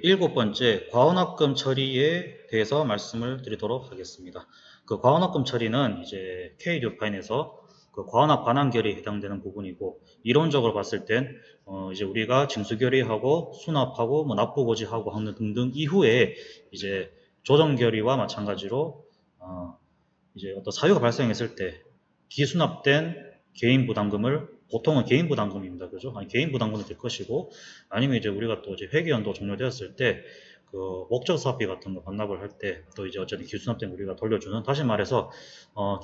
일곱 번째 과언합금 처리에 대해서 말씀을 드리도록 하겠습니다. 그 과언합금 처리는 이제 K-듀파인에서 그 과언합 반환결의에 해당되는 부분이고, 이론적으로 봤을 땐 이제 우리가 징수결의하고 수납하고 뭐 납부고지하고 하는 등등 이후에 이제 조정결의와 마찬가지로 이제 어떤 사유가 발생했을 때 기수납된 개인 부담금을, 보통은 개인 부담금입니다. 그죠? 아니, 개인 부담금이 될 것이고, 아니면 이제 우리가 또 이제 회계연도 종료되었을 때 그 목적 사업비 같은 거 반납을 할 때 또 이제 어쨌든 기수납된 우리가 돌려주는, 다시 말해서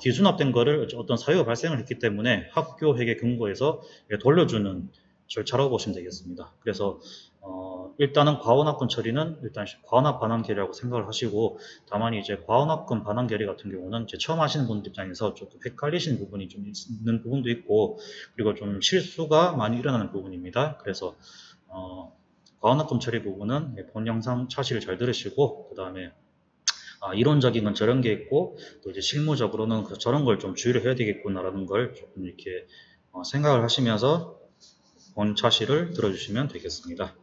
기수납된 거를 어떤 사유가 발생을 했기 때문에 학교 회계 근거에서 돌려주는 절차라고 보시면 되겠습니다. 그래서 일단은 과언합금 처리는 일단 과언합 반환 결의라고 생각을 하시고, 다만 이제 과언합금 반환 결의 같은 경우는 이제 처음 하시는 분들 입장에서 조금 헷갈리시는 부분이 좀 있는 부분도 있고, 그리고 좀 실수가 많이 일어나는 부분입니다. 그래서 과언합금 처리 부분은 본 영상 차시를 잘 들으시고, 그 다음에 이론적인 건 저런 게 있고, 또 이제 실무적으로는 저런 걸 좀 주의를 해야 되겠구나라는 걸 조금 이렇게 생각을 하시면서 본 차시를 들어주시면 되겠습니다.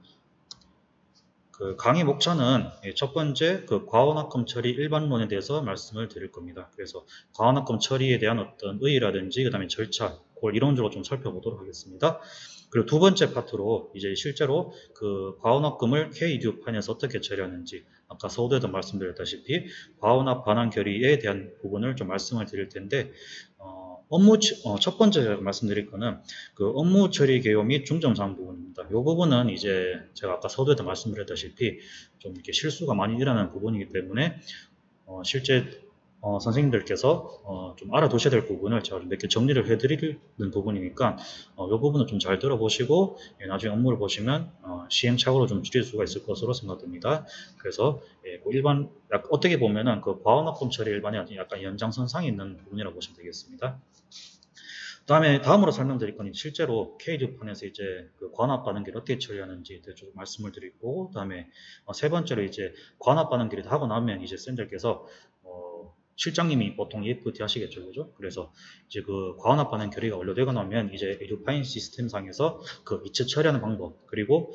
그 강의 목차는 첫 번째 그 과언합금 처리 일반론에 대해서 말씀을 드릴 겁니다. 그래서 과언합금 처리에 대한 어떤 의의라든지 그다음에 절차, 그걸 이론적으로 좀 살펴보도록 하겠습니다. 그리고 두 번째 파트로 이제 실제로 그 과언합금을 K-듀파인에서 어떻게 처리하는지, 아까 서두에도 말씀드렸다시피 과언합 반환 결의에 대한 부분을 좀 말씀을 드릴 텐데, 첫 번째 말씀드릴 거는 그 업무 처리 개요 및 중점사항 부분입니다. 이 부분은 이제 제가 아까 서두에도 말씀드렸다시피 좀 이렇게 실수가 많이 일어나는 부분이기 때문에 실제 선생님들께서 좀 알아두셔야 될 부분을 제가 몇 개 정리를 해드리는 부분이니까 이 부분은 좀 잘 들어보시고 나중에 업무를 보시면 시행착오로 좀 줄일 수가 있을 것으로 생각됩니다. 그래서 일반 어떻게 보면은 그 과언합금 처리 일반이 약간 연장선상에 있는 부분이라고 보시면 되겠습니다. 다음으로 설명드릴 건 실제로 K-듀판에서 이제 그 과납 반응기를 어떻게 처리하는지 좀 말씀을 드리고, 그다음에 세 번째로 이제 과납 반응기를 하고 나면 이제 쌤들께서 실장님이 보통 EFT 하시겠죠, 그죠? 그래서 이제 그 과납 반응 결의가 완료되고 나면 이제 듀파인 시스템 상에서 그 이체 처리하는 방법, 그리고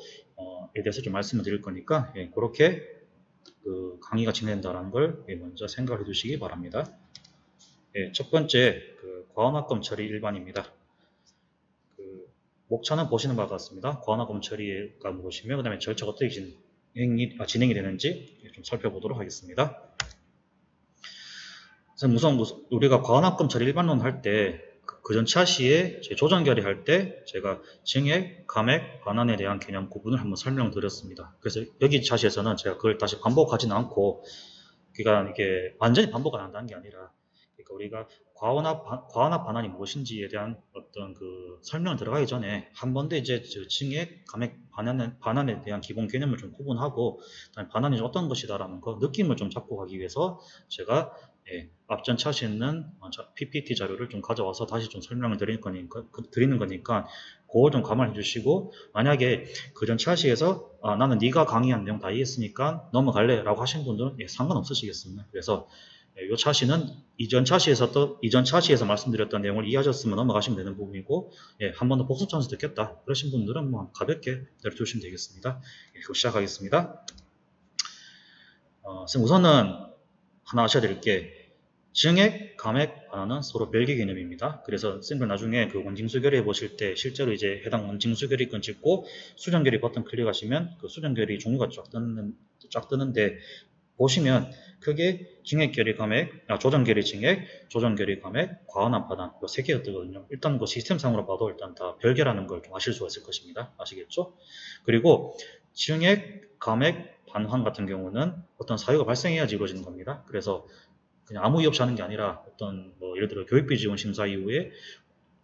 에 대해서 좀 말씀을 드릴 거니까 그렇게 그 강의가 진행된다는 걸 먼저 생각해 두시기 바랍니다. 첫 번째 그 과언합금 처리 일반입니다. 그 목차는 보시는 바와 같습니다. 과언합금 처리가 무엇이며 그 다음에 절차가 어떻게 진행이 되는지 좀 살펴보도록 하겠습니다. 우선 우리가 과언합금 처리 일반론 할 때 그 전 차시에 조정 결의할 때 제가 증액, 감액, 반환에 대한 개념 구분을 한번 설명드렸습니다. 그래서 여기 차시에서는 제가 그걸 다시 반복하지는 않고, 그러니까 이게 완전히 반복 안 한다는 게 아니라, 그러니까 우리가 과언합 반환이 무엇인지에 대한 어떤 그 설명 들어가기 전에 한 번 더 이제 증액, 감액, 반환에 대한 기본 개념을 좀 구분하고, 반환이 어떤 것이다라는 거 느낌을 좀 잡고 가기 위해서 제가 앞전 차시에 있는 PPT 자료를 좀 가져와서 다시 좀 설명을 드리는 거니까 그걸 좀 감안해 주시고, 만약에 그전 차시에서 나는 네가 강의한 내용 다 이해했으니까 넘어갈래 라고 하신 분들은 상관없으시겠습니다. 그래서 이 차시는 이전 차시에서 말씀드렸던 내용을 이해하셨으면 넘어가시면 되는 부분이고, 한 번 더 복습 찬스 듣겠다 그러신 분들은 뭐 가볍게 내려주시면 되겠습니다. 그럼 시작하겠습니다. 우선은 하나 아셔야 될 게, 증액, 감액, 반환은 서로 별개 개념입니다. 그래서 쌤들 나중에 그 원징수결의 보실 때 실제로 이제 해당 원징수결의권 찍고 수정결의 버튼 클릭하시면 그 수정결의 종류가 쫙 뜨는데, 보시면 크게 증액결의 감액, 조정결의 증액, 조정결의 감액, 과언합 반환 이 세 개가 뜨거든요. 일단 그 시스템상으로 봐도 일단 다 별개라는 걸 좀 아실 수가 있을 것입니다. 아시겠죠? 그리고 증액, 감액, 반환 같은 경우는 어떤 사유가 발생해야지 이루어지는 겁니다. 그래서 그냥 아무 이유 없이 하는 게 아니라 어떤 뭐 예를 들어 교육비 지원 심사 이후에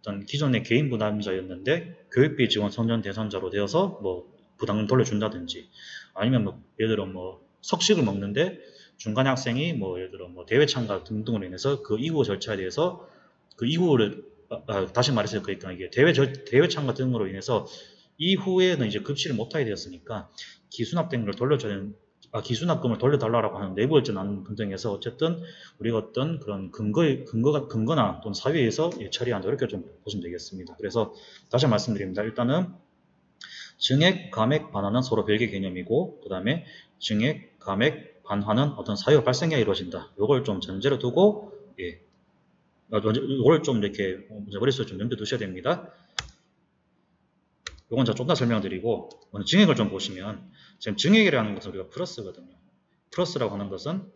어떤 기존의 개인 부담자였는데 교육비 지원 선전 대상자로 되어서 뭐 부담을 돌려준다든지, 아니면 뭐 예를 들어 뭐 석식을 먹는데 중간 학생이 뭐 예를 들어 뭐 대회 참가 등등으로 인해서 그 이후 절차에 대해서 그 이후를 다시 말해서 그러니까 이게 대회 참가 등으로 인해서 이후에는 이제 급식을 못하게 되었으니까 기수납된 걸 기수납금을 돌려달라고 하는 내부 일정 나는 등등에서 어쨌든 우리가 어떤 그런 근거나 또는 사유에서 처리한다, 이렇게 좀 보시면 되겠습니다. 그래서 다시 말씀드립니다. 일단은 증액, 감액, 반환은 서로 별개 개념이고 그 다음에 증액, 감액, 반환은 어떤 사유 발생에 이루어진다. 요걸 좀 전제로 두고 예, 요걸 좀 이렇게 머릿속에 좀 염두에 두셔야 됩니다. 요건 제가 좀 더 설명드리고 먼저 증액을 좀 보시면 지금 증액이라는 것은 우리가 플러스거든요. 플러스라고 하는 것은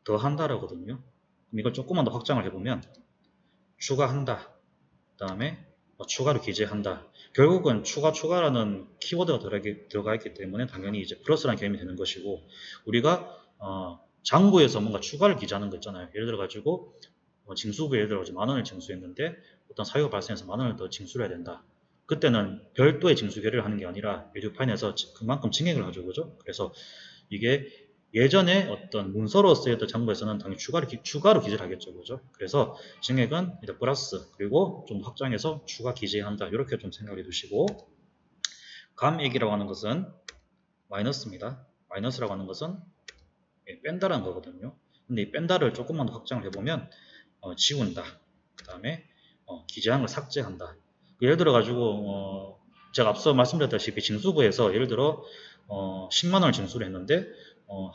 더한다라거든요. 그럼 이걸 조금만 더 확장을 해보면 추가한다. 그 다음에 추가로 기재한다. 결국은 추가라는 키워드가 들어가 있기 때문에 당연히 이제 플러스라는 개념이 되는 것이고 우리가 장부에서 뭔가 추가를 기재하는 거 있잖아요. 예를 들어 가지고 징수부에 예를 들어 가지고 10,000원을 징수했는데 어떤 사유가 발생해서 10,000원을 더 징수를 해야 된다. 그때는 별도의 징수 결의를 하는 게 아니라 에듀파인에서 그만큼 증액을 하죠. 그죠? 그래서 이게 예전에 어떤 문서로 쓰였던 장부에서는 당연히 추가로 기재를 하겠죠. 그죠? 그래서 증액은 이제 플러스, 그리고 좀 확장해서 추가 기재한다. 이렇게 좀 생각해 두시고, 감액이라고 하는 것은 마이너스입니다. 마이너스라고 하는 것은 뺀다라는 거거든요. 근데 이 뺀다를 조금만 더 확장을 해보면, 지운다. 그 다음에 기재한 걸 삭제한다. 예를 들어 가지고 제가 앞서 말씀드렸다시피 징수부에서 예를 들어 10만 원을 징수를 했는데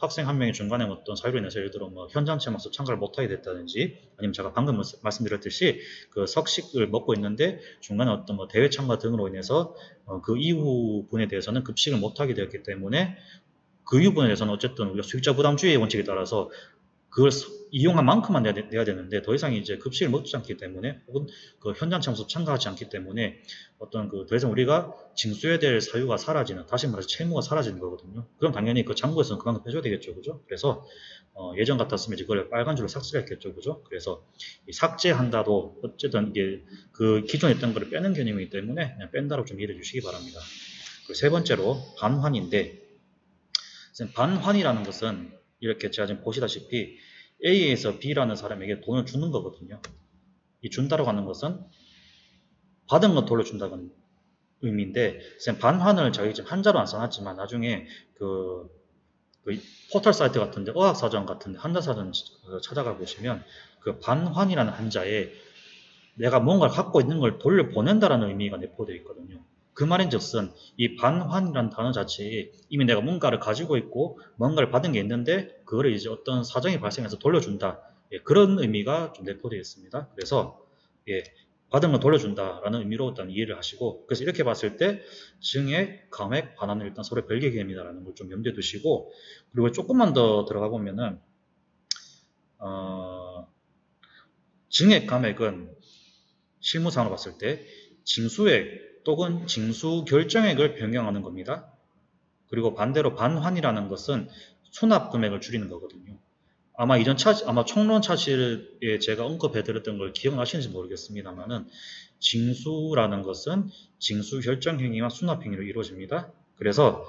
학생 한 명이 중간에 어떤 사유로 인해서 예를 들어 뭐 현장 체험학습 참가를 못하게 됐다든지 아니면 제가 방금 말씀드렸듯이 그 석식을 먹고 있는데 중간에 어떤 뭐 대회 참가 등으로 인해서 그 이후 분에 대해서는 급식을 못하게 되었기 때문에 그 이후 분에 대해서는 어쨌든 우리가 수익자 부담주의 원칙에 따라서 그걸 이용한 만큼만 내야 되는데 더 이상 이제 급식을 먹지 않기 때문에 혹은 그 현장 참석 참가하지 않기 때문에 어떤 그 더 이상 우리가 징수해야 될 사유가 사라지는, 다시 말해서 채무가 사라지는 거거든요. 그럼 당연히 그 장부에서는 그만큼 빼줘야 되겠죠, 그죠? 그래서 예전 같았으면 이제 그걸 빨간 줄로 삭제를 했겠죠, 그죠? 그래서 이 삭제한다도 어쨌든 이게 그 기존에 있던 거를 빼는 개념이기 때문에 그냥 뺀다로 좀 이해해 주시기 바랍니다. 그리고 세 번째로 반환인데, 반환이라는 것은 이렇게 제가 지금 보시다시피 A에서 B라는 사람에게 돈을 주는 거거든요. 이 준다라고 하는 것은 받은 건 돌려준다는 의미인데, 반환을 저희 지금 한자로 안 써놨지만 나중에 그 포털 사이트 같은데, 어학사전 같은데 한자사전 찾아가 보시면 그 반환이라는 한자에 내가 뭔가를 갖고 있는 걸 돌려보낸다라는 의미가 내포되어 있거든요. 그 말인즉슨 이 반환이라는 단어 자체에 이미 내가 뭔가를 가지고 있고 뭔가를 받은 게 있는데 그거를 이제 어떤 사정이 발생해서 돌려준다. 예, 그런 의미가 좀 내포되어 있습니다. 그래서 예, 받은 걸 돌려준다라는 의미로 일단 이해를 하시고, 그래서 이렇게 봤을 때 증액, 감액, 반환은 일단 서로 별개 개념이다라는 걸 좀 염두에 두시고, 그리고 조금만 더 들어가 보면은 증액, 감액은 실무상으로 봤을 때 징수액 또는 징수 결정액을 변경하는 겁니다. 그리고 반대로 반환이라는 것은 수납 금액을 줄이는 거거든요. 아마 이전 아마 총론 차실에 제가 언급해드렸던 걸 기억나시는지 모르겠습니다만은 징수라는 것은 징수 결정 행위와 수납 행위로 이루어집니다. 그래서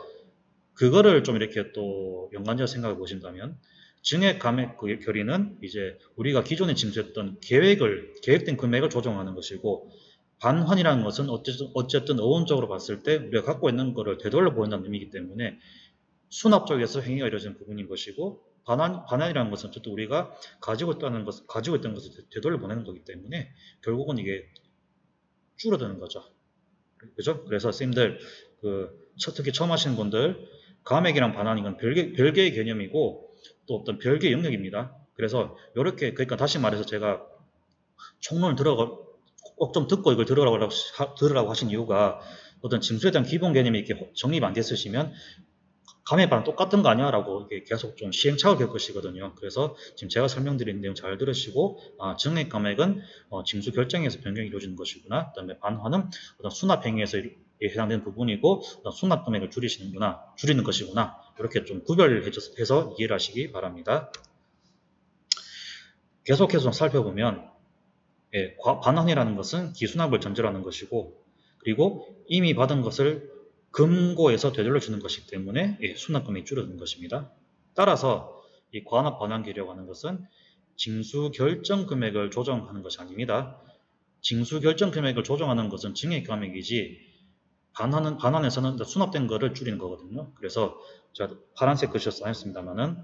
그거를 좀 이렇게 또 연관지어 생각해 보신다면 증액 감액 결의는 이제 우리가 기존에 징수했던 계획된 금액을 조정하는 것이고, 반환이라는 것은 어쨌든 어원적으로 봤을 때 우리가 갖고 있는 거를 되돌려 보인다는 의미이기 때문에 수납 쪽에서 행위가 이루어지는 부분인 것이고, 반환이라는 것은 어쨌든 우리가 가지고 있던 것을 되돌려 보내는 거기 때문에 결국은 이게 줄어드는 거죠. 그죠? 그래서 선생님들 특히 처음 하시는 분들 감액이랑 반환 이건 별개의 개념이고 또 어떤 별개의 영역입니다. 그래서 이렇게, 그러니까 다시 말해서 제가 총론을 꼭 좀 듣고 이걸 들으라고 하신 이유가 어떤 징수에 대한 기본 개념이 이렇게 정립 안 됐으시면 감액 반환 똑같은 거 아니야? 라고 계속 좀 시행착오를 겪을 것이거든요. 그래서 지금 제가 설명드린 내용 잘 들으시고, 증액 감액은 징수 결정에서 변경이 이루어지는 것이구나. 그 다음에 반환은 어떤 수납 행위에서 해당되는 부분이고, 어떤 수납 금액을 줄이는 것이구나. 이렇게 좀 구별해서 이해를 하시기 바랍니다. 계속해서 좀 살펴보면, 반환이라는 것은 기수납을 전제로 하는 것이고, 그리고 이미 받은 것을 금고에서 되돌려 주는 것이기 때문에 수납금이 줄어드는 것입니다. 따라서 이 관합 반환 계류라고 하는 것은 징수 결정 금액을 조정하는 것이 아닙니다. 징수 결정 금액을 조정하는 것은 증액 감액이지, 반환에서는 수납된 거를 줄이는 거거든요. 그래서 제가 파란색 글씨로 써놨습니다만은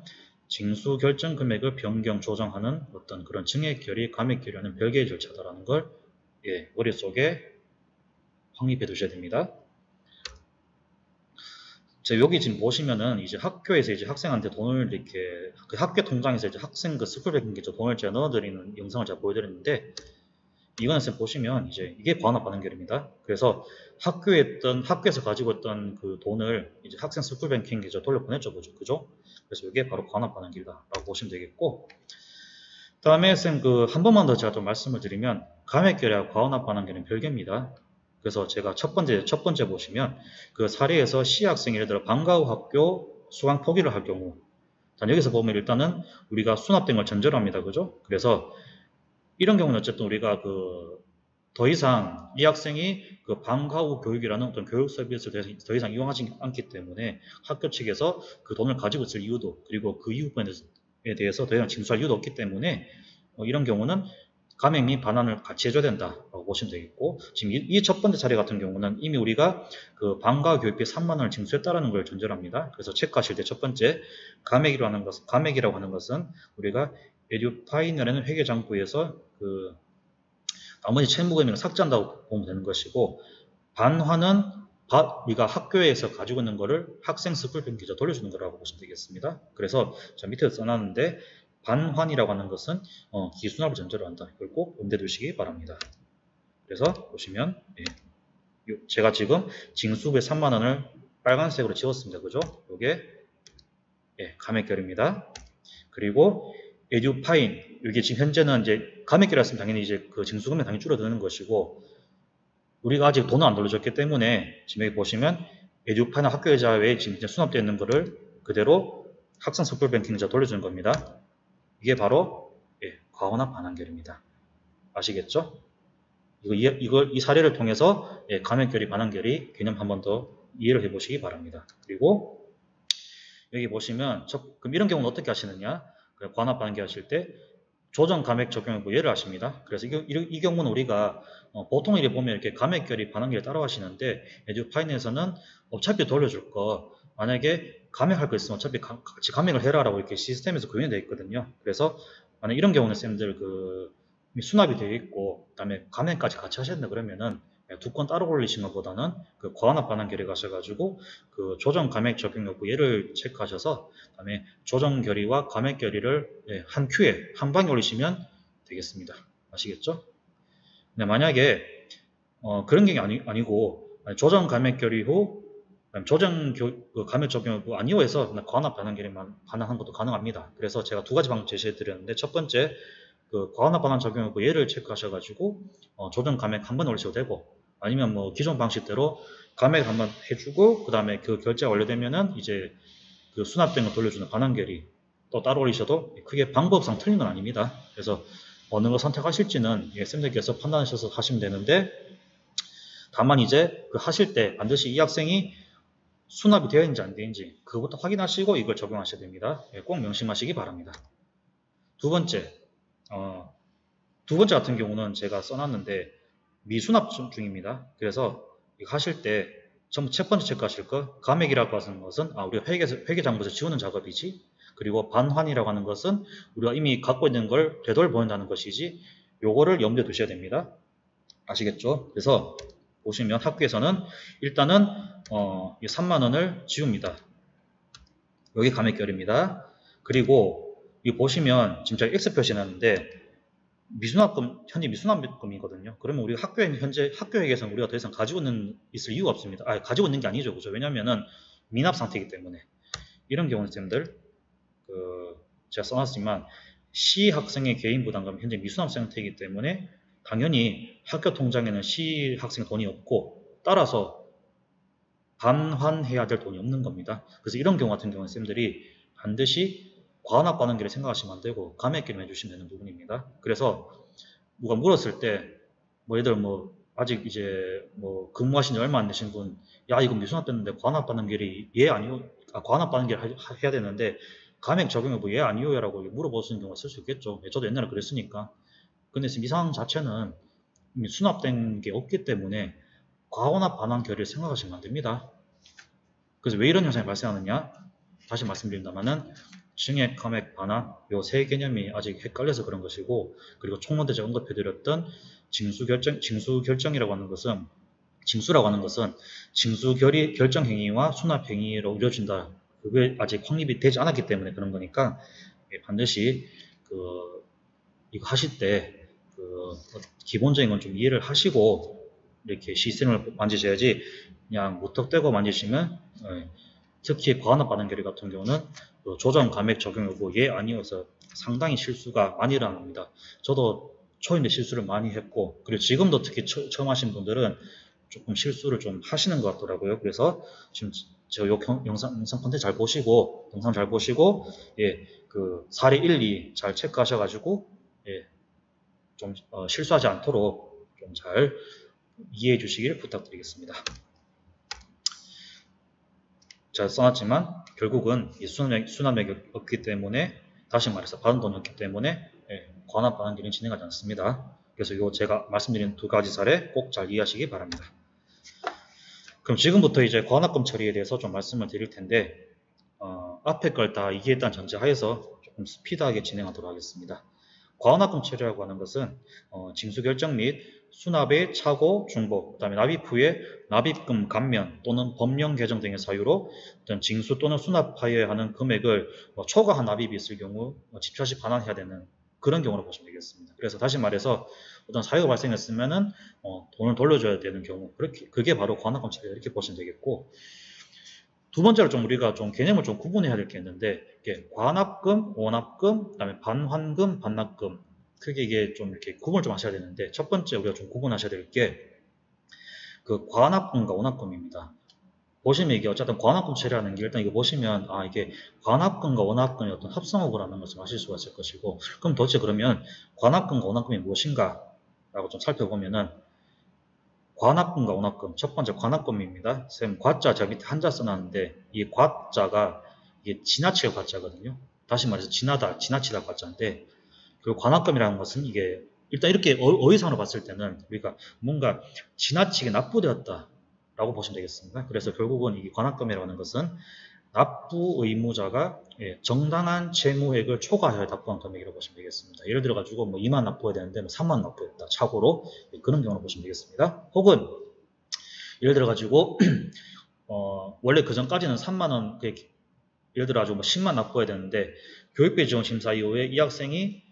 징수 결정 금액을 변경 조정하는 어떤 그런 증액 결의, 감액 결의는 별개의 절차다라는 걸 머릿속에 확립해 두셔야 됩니다. 자, 여기 지금 보시면은 이제 학교에서 이제 학생한테 돈을 이렇게 그 학교 통장에서 이제 학생 그 스쿨백인게 돈을 제가 넣어드리는 영상을 제가 보여드렸는데 이거는 쌤 보시면 이제 이게 과환합 반환결입니다. 그래서 학교에서 가지고 있던 그 돈을 이제 학생 스쿨뱅킹에 돌려보냈죠, 그죠? 그래서 이게 바로 과환합 반환결이다라고 보시면 되겠고, 다음에 쌤 그 한 번만 더 제가 좀 말씀을 드리면 감액결이와 과환합 반환결은 별개입니다. 그래서 제가 첫 번째 보시면 그 사례에서 C 학생이 예를 들어 방과 후 학교 수강 포기를 할 경우, 여기서 보면 일단은 우리가 수납된 걸 전제로 합니다, 그죠? 그래서 이런 경우는 어쨌든 우리가 그 더 이상 이 학생이 그 방과 후 교육이라는 어떤 교육 서비스를 더 이상 이용하지 않기 때문에 학교 측에서 그 돈을 가지고 있을 이유도, 그리고 그 이유분에 대해서 더 이상 징수할 이유도 없기 때문에 이런 경우는 감액 및 반환을 같이 해줘야 된다라고 보시면 되겠고, 지금 이 첫 번째 사례 같은 경우는 이미 우리가 그 방과 교육비 3만 원을 징수했다라는 걸 전제로 합니다. 그래서 체크하실 때 첫 번째 감액이라고 하는 것은 우리가 에듀파이너라는 회계장부에서 그 나머지 채무금액을 삭제한다고 보면 되는 것이고, 반환은 우리가 학교에서 가지고 있는 거를 학생 스쿨뱅 계좌 돌려주는 거라고 보시면 되겠습니다. 그래서 자 밑에 써놨는데 반환이라고 하는 것은 기수납을 전제로 한다. 이걸 꼭 염두에 두시기 바랍니다. 그래서 보시면 제가 지금 징수부에 3만 원을 빨간색으로 지웠습니다. 그죠? 요게 감액결입니다. 그리고 에듀파인, 이게 지금 현재는 이제 감액결이었으면 당연히 이제 그 징수금액 당연히 줄어드는 것이고, 우리가 아직 돈을 안 돌려줬기 때문에 지금 여기 보시면 에듀파인 학교이자 외에 지금 수납되어 있는 거를 그대로 학생 스쿨뱅킹 계좌 돌려주는 겁니다. 이게 바로 과환합 반환결입니다. 아시겠죠? 이 사례를 통해서 감액결이 반환결이 개념 한 번 더 이해를 해보시기 바랍니다. 그리고 여기 보시면 그럼 이런 경우는 어떻게 하시느냐? 과환합 반환결 하실 때 조정 감액 적용하고 예를 하십니다. 그래서 이 경우는 우리가 보통 이렇게 보면 이렇게 감액결이 반환결이 따라가시는데 에듀파인에서는 어차피 돌려줄 거 만약에 감액할 거 있으면 어차피 같이 감액을 해라라고 이렇게 시스템에서 구현이 되어 있거든요. 그래서 만약 이런 경우는 쌤들 그 수납이 되어 있고 그다음에 감액까지 같이 하셨다 그러면은 두 건 따로 올리시는 것보다는 그 과환합 반환결에 가셔가지고 그 조정 감액 적용 여부 얘를 체크하셔서 그다음에 조정 결의와 감액 결의를 한 큐에 한 방에 올리시면 되겠습니다. 아시겠죠? 근데 만약에 그런 게 아니고 조정 감액 결의 후 조정 감액 적용 여부 아니오 해서 과환합 반환결의만 반환한 것도 가능합니다. 그래서 제가 두 가지 방법 제시해 드렸는데 첫 번째 그 과환합 반환 적용 여부 얘를 체크하셔가지고 조정 감액 한 번 올리셔도 되고, 아니면 뭐 기존 방식대로 감액 한번 해주고 그 다음에 그 결제가 완료되면은 이제 그 수납된 거 돌려주는 반환결의 또 따로 올리셔도 크게 방법상 틀린 건 아닙니다. 그래서 어느 거 선택하실지는 쌤들께서 판단하셔서 하시면 되는데, 다만 이제 그 하실 때 반드시 이 학생이 수납이 되어 있는지 안 되는지 그것부터 확인하시고 이걸 적용하셔야 됩니다. 꼭 명심하시기 바랍니다. 두 번째 같은 경우는 제가 써놨는데 미수납 중입니다. 그래서 이거 하실 때 전부 첫 번째 체크하실 거, 감액이라고 하는 것은 우리가 회계장부에서 지우는 작업이지, 그리고 반환이라고 하는 것은 우리가 이미 갖고 있는 걸 되돌보낸다는 것이지, 요거를 염두에 두셔야 됩니다. 아시겠죠? 그래서 보시면 학교에서는 일단은 3만 원을 지웁니다. 여기 감액결입니다. 그리고 이 보시면 지금 제가 X 표시해놨는데 현재 미수납금이거든요. 그러면 우리가 현재 학교에게서는 우리가 더 이상 가지고 있을 이유가 없습니다. 가지고 있는 게 아니죠. 그죠? 왜냐면은 미납 상태이기 때문에. 이런 경우는 쌤들, 제가 써놨지만, C 학생의 개인 부담금은 현재 미수납 상태이기 때문에 당연히 학교 통장에는 C 학생의 돈이 없고, 따라서 반환해야 될 돈이 없는 겁니다. 그래서 이런 경우 같은 경우는 쌤들이 반드시 과환합 반환결을 생각하시면 안 되고 감액결을 해주시면 되는 부분입니다. 그래서 누가 물었을 때 예를 들어 아직 이제 근무하신 지 얼마 안 되신 분, 야 이거 미수납 됐는데 과환합 반환결이 과환합 반환결 해야 되는데 감액 적용 여부 예 아니요 라고 물어보시는 경우가 있을 수 있겠죠. 저도 옛날에 그랬으니까. 근데 지금 이 상황 자체는 이미 수납된 게 없기 때문에 과환합 반환결을 생각하시면 안 됩니다. 그래서 왜 이런 현상이 발생하느냐? 다시 말씀드린다면은 증액, 감액, 반환 요 세 개념이 아직 헷갈려서 그런 것이고, 그리고 총론 때 제가 언급해드렸던 징수 결정이라고 하는 것은 징수라고 하는 것은 징수 결정 행위와 수납 행위로 이루어진다. 그게 아직 확립이 되지 않았기 때문에 그런 거니까 반드시 이거 하실 때 기본적인 건 좀 이해를 하시고 이렇게 시스템을 만지셔야지 그냥 무턱대고 만지시면 특히 과환합 반응결의 같은 경우는 조정 감액 적용 여부 예 아니어서 상당히 실수가 많이 일어납니다. 저도 초인데 실수를 많이 했고 그리고 지금도 특히 처음 하신 분들은 조금 실수를 좀 하시는 것 같더라고요. 그래서 지금 제가 요 영상 컨텐츠 잘 보시고 영상 잘 보시고 사례 1, 2 잘 체크하셔가지고 좀 실수하지 않도록 좀 잘 이해해 주시길 부탁드리겠습니다. 잘 써놨지만 결국은 이 수납액이 없기 때문에 다시 말해서 받은 돈이 없기 때문에 과환합 반응결은 진행하지 않습니다. 그래서 이거 제가 말씀드린 두 가지 사례 꼭 잘 이해하시기 바랍니다. 그럼 지금부터 이제 과환합금 처리에 대해서 좀 말씀을 드릴 텐데 앞에 걸 다 이해했다는 전제하에서 조금 스피드하게 진행하도록 하겠습니다. 과환합금 처리라고 하는 것은 징수 결정 및 수납의 착오, 중복, 그 다음에 납입 후에 납입금 감면 또는 법령 개정 등의 사유로 어떤 징수 또는 수납하여야 하는 금액을 초과한 납입이 있을 경우 집차시 반환해야 되는 그런 경우로 보시면 되겠습니다. 그래서 다시 말해서 어떤 사유가 발생했으면은 돈을 돌려줘야 되는 경우 그게 바로 과환합금 처리다 이렇게 보시면 되겠고 두 번째로 좀 우리가 좀 개념을 좀 구분해야 될 게 있는데 과납금, 원납금, 그다음에 반환금, 반납금 크게 이게 좀 이렇게 구분을 좀 하셔야 되는데 첫 번째 우리가 좀 구분하셔야 될 게 과납금과 원납금입니다. 보시면 이게 어쨌든 과납금 처리하는 게 일단 이거 보시면 이게 과납금과 원납금의 어떤 합성어구라는 것을 아실 수가 있을 것이고 그럼 도대체 그러면 과납금과 원납금이 무엇인가 라고 좀 살펴보면은 과납금과 원납금 첫 번째 과납금입니다. 쌤 과자 저 밑에 한자 써놨는데 이 과자가 이게 지나칠 과자거든요. 다시 말해서 지나치다 과자인데 그 과납금이라는 것은 이게 일단 이렇게 어휘상으로 봤을 때는 우리가 뭔가 지나치게 납부되었다 라고 보시면 되겠습니다. 그래서 결국은 이 과납금이라는 것은 납부 의무자가 정당한 채무액을 초과하여 납부한 금액이라고 보시면 되겠습니다. 예를 들어 가지고 뭐 2만 납부해야 되는데 뭐 3만 납부했다 착오로 그런 경우를 보시면 되겠습니다. 혹은 예를 들어 가지고 원래 그 전까지는 3만 원 예를 들어 가지고 뭐 10만 납부해야 되는데 교육비 지원 심사 이후에 이 학생이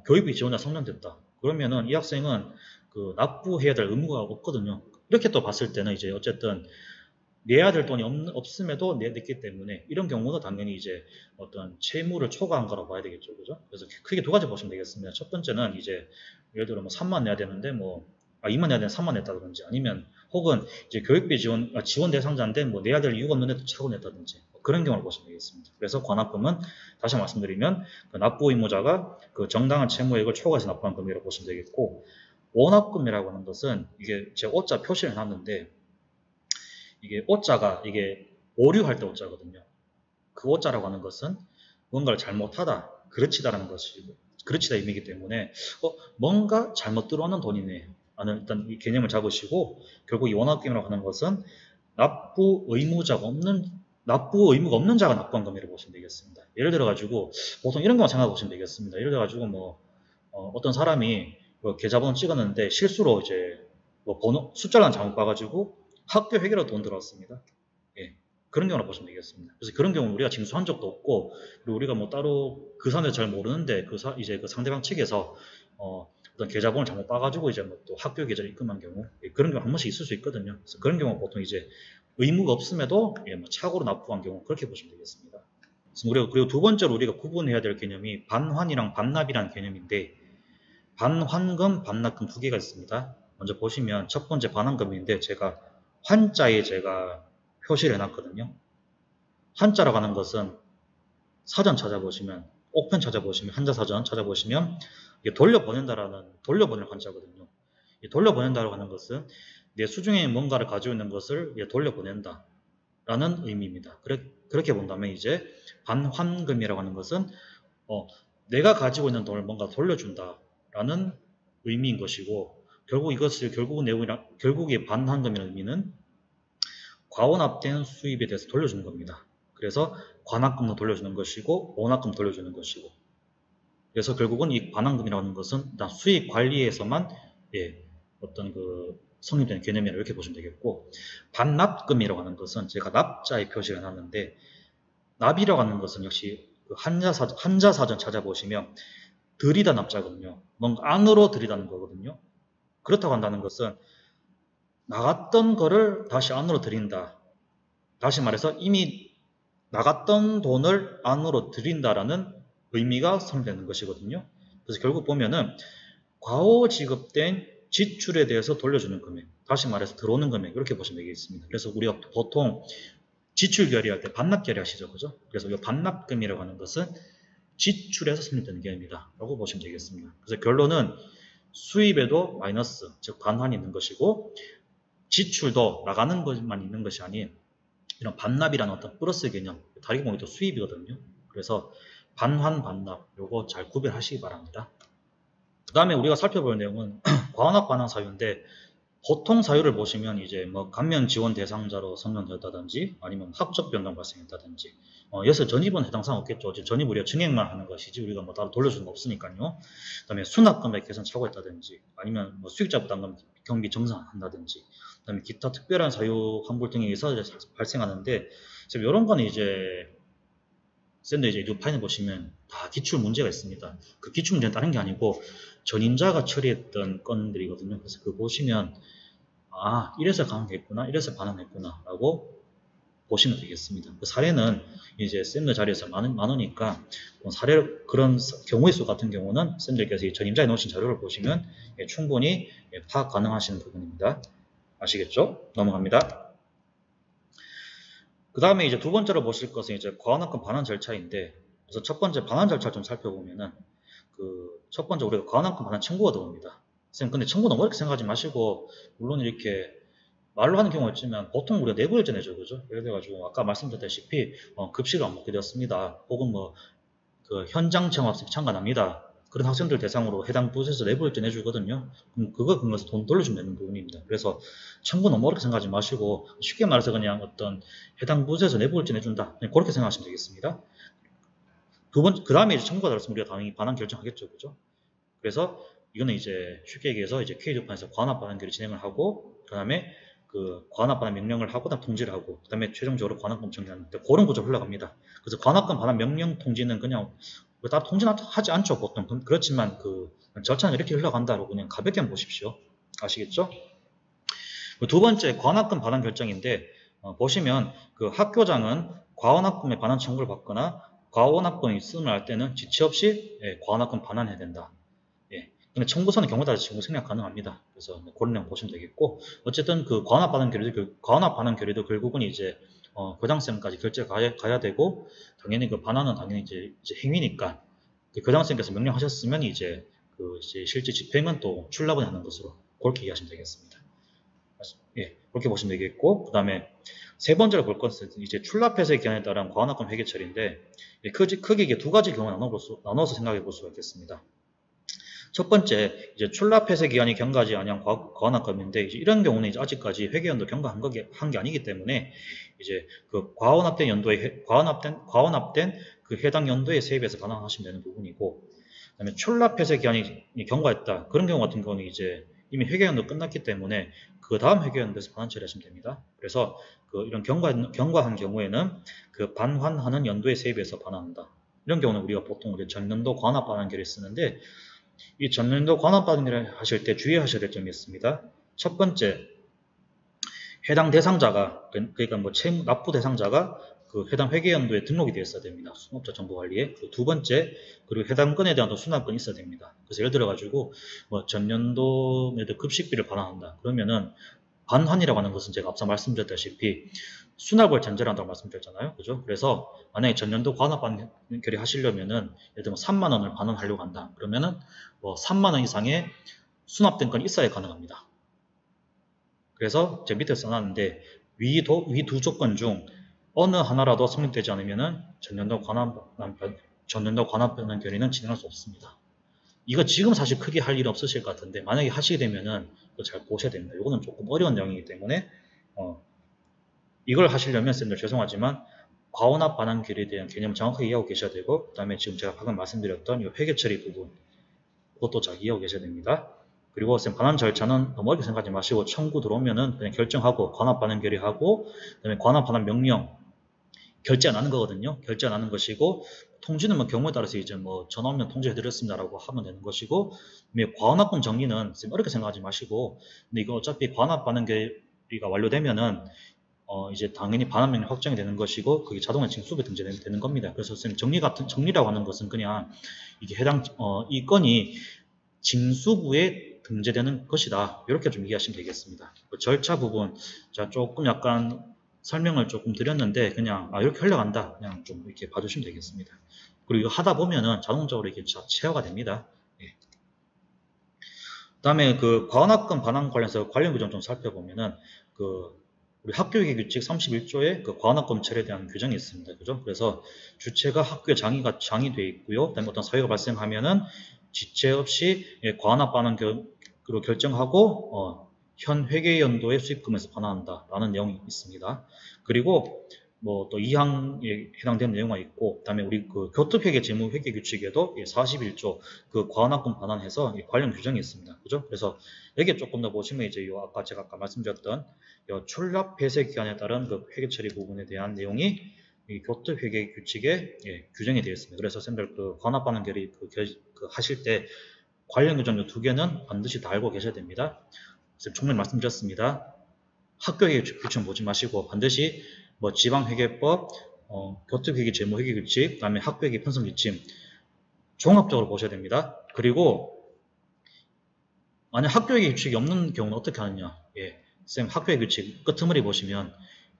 교육비 지원자 성년됐다. 그러면은 이 학생은 납부해야 될 의무가 없거든요. 이렇게 또 봤을 때는 이제 어쨌든 내야 될 돈이 없음에도 냈기 때문에 이런 경우는 당연히 이제 어떤 채무를 초과한 거라고 봐야 되겠죠. 그죠? 그래서 크게 두 가지 보시면 되겠습니다. 첫 번째는 이제 예를 들어 뭐 3만 내야 되는데 2만 내야 되는데 3만 냈다든지 아니면 혹은 이제 교육비 지원 대상자인데 뭐 내야 될 이유가 없는데도 차고 냈다든지 그런 경우를 보시면 되겠습니다. 그래서 과납금은 다시 말씀드리면 납부 의무자가 정당한 채무액을 초과해서 납부한 금액이라고 보시면 되겠고 원납금이라고 하는 것은 이게 제가 오자 표시를 해놨는데 이게 오자가 이게 오류할 때 오자거든요. 그 오자라고 하는 것은 뭔가를 잘못하다, 그르치다라는 것이고 그르치다 의미이기 때문에 뭔가 잘못 들어오는 돈이네 라는 일단 이 개념을 잡으시고 결국 이 원납금이라고 하는 것은 납부 의무가 없는 자가 납부한 금액을 보시면 되겠습니다. 예를 들어 가지고 보통 이런 것만 생각해 보시면 되겠습니다. 예를 들어 가지고 뭐 어떤 사람이 계좌번호 찍었는데 실수로 이제 뭐 숫자를 잘못 봐가지고 학교 회계로 돈 들어왔습니다. 그런 경우를 보시면 되겠습니다. 그래서 그런 경우는 우리가 징수한 적도 없고 그리고 우리가 뭐 따로 그 사람들 잘 모르는데 이제 그 상대방 측에서 어떤 계좌번호를 잘못 봐가지고 이제 뭐 또 학교 계좌를 입금한 경우 그런 경우 한 번씩 있을 수 있거든요. 그래서 그런 경우 보통 이제 의무가 없음에도 뭐 착오로 납부한 경우 그렇게 보시면 되겠습니다. 그리고 두 번째로 우리가 구분해야 될 개념이 반환이랑 반납이라는 개념인데 반환금, 반납금 두 개가 있습니다. 먼저 보시면 첫 번째 반환금인데 제가 환자에 제가 표시를 해놨거든요. 한자라고 하는 것은 사전 찾아보시면 옥편 찾아보시면 한자사전 찾아보시면 이게 돌려보낼 한자거든요. 돌려보낸다라고 하는 것은 내 수중에 뭔가를 가지고 있는 것을 돌려보낸다 라는 의미입니다. 그렇게 본다면 이제 반환금이라고 하는 것은 내가 가지고 있는 돈을 뭔가 돌려준다 라는 의미인 것이고 결국 이 반환금이라는 의미는 과원납된 수입에 대해서 돌려주는 겁니다. 그래서 관합금도 돌려주는 것이고 원합금 돌려주는 것이고 그래서 결국은 이 반환금이라는 것은 수익 관리에서만 어떤 성립되는 개념이라 이렇게 보시면 되겠고, 반납금이라고 하는 것은 제가 납자에 표시를 해놨는데, 납이라고 하는 것은 역시 그 한자사전 찾아보시면 들이다 납자거든요. 뭔가 안으로 들이다는 거거든요. 그렇다고 한다는 것은 나갔던 거를 다시 안으로 들인다. 다시 말해서 이미 나갔던 돈을 안으로 들인다라는 의미가 성립되는 것이거든요. 그래서 결국 보면은 과호 지급된 지출에 대해서 돌려주는 금액, 다시 말해서 들어오는 금액, 이렇게 보시면 되겠습니다. 그래서 우리가 보통 지출 결의할 때 반납 결의하시죠, 그죠? 그래서 이 반납금이라고 하는 것은 지출에서 성립되는 개념이다 라고 보시면 되겠습니다. 그래서 결론은 수입에도 마이너스, 즉 반환이 있는 것이고, 지출도 나가는 것만 있는 것이 아닌 이런 반납이라는 어떤 플러스 개념, 다르게 보면 또 수입이거든요. 그래서 반환, 반납, 요거 잘 구별하시기 바랍니다. 그 다음에 우리가 살펴볼 내용은 과환합 반환 사유인데, 보통 사유를 보시면 이제 뭐 감면 지원 대상자로 선정되었다든지 아니면 학적 변동 발생했다든지, 여기서 전입은 해당 사항 없겠죠. 전입 우리가 증액만 하는 것이지 우리가 뭐 따로 돌려주는 거 없으니까요. 그 다음에 수납금액 개선 착오했다든지 아니면 뭐 수익자 부담금 경비 정산한다든지, 그 다음에 기타 특별한 사유 환불 등에 의해서 발생하는데, 이런 거는 이제 샌드 이제 뉴파인을 보시면 다 기출 문제가 있습니다. 그 기출 문제는 다른 게 아니고 전임자가 처리했던 건들이거든요. 그래서 그거 보시면 아, 이래서 강행했구나, 이래서 반환했구나 라고 보시면 되겠습니다. 그 사례는 이제 샌드 자리에서 많으니까 사례 그런 경우의 수 같은 경우는 샌드께서 이 전임자에 놓으신 자료를 보시면 충분히 파악 가능하시는 부분입니다. 아시겠죠? 넘어갑니다. 그 다음에 이제 두 번째로 보실 것은 이제 과환합금 반환 절차인데, 그래서 첫 번째 반환 절차 좀 살펴보면은 그 첫 번째 우리가 과환합금 반환 청구가 들어옵니다. 선생님 근데 청구 너무 이렇게 생각하지 마시고, 물론 이렇게 말로 하는 경우가 있지만 보통 우리가 내부일자 내죠, 그죠? 예를 들어가지고 아까 말씀드렸다시피 급식을 안 먹게 되었습니다. 혹은 뭐 그 현장 체험학생 참가납니다. 그런 학생들 대상으로 해당 부서에서 내부일자 내주거든요. 그럼 그거 근거해서 돈 돌려주면 되는 부분입니다. 그래서 청구 너무 어렵게 생각하지 마시고 쉽게 말해서 그냥 어떤 해당 부서에서 내부일자 내준다, 그렇게 생각하시면 되겠습니다. 그 다음에 이제 청구가 들었으면 우리가 당연히 반환 결정하겠죠, 그죠? 그래서 이거는 이제 쉽게 얘기해서 이제 K조판에서 과환합 반환 결의 진행을 하고, 그 다음에 그 과환합 반환 명령을 하고, 그다음 통지를 하고, 그 다음에 최종적으로 과환합금 정리하는데 그런 구조로 흘러갑니다. 그래서 과환합금 반환 명령 통지는 그냥 따로 통지는 하지 않죠, 보통. 그렇지만 그 절차는 이렇게 흘러간다고 그냥 가볍게 한번 보십시오. 아시겠죠? 두 번째 과환합금 반환 결정인데, 보시면 그 학교장은 과환합금의 반환 청구를 받거나 과환합금이 있음을 알 때는 지체 없이 과환합금 반환해야 된다. 근데 청구서는 경우에 따라 청구 생략 가능합니다. 그래서 그런 내용 보시면 되겠고, 어쨌든 그 과환합 반환 결의도 결국은 이제 교장선생님까지 결제가 가야 되고, 당연히 그 반환은 당연히 이제 행위니까 그 교장선생님께서 명령하셨으면 이제 이제 실제 집행은 또 출납을 하는 것으로 그렇게 이해하시면 되겠습니다. 그렇게 보시면 되겠고, 그 다음에 세 번째로 볼 것은 이제 출납회사의 기한에 따른 과환합금 회계 처리인데, 크게 이게 두 가지 경우 나눠서 생각해 볼 수가 있겠습니다. 첫 번째, 이제 출납 폐쇄 기한이 경과하지 아니한 과환합금인데, 이제 이런 경우는 이제 아직까지 회계연도 경과한 게 아니기 때문에 이제 그 과환합된 연도에 과환합된 그 해당 연도의 세입에서 반환하시면 되는 부분이고, 그다음에 출납 폐쇄 기한이 경과했다, 그런 경우 같은 경우는 이제 이미 회계연도 끝났기 때문에 그 다음 회계연도에서 반환 처리하시면 됩니다. 그래서 그 이런 경과한 경우에는 그 반환하는 연도의 세입에서 반환한다. 이런 경우는 우리가 보통 이제 전년도 과환합 반환결을 쓰는데, 이 전년도 과환합 반환을 하실 때 주의하셔야 될 점이 있습니다. 첫 번째, 해당 대상자가, 그러니까 뭐 채무 납부 대상자가 그 해당 회계연도에 등록이 되어 있어야 됩니다. 수납자 정보관리에. 두 번째, 그리고 해당 건에 대한 수납건이 있어야 됩니다. 그래서 예를 들어가지고 뭐 전년도 급식비를 반환한다, 그러면은 반환이라고 하는 것은 제가 앞서 말씀드렸다시피 수납을 전제로 한다고 말씀드렸잖아요, 그죠? 그래서 만약에 전년도 과환합 반결이 하시려면은 예를 들면 3만 원을 반환하려고 한다, 그러면은 뭐 3만 원 이상의 수납된 건이 있어야 가능합니다. 그래서 제 밑에 써놨는데 위 두 조건 중 어느 하나라도 성립되지 않으면은 전년도 과환합 반환결의는 진행할 수 없습니다. 이거 지금 사실 크게 할 일 없으실 것 같은데 만약에 하시게 되면은 잘 보셔야 됩니다. 이거는 조금 어려운 내용이기 때문에 이걸 하시려면 쌤들 죄송하지만 과환합 반환 결의에 대한 개념을 정확하게 이해하고 계셔야 되고, 그 다음에 지금 제가 방금 말씀드렸던 이 회계 처리 부분, 그것도 잘 이해하고 계셔야 됩니다. 그리고 쌤 반환 절차는 너무 어렵게 생각하지 마시고 청구 들어오면은 그냥 결정하고 관합 반환 결의하고 그다음에 관합 반환 명령 결제 안 하는 거거든요. 결제 안 하는 것이고 통지는 뭐 경우에 따라서 이제 뭐 전화 오면 통지해드렸습니다라고 하면 되는 것이고 과언합금 정리는 쌤 어렵게 생각하지 마시고 근데 이거 어차피 관합 반환 결의가 완료되면은 이제 당연히 반환 명령 확정이 되는 것이고 그게 자동으로 징수부에 등재되는 겁니다. 그래서 쌤 정리라고 하는 것은 그냥 이게 이 건이 징수부에 등재되는 것이다. 이렇게 좀 이해하시면 되겠습니다. 그 절차 부분, 자, 조금 약간 설명을 조금 드렸는데, 그냥, 이렇게 흘러간다. 그냥 좀 이렇게 봐주시면 되겠습니다. 그리고 이거 하다 보면은 자동적으로 이렇게 체화가 됩니다. 예. 그 다음에 그 과언합금 반환 관련해서 관련 규정 좀 살펴보면은, 우리 학교회계 규칙 31조에 그 과언합금 처리에 대한 규정이 있습니다. 그죠? 그래서 주체가 학교에 장이 돼 있고요. 그다음에 어떤 사유가 발생하면은 지체 없이 과언합 반환으로 결정하고 현 회계연도의 수익금에서 반환한다라는 내용이 있습니다. 그리고 뭐 또 2항에 해당되는 내용이 있고 그다음에 우리 그 교특회계 재무회계 규칙에도 41조 그 과언합금 반환해서 관련 규정이 있습니다. 그죠? 그래서 여기에 조금 더 보시면 이제 제가 아까 말씀드렸던 출납 폐쇄 기간에 따른 그 회계 처리 부분에 대한 내용이 이 교특회계 규칙에 규정이 되어 있습니다. 그래서 쌤들 그 관합 반환 결의 하실 때 관련 규정 두 개는 반드시 다 알고 계셔야 됩니다. 쌤 충분히 말씀드렸습니다. 학교회계 규칙 보지 마시고 반드시 뭐 지방회계법, 교특회계 재무회계 규칙, 그다음에 학교회계 편성 규칙 종합적으로 보셔야 됩니다. 그리고 만약 학교회계 규칙이 없는 경우는 어떻게 하느냐? 쌤 학교회계 규칙 끄트머리 보시면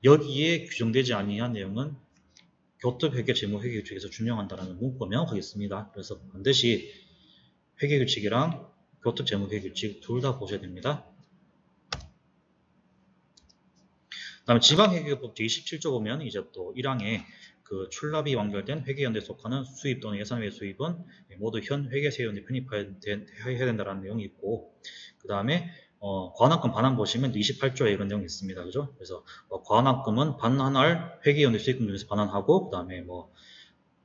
여기에 규정되지 아니한 내용은 교특회계 재무회계 규칙에서 준용한다는 문구가 명확하게 있습니다. 그래서 반드시 회계 규칙이랑 교특 재무회계 규칙 둘 다 보셔야 됩니다. 다음에 지방회계법 제27조 보면 이제 또 1항에 그 출납이 완결된 회계연도에 속하는 수입 또는 예산 외 수입은 모두 현 회계세연에 편입해야 된다는 내용이 있고 그 다음에 과언합금 반환 보시면 28조에 이런 내용이 있습니다. 그죠? 그래서 과언합금은 반환할 회계연도 수익금 중에서 반환하고 그 다음에 뭐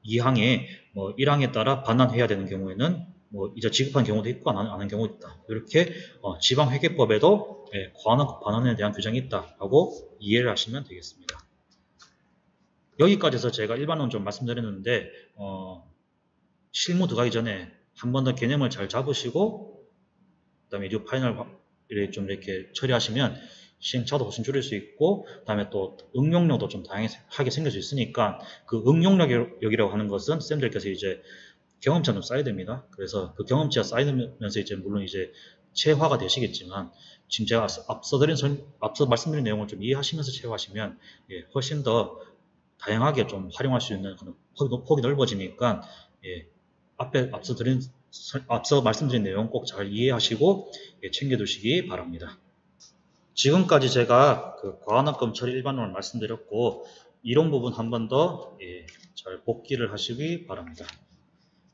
2항에 뭐 1항에 따라 반환해야 되는 경우에는 뭐 이제 지급한 경우도 있고 안 하는 경우도 있다. 이렇게 지방회계법에도 과언합금 반환에 대한 규정이 있다라고 이해를 하시면 되겠습니다. 여기까지 해서 제가 일반론 좀 말씀드렸는데 실무 들어가기 전에 한 번 더 개념을 잘 잡으시고 그 다음에 이 파이널을 좀 이렇게 처리하시면 시행착오도 훨씬 줄일 수 있고 그 다음에 또 응용력도 좀 다양하게 생길 수 있으니까 그 응용력이라고 하는 것은 쌤들께서 이제 경험치가 좀 쌓여야 됩니다. 그래서 그 경험치가 쌓이면서 이제 물론 이제 체화가 되시겠지만 지금 제가 앞서 말씀드린 내용을 좀 이해하시면서 체화하시면 훨씬 더 다양하게 좀 활용할 수 있는 그런 폭이 넓어지니까 앞서 말씀드린 내용 꼭 잘 이해하시고 챙겨두시기 바랍니다. 지금까지 제가 그 과언합금 처리 일반론을 말씀드렸고 이론 부분 한 번 더 잘 복기를 하시기 바랍니다.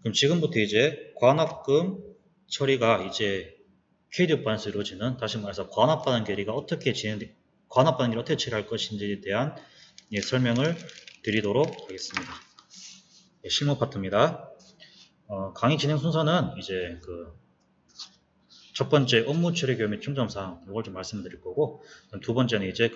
그럼 지금부터 이제 과언합금 처리가 이제 KD업반에서 이루어지는 다시 말해서 과언합 반환 결의가 과언합 반환 결의를 어떻게 처리할 것인지에 대한 설명을 드리도록 하겠습니다. 실무 파트입니다. 강의 진행 순서는 이제 첫 번째 업무 처리 교육 및 충점사항 이걸 좀 말씀드릴 거고 두 번째는 이제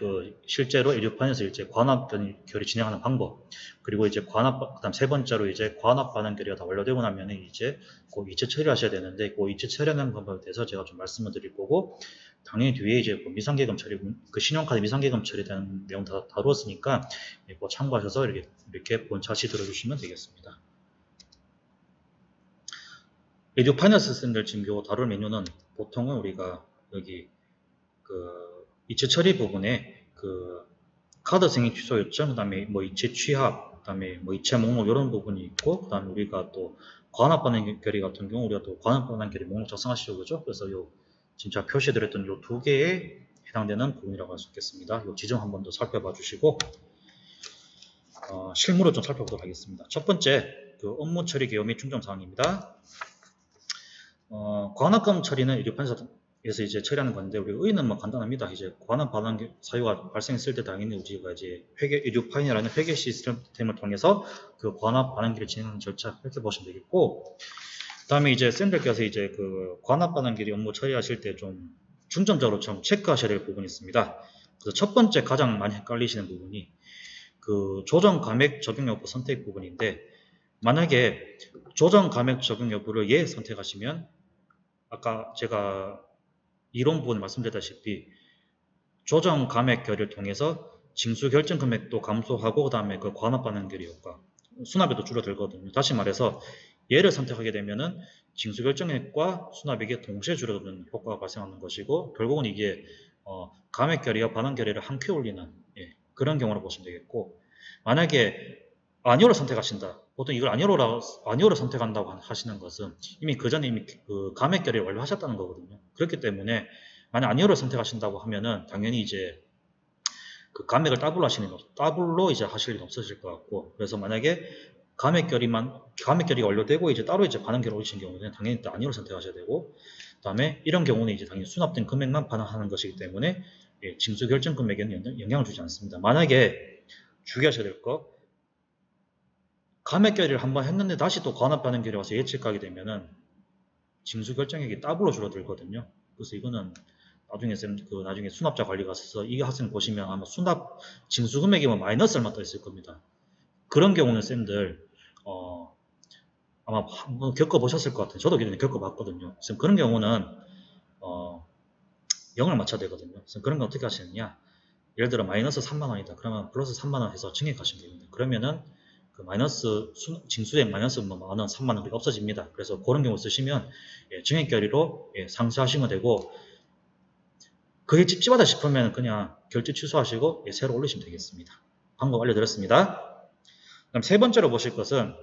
실제로 에듀판에서 이제 과언합 결의 진행하는 방법 그리고 이제 그다음 세 번째로 이제 과언합 반환 결의가 다 완료되고 나면 이제 그 이체 처리하셔야 되는데 그 이체 처리하는 방법에 대해서 제가 좀 말씀을 드릴 거고 당연히 뒤에 이제 미상계금 처리 신용카드 미상계금 처리에 대한 내용 다 다루었으니까 참고하셔서 이렇게 본차시 들어주시면 되겠습니다. 에듀파이낸스 쌤들 지금 요 다룰 메뉴는 보통은 우리가 여기 이체 처리 부분에 카드 승인 취소 요청, 그 다음에 뭐 이체 취합, 그 다음에 뭐 이체 목록 이런 부분이 있고, 그 다음에 우리가 또 과납 반환 결의 같은 경우 우리가 또 과납 반환 결의 목록 작성하시죠, 그죠? 그래서 요 진짜 표시드렸던 요 두 개에 해당되는 부분이라고 할 수 있겠습니다. 요 지점 한번 더 살펴봐 주시고 실무를 좀 살펴보도록 하겠습니다. 첫 번째 업무 처리 개요 및 충점 사항입니다. 과납금 처리는 에듀판에서 이제 처리하는 건데 우리 의의는 뭐 간단합니다. 이제 과납 반환 사유가 발생했을 때 당연히 우리가 이제 에듀파인이라는 회계 시스템을 통해서 그 과납 반환 기를 진행하는 절차 이렇게 보시면 되겠고 다음에 이제 쌤들께서 이제 그 관합반환결의 업무 처리하실 때 좀 중점적으로 좀 체크하셔야 될 부분이 있습니다. 그래서 첫 번째 가장 많이 헷갈리시는 부분이 그 조정 감액 적용 여부 선택 부분인데, 만약에 조정 감액 적용 여부를 예 선택하시면 아까 제가 이론 부분 말씀드렸다시피 조정 감액 결의를 통해서 징수 결정 금액도 감소하고, 그 다음에 그 관합반환결의 효과, 수납액도 줄어들거든요. 다시 말해서 예를 선택하게 되면은 징수 결정액과 수납액이 동시에 줄어드는 효과가 발생하는 것이고, 결국은 이게 감액 결의와 반환 결의를 함께 올리는 그런 경우로 보시면 되겠고, 만약에 아니오를 선택하신다. 보통 이걸 아니오를 선택한다고 하시는 것은 이미 그 전에 이미 그 감액 결의를 완료하셨다는 거거든요. 그렇기 때문에 만약 아니오를 선택하신다고 하면은 당연히 이제 그 감액을 더블로 이제 하실 일은 없으실 것 같고, 그래서 만약에 감액결이 완료되고 이제 따로 이제 반환결을 올리신 경우는 당연히 또 아니오를 선택하셔야 되고, 그다음에 이런 경우는 이제 당연히 수납된 금액만 반환하는 것이기 때문에 징수 결정 금액에는 영향을 주지 않습니다. 만약에 주의하셔야 될 거, 감액결의를 한번 했는데 다시 또 관합반환결이 와서 예측하게 되면은 징수 결정액이 더블로 줄어들거든요. 그래서 이거는 나중에 수납자 관리가 있어서 이 학생 보시면 아마 수납 징수 금액이 뭐 마이너스 얼마 떠 있을 겁니다. 그런 경우는 쌤들 아마 한번 겪어보셨을 것 같아요. 저도 예전에 겪어봤거든요. 쌤 그런 경우는 0을 맞춰야 되거든요. 그래서 그런 거 어떻게 하시느냐? 예를 들어 마이너스 3만 원이다. 그러면 플러스 3만 원 해서 증액하시면 됩니다. 그러면은 그 마이너스 징수액 마이너스 뭐 만 원, 3만 원 없어집니다. 그래서 그런 경우 쓰시면 증액 결의로 상쇄하시면 되고, 그게 찝찝하다 싶으면 그냥 결제 취소하시고 새로 올리시면 되겠습니다. 방법 알려드렸습니다. 그럼 세 번째로 보실 것은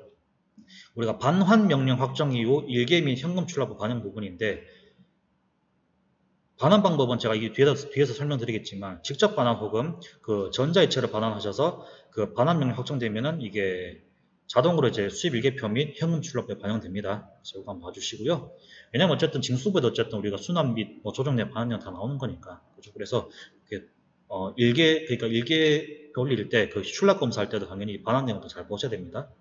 우리가 반환 명령 확정 이후 일개 및 현금 출납부 반영 부분인데, 반환 방법은 제가 이 뒤에서 설명드리겠지만 직접 반환 혹은 그 전자이체를 반환하셔서 그 반환 명령 확정되면은 이게 자동으로 이제 수입 일개표 및 현금 출납부에 반영됩니다. 그래서 이거 한번 봐주시고요. 왜냐면 어쨌든 징수부에도 어쨌든 우리가 수납 및 뭐 조정내 반환량 다 나오는 거니까. 그렇죠? 그래서 그러니까 일개표 올릴 때 그 출납 검사할 때도 당연히 반환 내용도 잘 보셔야 됩니다.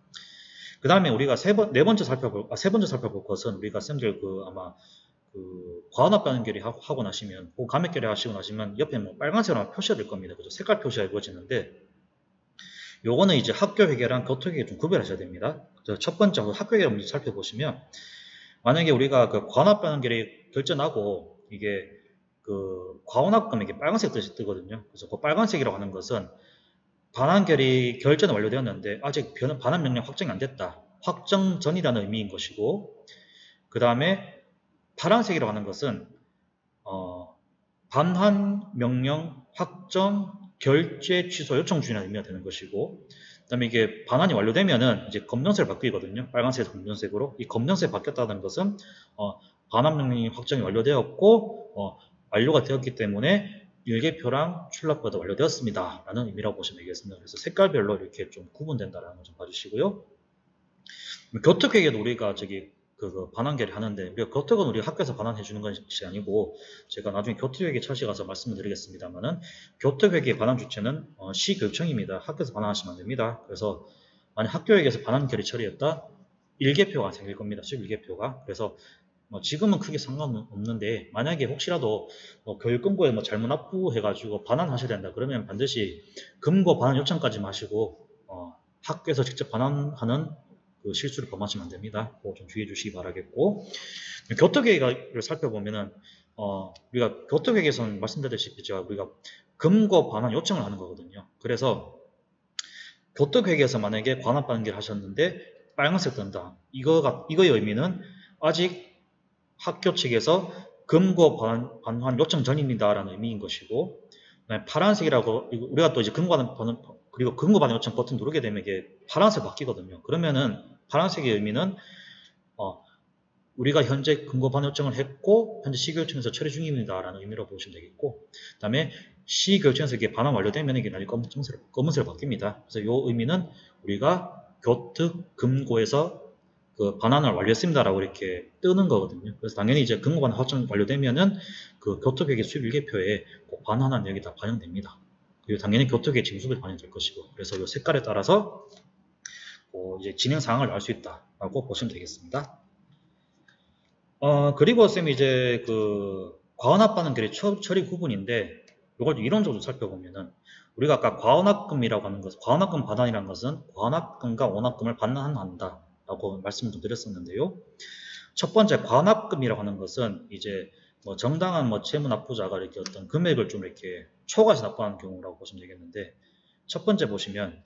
그 다음에 우리가 세 번째 살펴볼 것은 우리가 쌤들 아마 과언합 반응결의 하고 나시면, 감액결의 하시고 나시면 옆에 뭐 빨간색으로 표시가 될 겁니다. 그죠? 색깔 표시가 이루어지는데, 요거는 이제 학교회계랑 교토회계 좀 구별하셔야 됩니다. 첫 번째 학교회계를 먼저 살펴보시면, 만약에 우리가 그 과언합 반응결이 결정하고 이게 그 과언합금 이게 빨간색 뜻이 뜨거든요. 그래서 그 빨간색이라고 하는 것은 반환결이 결정은 완료되었는데 아직 반환 명령 확정이 안 됐다. 확정 전이라는 의미인 것이고, 그 다음에 파란색이라고 하는 것은 반환 명령 확정 결제 취소 요청 중이라는 의미가 되는 것이고, 그 다음에 이게 반환이 완료되면은 이제 검정색을 바뀌거든요. 빨간색에서 검정색으로. 이 검정색 바뀌었다는 것은 반환 명령이 확정이 완료되었고 완료가 되었기 때문에 일개표랑 출납부가 완료되었습니다 라는 의미라고 보시면 되겠습니다. 그래서 색깔별로 이렇게 좀 구분된다는 거 좀 봐주시고요. 교특회계도 우리가 반환결의 하는데, 우리가 교특은 우리가 학교에서 반환해 주는 것이 아니고, 제가 나중에 교특회계 처시 가서 말씀을 드리겠습니다만은, 교특회계 반환 주체는 시교육청입니다. 학교에서 반환하시면 안 됩니다. 그래서 만약 학교회계에서 반환결의 처리했다, 일개표가 생길 겁니다. 일개표가. 그래서 지금은 크게 상관없는데, 만약에 혹시라도 교육금고에 잘못 납부해가지고 반환하셔야 된다 그러면 반드시 금고 반환 요청까지 마시고 학교에서 직접 반환하는 그 실수를 범하시면 안 됩니다. 그거 좀 주의해 주시기 바라겠고, 교특회계를 살펴보면은 우리가 교특회계에서는 말씀드렸다시피 우리가 금고 반환 요청을 하는 거거든요. 그래서 교특회계에서 만약에 관합 반환기를 하셨는데 빨간색 뜬다. 이거의 의미는 아직 학교 측에서 금고 반환 요청 전입니다라는 의미인 것이고, 파란색이라고, 우리가 또 이제 금고 반환 요청 버튼 누르게 되면 이게 파란색 바뀌거든요. 그러면은 파란색의 의미는 우리가 현재 금고 반환 요청을 했고 현재 시교육청에서 처리 중입니다라는 의미로 보시면 되겠고, 그 다음에 시교육청에서 이게 반환 완료되면 이게 나중에 검은색으로 바뀝니다. 그래서 이 의미는 우리가 교특 금고에서 그 반환을 완료했습니다라고 이렇게 뜨는 거거든요. 그래서 당연히 이제 금고 반환 확정 완료되면은 그 교특회계 수입 일개표에 꼭 반환한 내역이 다 반영됩니다. 그리고 당연히 교특회계 징수도 반영될 것이고, 그래서 이 색깔에 따라서 이제 진행 상황을 알 수 있다라고 보시면 되겠습니다. 그리고 쌤이 이제 그 과언합 반응결의 처리 구분인데 이걸 좀 이론적으로 살펴보면은 우리가 아까 과언합금이라고 하는 것은 과언합금 반환이라는 것은 과언합금과 원합금을 반환한다라고 말씀을 좀 드렸었는데요. 첫 번째 과납금이라고 하는 것은 이제 뭐 정당한 뭐 채무 납부자가 이렇게 어떤 금액을 좀 이렇게 초과해서 납부하는 경우라고 보시면 되겠는데 첫 번째 보시면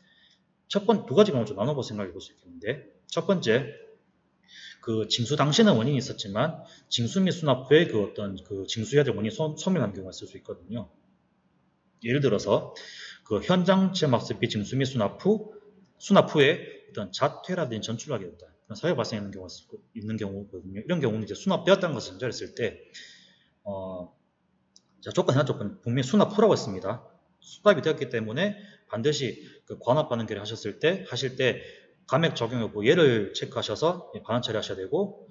두 가지 경우를 좀 나눠보 생각해 볼 수 있겠는데 첫 번째 그 징수 당시에는 원인이 있었지만 징수 및 수납 후에 그 어떤 그 징수해야 될 원인이 소멸한 경우가 있을 수 있거든요. 예를 들어서 그 현장 채무학습비 징수 및 수납 후에 어떤 자퇴라든지 전출을 하게 됐다. 사회가 발생하는 경우가 있는 경우거든요. 이런 경우는 이제 수납되었다는 것을 전제했을 때, 자, 하나 조건, 분명히 수납 후라고 했습니다. 수납이 되었기 때문에 반드시 그 관합 반응결의 하실 때 감액 적용 여부 얘를 체크하셔서 반환 처리하셔야 되고,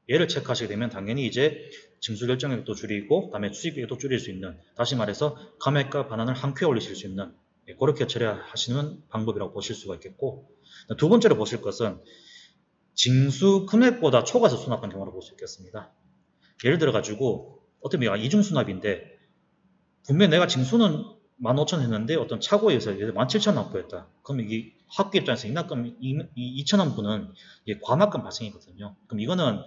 얘를 체크하시게 되면 당연히 이제 징수 결정액도 줄이고, 그다음에 수익액도 줄일 수 있는, 다시 말해서 감액과 반환을 함께 올리실 수 있는 그렇게 처리하시는 방법이라고 보실 수가 있겠고, 두 번째로 보실 것은 징수 금액보다 초과해서 수납한 경우를 볼 수 있겠습니다. 예를 들어 가지고 어떤 경우가 이중 수납인데 분명히 내가 징수는 15,000 했는데 어떤 착오에 의해서 17,000 납부했다. 그럼 이게 학교 입장에서 인하금 2,000원분은 과납금 발생이거든요. 그럼 이거는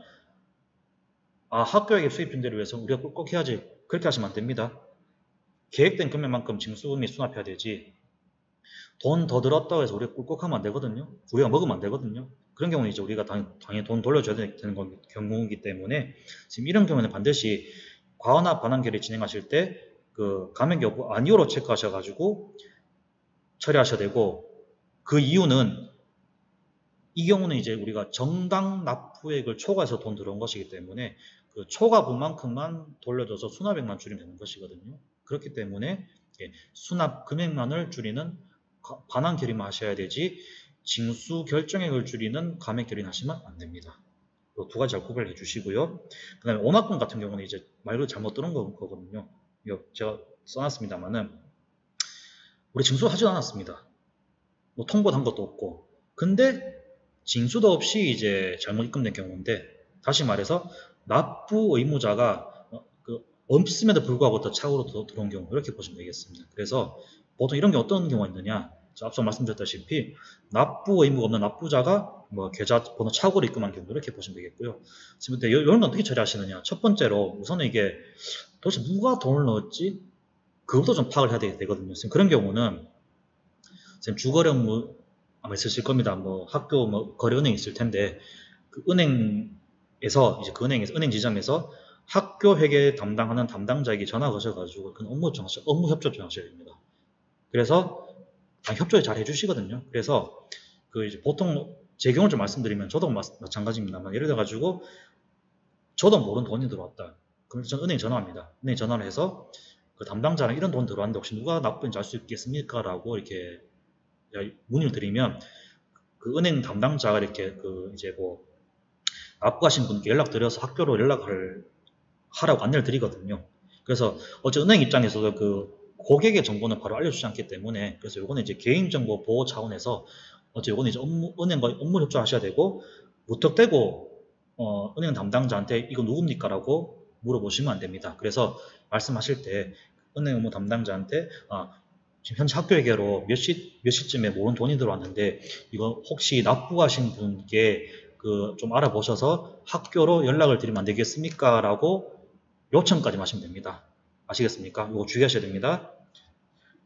학교에게 수입 준대를 위해서 우리가 꼭 해야지. 그렇게 하시면 안 됩니다. 계획된 금액만큼 징수 및 수납해야 되지. 돈 더 들었다고 해서 우리가 꿀꺽하면 안 되거든요. 우리가 먹으면 안 되거든요. 그런 경우는 이제 우리가 당연히 돈 돌려줘야 되는 경우이기 때문에 지금 이런 경우는 반드시 과언합 반환결의 진행하실 때 그 감액 여부 아니오로 체크하셔가지고 처리하셔야 되고 그 이유는 이 경우는 이제 우리가 정당 납부액을 초과해서 돈 들어온 것이기 때문에 그 초과분만큼만 돌려줘서 수납액만 줄이면 되는 것이거든요. 그렇기 때문에 수납 금액만을 줄이는 반환 결의만 하셔야 되지 징수 결정액을 줄이는 감액 결의는 하시면 안 됩니다. 두 가지 잘 구별해 주시고요. 그 다음에 원합금 같은 경우는 이제 말 그대로 잘못 들은 거거든요. 이거 제가 써놨습니다만은 우리 징수 하지도 않았습니다. 뭐 통보도 한 것도 없고 근데 징수도 없이 이제 잘못 입금된 경우인데 다시 말해서 납부 의무자가 없음에도 불구하고 더 착오로 들어온 경우 이렇게 보시면 되겠습니다. 그래서 보통 이런 게 어떤 경우가 있느냐 앞서 말씀드렸다시피 납부 의무가 없는 납부자가 뭐 계좌 번호 착오로 입금한 경우 이렇게 보시면 되겠고요. 지금 근데 이런 건 어떻게 처리하시느냐 첫 번째로 우선은 이게 도대체 누가 돈을 넣었지 그것도 좀 파악을 해야 되거든요. 지금 그런 경우는 지금 주거래 업무 아마 있으실 겁니다. 뭐 학교 뭐 거래은행 있을 텐데 그 은행에서 이제 그 은행에서 은행 지점에서 학교 회계 담당하는 담당자에게 전화 거셔가지고 그 업무 협조 좀 하셔야 됩니다. 그래서 협조를 잘 해주시거든요. 그래서 그 이제 보통 제 경우를 좀 말씀드리면 저도 마찬가지입니다만 예를 들어가지고 저도 모르는 돈이 들어왔다. 그럼 저는 은행 전화합니다. 은행 전화를 해서 그 담당자랑 이런 돈 들어왔는데 혹시 누가 납부인지 알 수 있겠습니까? 라고 이렇게 문의를 드리면 그 은행 담당자가 이렇게 그 이제 뭐 납부하신 분께 연락드려서 학교로 연락을 하라고 안내를 드리거든요. 그래서 어째 은행 입장에서도 그 고객의 정보는 바로 알려주지 않기 때문에 그래서 요거는 이제 개인정보 보호 차원에서 어째 요거는 이제 은행과 업무 협조하셔야 되고 무턱대고 은행 담당자한테 이거 누굽니까? 라고 물어보시면 안 됩니다. 그래서 말씀하실 때 은행 업무 담당자한테 지금 현재 학교 회계로 몇 시쯤에 모은 돈이 들어왔는데 이거 혹시 납부하신 분께 그 좀 알아보셔서 학교로 연락을 드리면 안 되겠습니까? 라고 요청까지 하시면 됩니다. 아시겠습니까? 이거 주의하셔야 됩니다.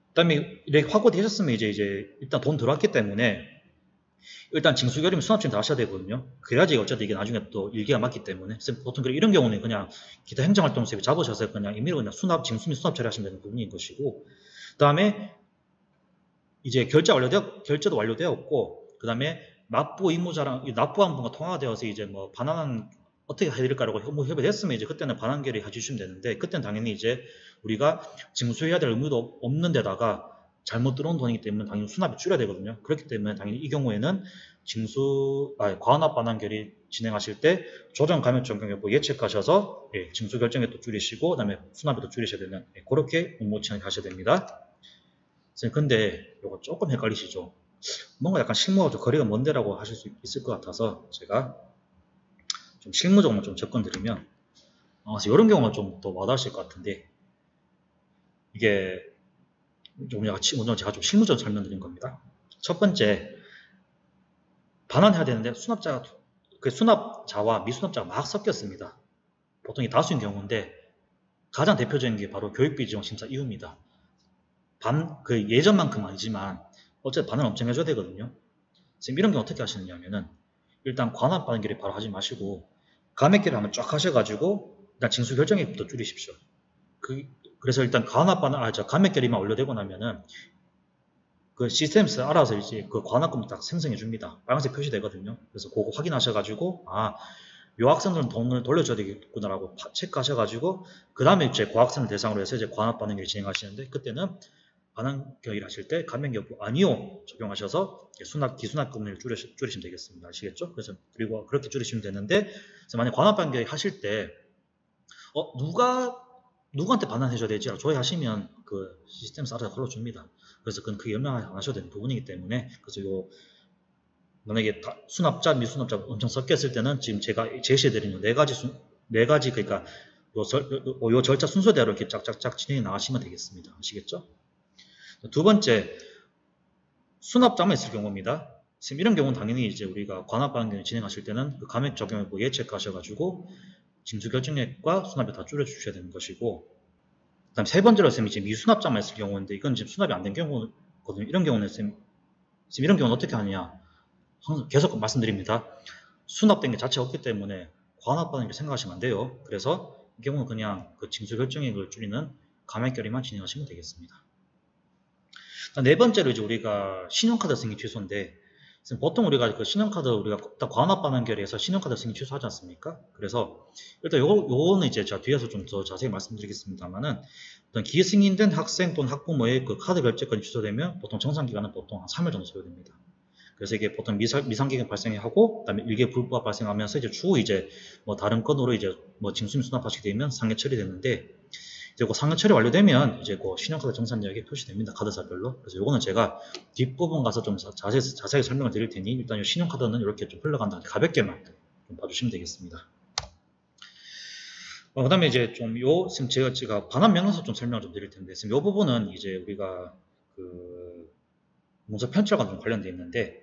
그 다음에 이렇게 확보되셨으면 이제 일단 돈 들어왔기 때문에 일단 징수 결의문 수납증 다 하셔야 되거든요. 그래야지 어차피 이게 나중에 또 일기가 맞기 때문에 보통 이런 경우는 그냥 기타 행정활동 수입 잡으셔서 그냥 임의로 그냥 징수 및 수납 처리하시면 되는 부분인 것이고 그 다음에 이제 결제도 완료되었고 그 다음에 납부 의무자랑 납부한 분과 통화가 되어서 이제 뭐 반환은 어떻게 해드릴까라고 협의했으면 이제 그때는 반환 결의 해주시면 되는데 그때는 당연히 이제 우리가 징수해야 될 의무도 없는 데다가 잘못 들어온 돈이기 때문에 당연히 수납이 줄여야 되거든요. 그렇기 때문에 당연히 이 경우에는 과환합 반환 결의 진행하실 때 조정 감액 적용 여부 예측하셔서 징수 결정액도 줄이시고 그다음에 수납액도 줄이셔야 되는 그렇게 업무 진행하셔야 됩니다. 근데 이거 조금 헷갈리시죠? 뭔가 약간 실무하고 거리가 먼데라고 하실 수 있을 것 같아서 제가 좀 실무적으로 좀 접근드리면 그래서 이런 경우는 좀 더 와닿으실 것 같은데 이게 오늘 제가 좀 실무적으로 설명드린 겁니다. 첫 번째 반환해야 되는데 수납자와 미수납자가 막 섞였습니다. 보통 이 다수인 경우인데 가장 대표적인 게 바로 교육비 지원 심사 이후입니다. 그 예전만큼은 아니지만 어쨌든 반환 엄청 해줘야 되거든요. 지금 이런 경우 어떻게 하시느냐면은 일단 관합 반환결의 바로 하지 마시고 감액결의 한번 쫙 하셔가지고 일단 징수 결정액부터 줄이십시오. 그래서 일단 감액결의만 완료되고 나면은 그 시스템에서 알아서 이제 그 관합금 딱 생성해 줍니다. 빨간색 표시되거든요. 그래서 그거 확인하셔가지고 요 학생들은 돈을 돌려줘야 되겠구나라고 체크하셔가지고 그 다음에 이제 고학생을 대상으로 해서 이제 관합 반응을 진행하시는데 그때는 반환결의를 하실 때 감액여부 아니요 적용하셔서 기수납금을 줄이시면 되겠습니다. 아시겠죠? 그리고 그렇게 줄이시면 되는데 그래서 만약 관합 반결의 하실 때 누구한테 반환해줘야 되지? 조회하시면 그 시스템에서 알아서 걸러줍니다. 그래서 그건 크게 염려 안 하셔도 되는 부분이기 때문에 그래서 만약에 수납자, 미수납자 엄청 섞였을 때는 지금 제가 제시해드리는 네 가지 그러니까 요 절차 순서대로 이렇게 짝짝짝 진행해 나가시면 되겠습니다. 아시겠죠? 두 번째, 수납자만 있을 경우입니다. 지금 이런 경우는 당연히 이제 우리가 관합반응을 진행하실 때는 그 감액 적용을 체크하셔가지고 징수결정액과 수납을 다 줄여주셔야 되는 것이고 그 다음 세 번째로 쌤이 지금 미수납자만 있을 경우인데 이건 지금 수납이 안 된 경우거든요. 이런 경우는 지금 이런 경우는 어떻게 하느냐 항상 계속 말씀드립니다. 수납된 게 자체가 없기 때문에 관합반응을 생각하시면 안 돼요. 그래서 이 경우는 그냥 그 징수결정액을 줄이는 감액결의만 진행하시면 되겠습니다. 네 번째로 이제 우리가 신용카드 승인 취소인데 보통 우리가 그 신용카드 우리가 관합 반환결의에서 신용카드 승인 취소하지 않습니까? 그래서 일단 요거는 이제 제가 뒤에서 좀 더 자세히 말씀드리겠습니다만은 어떤 기승인된 학생 또는 학부모의 그 카드 결제권이 취소되면 보통 정상 기간은 보통 한 3일 정도 소요됩니다. 그래서 이게 보통 미상기금 발생하고 그다음에 일개 불부가 발생하면서 이제 추후 이제 뭐 다른 건으로 이제 뭐 징수임 수납하시게 되면 상해 처리되는데 이제 그 상해 처리 완료되면 이제 그 신용카드 정산력이 표시됩니다. 카드사별로. 그래서 요거는 제가 뒷부분 가서 좀 자세히 설명을 드릴 테니 일단 이 신용카드는 이렇게 좀 흘러간다. 가볍게만 좀 봐주시면 되겠습니다. 그 다음에 이제 지금 제가 반환 명령서 좀 설명을 좀 드릴 텐데, 지금 요 부분은 이제 우리가 그 문서 편철과 좀 관련되어 있는데,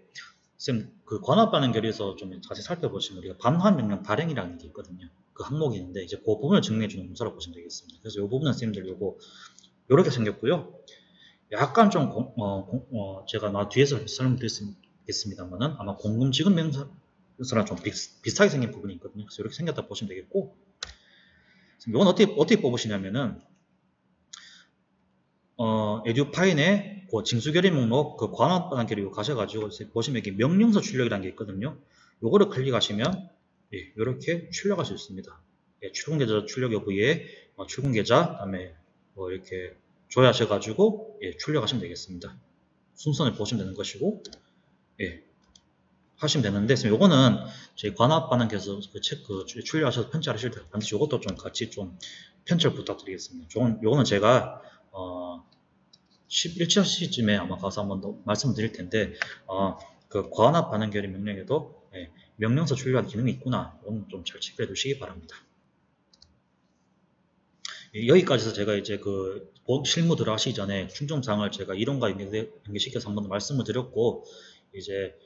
지금 그 관합 반응 결의에서 좀 자세히 살펴보시면 우리가 반환 명령 발행이라는 게 있거든요. 그 항목이 있는데 이제 그 부분을 증명해주는 문서라고 보시면 되겠습니다. 그래서 이 부분은 선생님들 요거 요렇게 생겼고요. 약간 좀 제가 뒤에서 설명드리겠습니다만은 아마 공금지급 명서랑 좀 비슷하게 생긴 부분이 있거든요. 그래서 이렇게 생겼다 보시면 되겠고, 이건 어떻게 뽑으시냐면은 에듀파인의 그 징수결의 목록 그 관합 반환 결의 가셔가지고 보시면 이렇게 명령서 출력이라는 게 있거든요. 요거를 클릭하시면 이렇게 출력할 수 있습니다. 출근계좌 출력 여부에 출근계좌 그다음에 뭐 이렇게 조회하셔가지고 출력하시면 되겠습니다. 순서를 보시면 되는 것이고 하시면 되는데 요거는 저희 관합 반환께서 출력하셔서 편집하실 때 반드시 요것도 좀 같이 좀 편집 부탁드리겠습니다. 요거는 제가 11시쯤에 아마 가서 한번 더 말씀드릴 텐데 그 관합 반환 결의 명령에도 명령서 출력하는 기능이 있구나. 이건 좀 잘 체크해 두시기 바랍니다. 여기까지 해서 제가 이제 그 실무 들어가시기 전에 충족사항을 제가 이론과 연계시켜서 한번 말씀을 드렸고 이제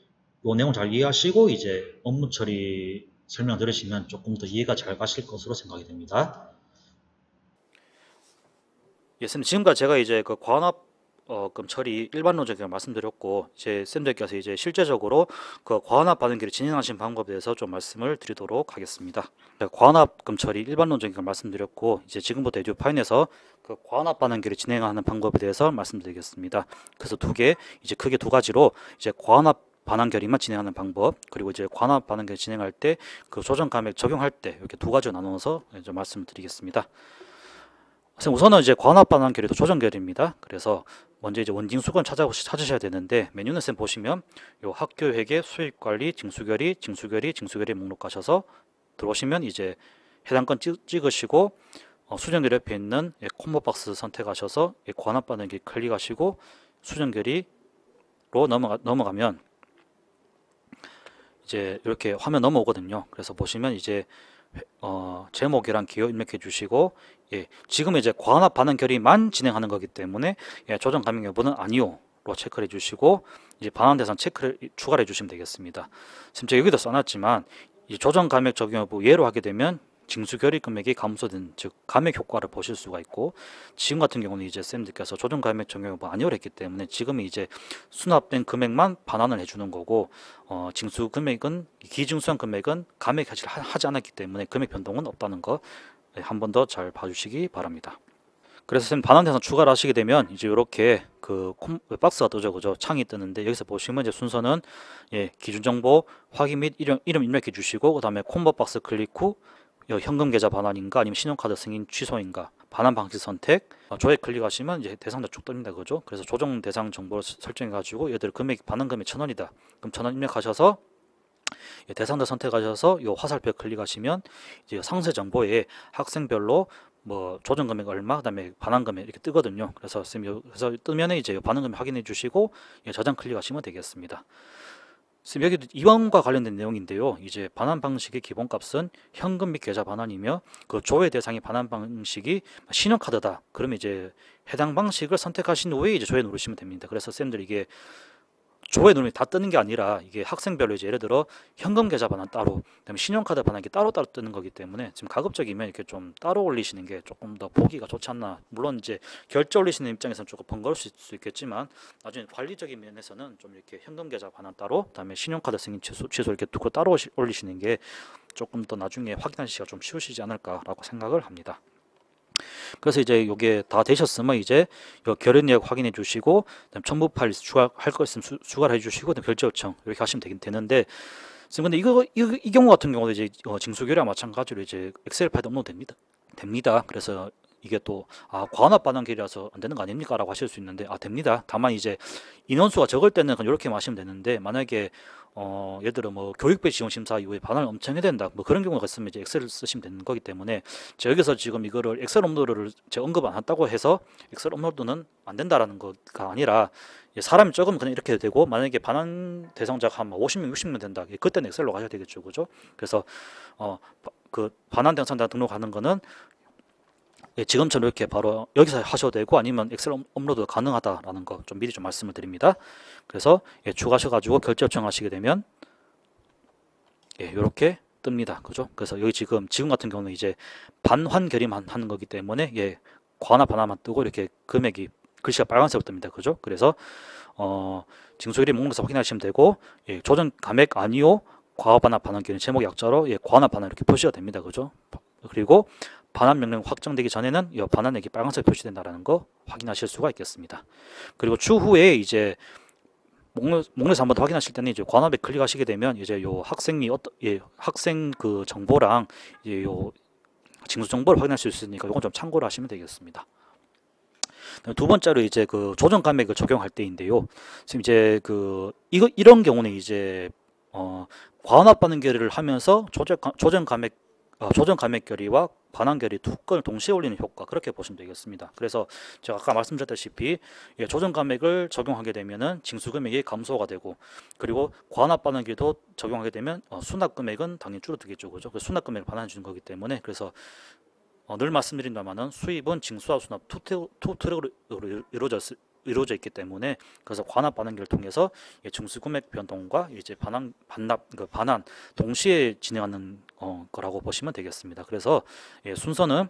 이 내용 잘 이해하시고 이제 업무 처리 설명 들으시면 조금 더 이해가 잘 가실 것으로 생각이 됩니다. 예, 쌤 지금까지 제가 이제 그 관합금 처리 일반론적으로 말씀드렸고 이제 쌤들께서 이제 실제적으로 그 관합 반응기를 진행하신 방법에 대해서 좀 말씀을 드리도록 하겠습니다. 관합금 처리 일반론적으로 말씀드렸고 이제 지금부터 에듀파인에서 그 관합 반응기를 진행하는 방법에 대해서 말씀드리겠습니다. 그래서 이제 크게 두 가지로 이제 관합 반환 결의만 진행하는 방법 그리고 이제 관합 반환 결의 진행할 때 그 조정 감액 적용할 때 이렇게 두 가지로 나누어서 이제 말씀드리겠습니다. 우선은 이제 관합 반환 결의도 조정 결의입니다. 그래서 먼저 이제 원징 수건 찾으셔야 되는데 메뉴는 쌤 보시면 요 학교 회계 수익 관리 징수 결의 목록 가셔서 들어오시면 이제 해당 건 찍으시고 수정 결의 옆에 있는 콤보 박스 선택하셔서 관합 반환 결의 클릭하시고 수정 결의로 넘어가면 이제 이렇게 화면 넘어오거든요. 그래서 보시면 이제 제목이랑 기호 입력해 주시고, 예, 지금 이제 과납 반응 결의만 진행하는 거기 때문에 예, 조정 감액 여부는 아니요로 체크를 해주시고, 이제 반환 대상 체크를 추가를 해주시면 되겠습니다. 지금 제가 여기도 써놨지만 이 조정 감액 적용 여부 예로 하게 되면 징수 결의 금액이 감소된, 즉 감액 효과를 보실 수가 있고, 지금 같은 경우는 이제 쌤들께서 조정 감액 적용 여부 아니오를 했기 때문에 지금은 이제 수납된 금액만 반환을 해주는 거고, 징수 금액은, 기징수한 금액은 감액 하지 않았기 때문에 금액 변동은 없다는 거 한 번 더 잘 봐주시기 바랍니다. 그래서 쌤 반환 대상 추가를 하시게 되면 이제 이렇게 그 박스가 뜨죠, 그죠? 창이 뜨는데 여기서 보시면 이제 순서는 예, 기준 정보 확인 및 이름 입력해 주시고, 그다음에 콤보 박스 클릭 후 현금 계좌 반환인가 아니면 신용카드 승인 취소인가, 반환 방식 선택, 조회 클릭하시면 이제 대상자 쭉 뜹니다, 그죠? 그래서 조정 대상 정보를 설정해 가지고 얘들 금액 반환 금액 1,000원이다. 그럼 1,000원 입력하셔서 대상자 선택하셔서 요 화살표 클릭하시면 이제 상세 정보에 학생별로 뭐 조정 금액 얼마, 그다음에 반환 금액 이렇게 뜨거든요. 그래서 쌤 그래서 뜨면 이제 반환 금액 확인해 주시고 저장 클릭하시면 되겠습니다. 쌤 여기도 이번과 관련된 내용인데요. 이제 반환 방식의 기본값은 현금 및 계좌 반환이며 그 조회 대상의 반환 방식이 신용카드다. 그러면 이제 해당 방식을 선택하신 후에 이제 조회 누르시면 됩니다. 그래서 쌤들 이게 조회 누르면 다 뜨는 게 아니라 이게 학생별로 이제 예를 들어 현금 계좌 반환 따로, 그다음에 신용카드 반환이 따로따로 뜨는 거기 때문에 지금 가급적이면 이렇게 좀 따로 올리시는 게 조금 더 보기가 좋지 않나. 물론 이제 결제 올리시는 입장에서는 조금 번거로울 수 있겠지만 나중에 관리적인 면에서는 좀 이렇게 현금 계좌 반환 따로, 그다음에 신용카드 승인 취소 이렇게 두고 따로 올리시는 게 조금 더 나중에 확인하시기가 좀 쉬우시지 않을까라고 생각을 합니다. 그래서 이제 이게 다 되셨으면 이제 결의 내역 확인해 주시고, 그다음 첨부 파일 추가할 거 있으면 추가를 해 주시고, 그다음 결제 요청 이렇게 하시면 되는데, 근데 이 경우 같은 경우도 이제 징수 결의와 마찬가지로 이제 엑셀 파일 업로드 됩니다. 그래서 이게 또 과납 반환 결의라서 안 되는 거 아닙니까? 라고 하실 수 있는데 됩니다. 다만 이제 인원수가 적을 때는 그냥 이렇게 하시면 되는데, 만약에 예를 들어 뭐 교육비 지원 심사 이후에 반환을 엄청 해야 된다, 뭐 그런 경우가 있으면 이제 엑셀을 쓰시면 되는 거기 때문에, 제가 여기서 지금 이거를 엑셀 업로드를 제가 언급 안 했다고 해서 엑셀 업로드는 안 된다라는 거가 아니라, 사람이 적으면 그냥 이렇게 되고, 만약에 반환 대상자가 한 50명 60명 된다, 그때는 엑셀로 가셔야 되겠죠, 그죠? 그래서 그 반환 대상자 등록하는 거는 지금처럼 이렇게 바로 여기서 하셔도 되고, 아니면 엑셀 업로드 가능하다라는 거 좀 미리 좀 말씀을 드립니다. 그래서 추가하셔가지고 결제 요청하시게 되면 이렇게 뜹니다, 그죠? 그래서 여기 지금 같은 경우는 이제 반환 결의만 하는 거기 때문에 과납 반환만 뜨고 이렇게 금액이 글씨가 빨간색으로 뜹니다, 그죠? 그래서 징수일이 목록에서 확인하시면 되고, 조정 감액 아니요 과반환 반환 결의 제목 약자로 과납 반환 이렇게 표시가 됩니다, 그죠? 그리고 반환 명령 확정되기 전에는 이 반환액이 빨간색 표시된다라는 거 확인하실 수가 있겠습니다. 그리고 추후에 이제 목록에서 한번 더 확인하실 때는 이제 관합에 클릭하시게 되면 이제 요 학생이 학생 그 정보랑 요 징수 정보를 확인할 수 있으니까 이건 좀 참고를 하시면 되겠습니다. 두 번째로 이제 그 조정 감액을 적용할 때인데요. 지금 이제 이런 경우는 이제 과환합 반응 결의를 하면서 조정 감액 결의와 반환 결의 두 건을 동시에 올리는 효과, 그렇게 보시면 되겠습니다. 그래서 제가 아까 말씀드렸다시피 조정 감액을 적용하게 되면은 징수 금액이 감소가 되고, 그리고 과환합 반환 결의도 적용하게 되면 수납 금액은 당연히 줄어들겠죠, 그죠? 그 수납 금액을 반환해 주는 거기 때문에, 그래서 늘 말씀드린다마는 수입은 징수와 수납 투 트랙으로 이루어져 있기 때문에, 그래서 관합 반환기를 통해서 징수 금액 변동과 이제 반환 동시에 진행하는 거라고 보시면 되겠습니다. 그래서 순서는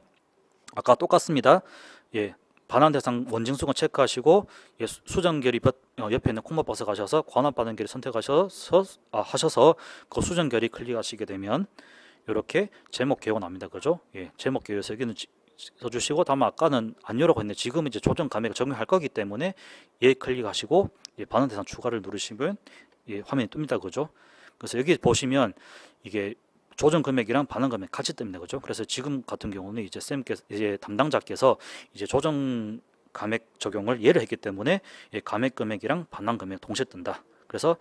아까 똑같습니다. 반환 대상 원징수건 체크하시고 수정 결의 옆에 있는 콤보 박스 가셔서 관합 반환 결의 선택하셔서 그 수정 결의 클릭하시게 되면 이렇게 제목 개요 나옵니다, 그죠? 제목 개요에서 여기는 써주시고, 다만 아까는 아니오라고 했는데 지금 이제 조정 감액을 적용할 거기 때문에 클릭하시고 반환 대상 추가를 누르시면 화면이 뜹니다, 그죠? 그래서 여기 보시면 이게 조정 금액이랑 반환 금액 같이 뜹니다, 그죠? 그래서 지금 같은 경우는 이제 쌤께서 담당자께서 이제 조정 감액 적용을 했기 때문에 감액 금액이랑 반환 금액 동시에 뜬다. 그래서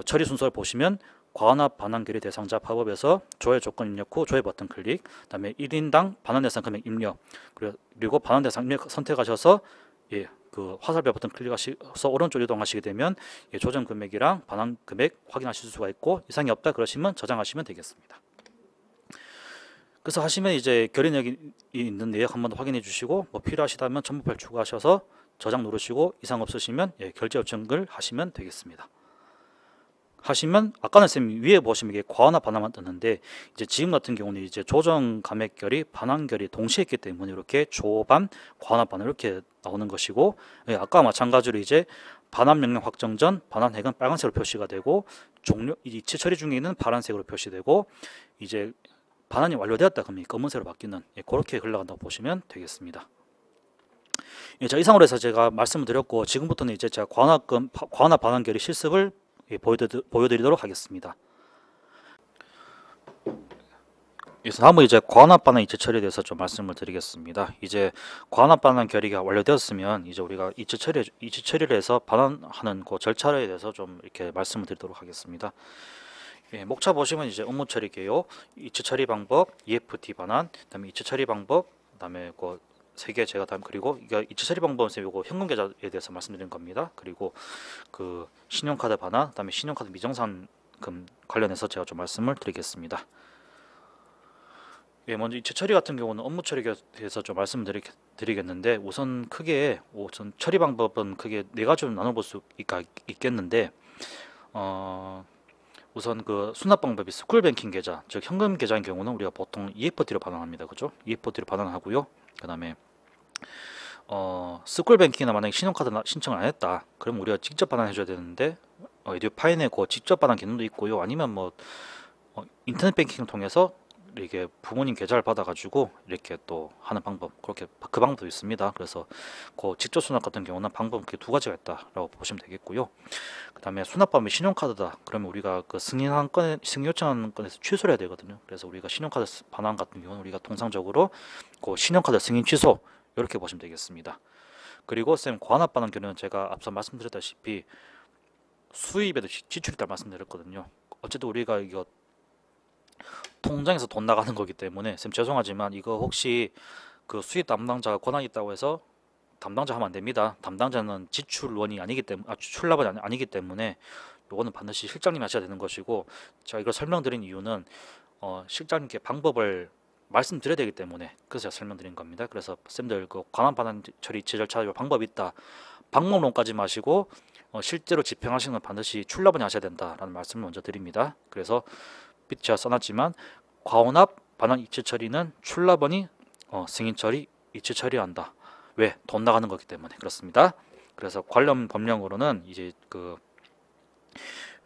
처리 순서를 보시면 과환합 반환 결의 대상자 팝업에서 조회 조건 입력 후 조회 버튼 클릭, 그다음에 1인당 반환 대상 금액 입력, 그리고 반환 대상 입력 선택하셔서 그 화살표 버튼 클릭하셔서 오른쪽 이동하시게 되면 조정 금액이랑 반환 금액 확인하실 수가 있고, 이상이 없다 그러시면 저장하시면 되겠습니다. 그래서 하시면 이제 결의내역이 있는 내역 한번 더 확인해 주시고, 뭐 필요하시다면 첨부 파일 추가하셔서 저장 누르시고, 이상 없으시면 결제 요청을 하시면 되겠습니다. 하시면 아까는 쌤 위에 보시면 이게 과환합 반환만 떴는데, 이제 지금 같은 경우는 이제 조정 감액 결의, 반환 결의 동시에 했기 때문에 이렇게 조반, 과환합 반환 이렇게 나오는 것이고, 아까 마찬가지로 이제 반환 명령 확정 전 반환액은 빨간색으로 표시가 되고, 종료 이체 처리 중에는 파란색으로 표시되고, 이제 반환이 완료되었다 그러면 검은색으로 바뀌는, 그렇게 흘러간다고 보시면 되겠습니다. 자, 이상으로 해서 제가 말씀을 드렸고, 지금부터는 이제 제가 과환합 반환 결의 실습을 보여드리도록 하겠습니다. 다음은 이제 과환합 반환 이체 처리에 대해서 좀 말씀을 드리겠습니다. 이제 과환합 반환 결의가 완료되었으면 이제 우리가 이체 처리를 해서 반환하는 그 절차에 대해서 좀 이렇게 말씀을 드리도록 하겠습니다. 목차 보시면 이제 업무 처리 개요, 이체 처리 방법, EFT 반환, 그다음에 이체 처리 방법, 그다음에 그 세 개 제가 그리고 이게 이체 처리 방법은 요거 현금 계좌에 대해서 말씀드린 겁니다. 그리고 그 신용카드 반환, 그다음에 신용카드 미정산금 관련해서 제가 좀 말씀을 드리겠습니다. 먼저 이체 처리 같은 경우는 업무 처리에 대해서 좀 말씀을 드리겠는데, 우선 처리 방법은 크게 네 가지로 나눠볼 수 있겠는데, 우선 그 수납 방법이 스쿨뱅킹 계좌, 즉 현금 계좌인 경우는 우리가 보통 EFT로 반환합니다. 그죠? EFT로 반환하고요. 그다음에 스쿨뱅킹이나 만약에 신용카드 신청을 안 했다, 그럼 우리가 직접 반환해줘야 되는데, 에듀파인에 그 직접 반환 기능도 있고요. 아니면 뭐 인터넷 뱅킹을 통해서 이렇게 부모님 계좌를 받아가지고 이렇게 또 하는 방법, 그렇게 그 방법도 있습니다. 그래서 그 직접 수납 같은 경우는 방법 이렇게 두 가지가 있다라고 보시면 되겠고요. 그다음에 수납 방법이 신용카드다, 그러면 우리가 그 승인 요청하는 건에서 취소를 해야 되거든요. 그래서 우리가 신용카드 반환 같은 경우는 우리가 통상적으로 그 신용카드 승인 취소 이렇게 보시면 되겠습니다. 그리고 쌤 과환합 반환 경우는 제가 앞서 말씀드렸다시피 수입에도 지출이 있다 말씀드렸거든요. 어쨌든 우리가 이거 통장에서 돈 나가는 거기 때문에, 쌤 죄송하지만 이거 혹시 그 수입 담당자가 권한이 있다고 해서 담당자 하면 안 됩니다. 담당자는 지출원이 아니기 때문에, 출납원이 아니기 때문에 요거는 반드시 실장님이 하셔야 되는 것이고, 제가 이걸 설명드린 이유는 실장님께 방법을 말씀드려야 되기 때문에 그래서 제가 설명드린 겁니다. 그래서 쌤들 그 과환 반환 처리 이체 절차 방법이 있다, 방법론까지 마시고 실제로 집행하시는 건 반드시 출납원이 하셔야 된다라는 말씀을 먼저 드립니다. 그래서 제가 써놨지만 과환합 반환 이체 처리는 출납원이 승인 처리 이체 처리한다. 왜? 돈 나가는 거기 때문에 그렇습니다. 그래서 관련 법령으로는 이제 그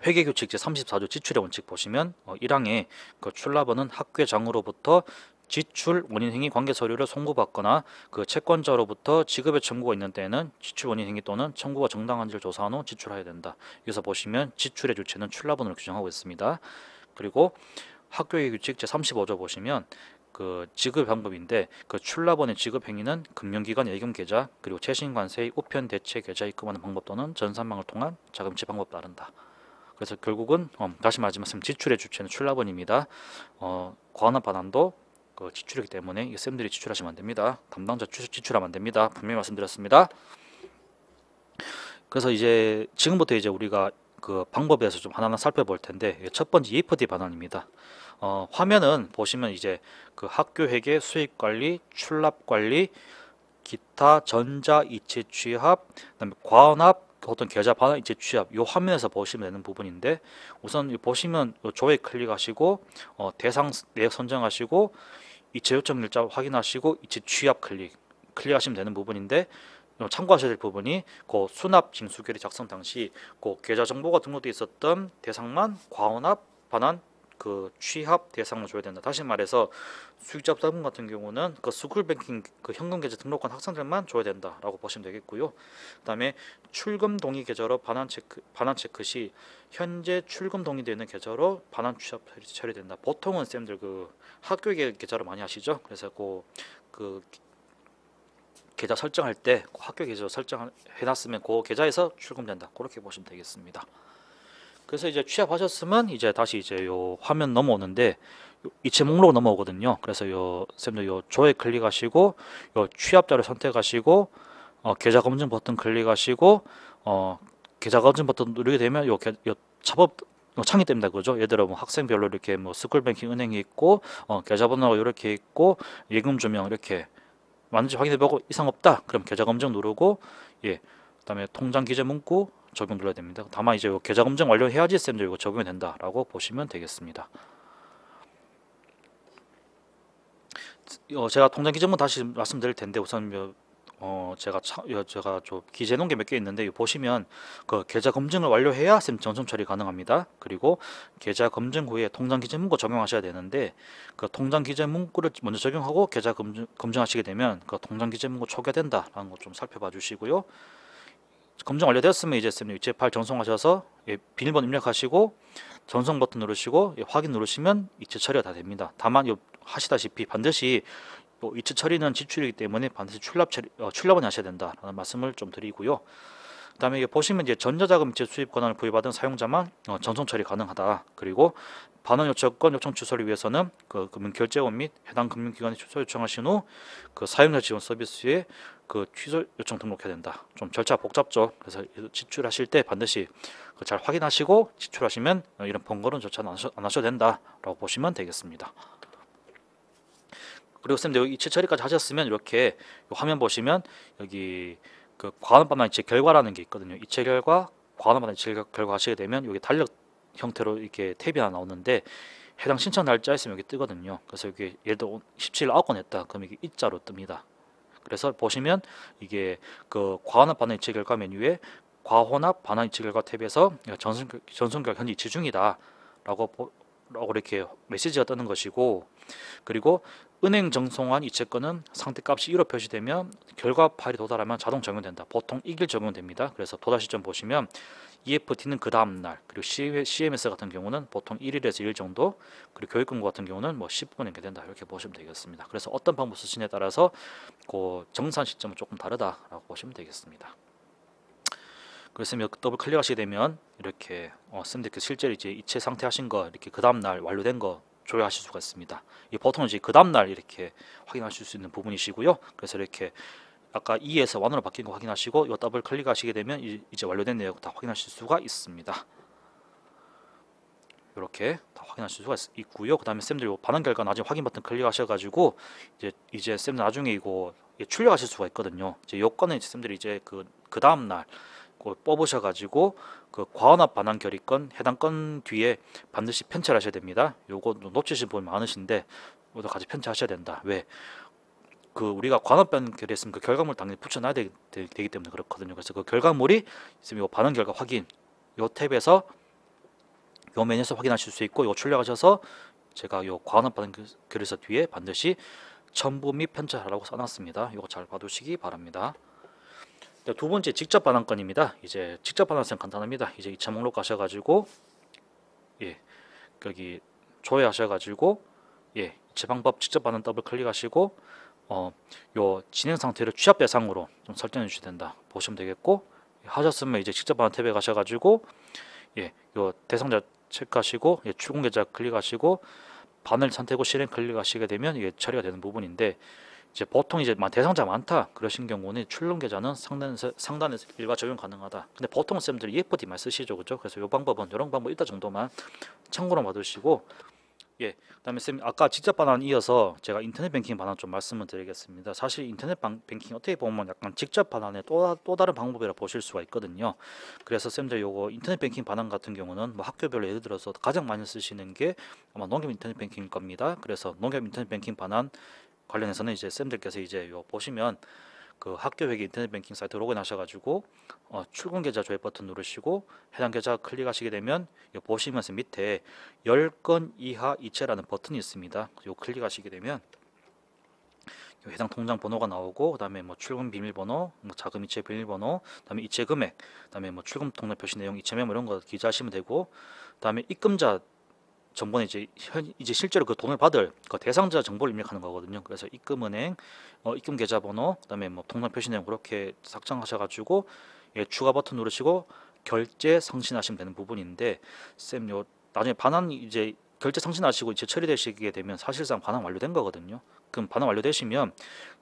회계규칙 제34조 지출의 원칙 보시면 1항에 그 출납원은 학교장으로부터 지출 원인 행위 관계 서류를 송부받거나 그 채권자로부터 지급의 청구가 있는 때에는 지출 원인 행위 또는 청구가 정당한지를 조사한 후 지출해야 된다. 여기서 보시면 지출의 주체는 출납원으로 규정하고 있습니다. 그리고 학교의 규칙 제35조 보시면 그 지급 방법인데, 그 출납원의 지급 행위는 금융기관 예금 계좌 그리고 최신관세의 우편 대체 계좌 입금하는 방법 또는 전산망을 통한 자금치 방법 따른다. 그래서 결국은 다시 말하지만 지출의 주체는 출납원입니다. 과환합 반환도 그 지출이기 때문에 쌤들이 지출하시면 안 됩니다. 담당자 지출하면 안 됩니다. 분명히 말씀드렸습니다. 그래서 이제 지금부터 이제 우리가 그 방법에 대해서 좀 하나하나 살펴볼 텐데, 첫 번째 EFT 반환입니다. 화면은 보시면 이제 그 학교 회계, 수익 관리, 출납 관리, 기타, 전자, 이체 취합, 그다음에 과환합, 어떤 계좌 반환, 이체 취합, 요 화면에서 보시면 되는 부분인데, 우선 보시면 조회 클릭하시고 대상 내역 선정하시고 이체 요청 일자 확인하시고 이체 취합 클릭하시면 되는 부분인데, 참고하셔야 될 부분이 그 수납 징수 결의 작성 당시 그 계좌 정보가 등록되어 있었던 대상만 과환합 반환 그 취합 대상으로 줘야 된다. 다시 말해서 수익자분 같은 경우는 그 스쿨뱅킹 그 현금 계좌 등록한 학생들만 줘야 된다라고 보시면 되겠고요. 그다음에 출금 동의 계좌로 반환 체크 시 현재 출금 동의되어 있는 계좌로 반환 취합 처리된다. 보통은 쌤들 그 학교 계좌로 많이 하시죠. 그래서 그 계좌 설정할 때 학교 계좌 설정해놨으면 그 계좌에서 출금된다. 그렇게 보시면 되겠습니다. 그래서 이제 취합하셨으면 이제 다시 이제 요 화면 넘어오는데 이체 목록 넘어오거든요. 그래서 요 쌤들 요 조회 클릭하시고 요 취합자를 선택하시고 계좌 검증 버튼 클릭하시고 계좌 검증 버튼 누르게 되면 요 차법 창이 뜹니다. 그죠? 예를 들어 뭐 학생별로 이렇게 뭐 스쿨뱅킹 은행이 있고 계좌번호가 이렇게 있고 예금 조명 이렇게 맞는지 확인해보고 이상 없다. 그럼 계좌 검증 누르고 그다음에 통장 기재 문구 적용 눌러야 됩니다. 다만 이제 요 계좌 검증 완료해야지 쌤들 이거 적용이 된다라고 보시면 되겠습니다. 제가 통장 기재문 다시 말씀드릴 텐데 우선 제가 좀 기재해 놓은 게 몇 개 있는데 보시면 그 계좌 검증을 완료해야 쌤 전송 처리 가능합니다. 그리고 계좌 검증 후에 통장 기재 문구 적용하셔야 되는데 그 통장 기재 문구를 먼저 적용하고 계좌 검증하시게 되면 그 통장 기재 문구 초기화된다라는 거 좀 살펴봐 주시고요. 검증 완료되었으면 이제 쌤 이체 파일 전송하셔서 비밀번호 입력하시고 전송 버튼 누르시고 확인 누르시면 이체 처리가 다 됩니다. 다만 하시다시피 반드시 이체 처리는 지출이기 때문에 반드시 출납은 하셔야 된다라는 말씀을 좀 드리고요. 그다음에 보시면 이제 전자자금 이체 수입 권한을 부여받은 사용자만 전송 처리 가능하다. 그리고 반환 요청권 요청 취소를 위해서는 그 금융결제원 및 해당 금융기관에 취소 요청하신 후 그 사용자 지원 서비스에 그 취소 요청 등록해야 된다. 좀 절차 복잡죠. 그래서 지출하실 때 반드시 잘 확인하시고 지출하시면 이런 번거로운 절차는 안 하셔도 된다라고 보시면 되겠습니다. 그리고 쌤들 여기 이체 처리까지 하셨으면 이렇게 화면 보시면 여기 그 과환반환 이체 결과라는 게 있거든요. 이체 결과, 과환반환 이체 결과 하시게 되면 여기 달력 형태로 이렇게 탭이 하나 나오는데 해당 신청 날짜 있으면 여기 뜨거든요. 그래서 여기 예를 들어 17일 9건 했다. 그럼 이게 이자로 뜹니다. 그래서 보시면 이게 그 과환합 반환 이체 결과 메뉴에 과혼합 반환 이체 결과 탭에서 전송 결과 현재 이체 중이다라고 이렇게 메시지가 뜨는 것이고, 그리고 은행 정송한 이체권은 상태값이 1로 표시되면 결과 파일이 도달하면 자동 적용된다. 보통 2일 적용됩니다. 그래서 도달 시점 보시면 EFT는 그 다음 날, 그리고 CMS 같은 경우는 보통 1일에서 2일 정도, 그리고 교육금고 같은 경우는 뭐 10분 이렇게 된다. 이렇게 보시면 되겠습니다. 그래서 어떤 방법 쓰시냐에 따라서 그 정산 시점은 조금 다르다라고 보시면 되겠습니다. 그래서 더블 클릭하시게 되면 이렇게 쌤들 실제로 이제 이체 상태 하신 거 이렇게 그 다음 날 완료된 거 조회하실 수가 있습니다. 이 보통 이제 그 다음 날 이렇게 확인하실 수 있는 부분이시고요. 그래서 이렇게 아까 2에서 1으로 바뀐 거 확인하시고 이 더블 클릭하시게 되면 이제 완료된 내용 다 확인하실 수가 있습니다. 이렇게 다 확인하실 수가 있고요. 그다음에 쌤들 반환 결과 나중에 확인 버튼 클릭하셔가지고 이제 쌤들 나중에 이거 출력하실 수가 있거든요. 이제 요건은 쌤들이 이제 그 다음 날 뽑으셔가지고 그 과환합 반환 결의권 해당 건 뒤에 반드시 편찬하셔야 됩니다. 요거 놓치신 분 많으신데 이것도 같이 편찬하셔야 된다. 왜? 그 우리가 과환합 반환 결의했으면 그 결과물 당연히 붙여놔야 되기 때문에 그렇거든요. 그래서 그 결과물이 있으면 요 반환 결과 확인 요 탭에서 요 메뉴에서 확인하실 수 있고 요 출력하셔서 제가 요 과환합 반환 결의서 뒤에 반드시 첨부 및 편찬하라고 써놨습니다. 이거 잘 봐두시기 바랍니다. 두 번째 직접 반환권입니다. 이제 직접 반환은 간단합니다. 이제 2차 목록 가셔가지고 여기 조회하셔가지고 이체 방법 직접 반환 더블 클릭하시고 요 진행 상태를 취합 대상으로 좀 설정해 주셔야 된다 보시면 되겠고, 하셨으면 이제 직접 반환 탭에 가셔가지고 요 대상자 체크하시고 출금 계좌 클릭하시고 반을 선택하고 실행 클릭하시게 되면 이게 처리가 되는 부분인데, 이제 보통 이제 대상자 많다 그러신 경우는 출금 계좌는 상단에서 일괄 적용 가능하다. 근데 보통 쌤들이 EFT 많이 쓰시죠, 그죠? 그래서 이 방법은 이런 방법 일단 정도만 참고로 받으시고, 그다음에 쌤 아까 직접 반환 이어서 제가 인터넷 뱅킹 반환 좀 말씀을 드리겠습니다. 사실 인터넷 뱅킹 어떻게 보면 약간 직접 반환의 또 다른 방법이라 보실 수가 있거든요. 그래서 쌤들 요거 인터넷 뱅킹 반환 같은 경우는 뭐 학교별로 예를 들어서 가장 많이 쓰시는 게 아마 농협 인터넷 뱅킹일 겁니다. 그래서 농협 인터넷 뱅킹 반환 관련해서는 이제 쌤들께서 이제 요 보시면 그 학교 회계 인터넷 뱅킹 사이트 로그인 하셔가지고 출금 계좌 조회 버튼 누르시고 해당 계좌 클릭하시게 되면 요 보시면서 밑에 10건 이하 이체라는 버튼이 있습니다. 요 클릭하시게 되면 요 해당 통장 번호가 나오고, 그다음에 뭐 출금 비밀번호, 뭐 자금 이체 비밀번호, 그다음에 이체 금액, 그다음에 뭐 출금 통장 표시 내용, 이체 메모 이런 거 기재하시면 되고, 그다음에 입금자 정보는 이제 실제로 그 돈을 받을 그 대상자 정보를 입력하는 거거든요. 그래서 입금은행, 입금 계좌번호, 그다음에 뭐 통장 표시 내용 그렇게 삭정하셔가지고 추가 버튼 누르시고 결제 성신하시면 되는 부분인데, 쌤 요 나중에 반환 이제 결제 성신하시고 이제 처리되시게 되면 사실상 반환 완료된 거거든요. 그럼 반환 완료되시면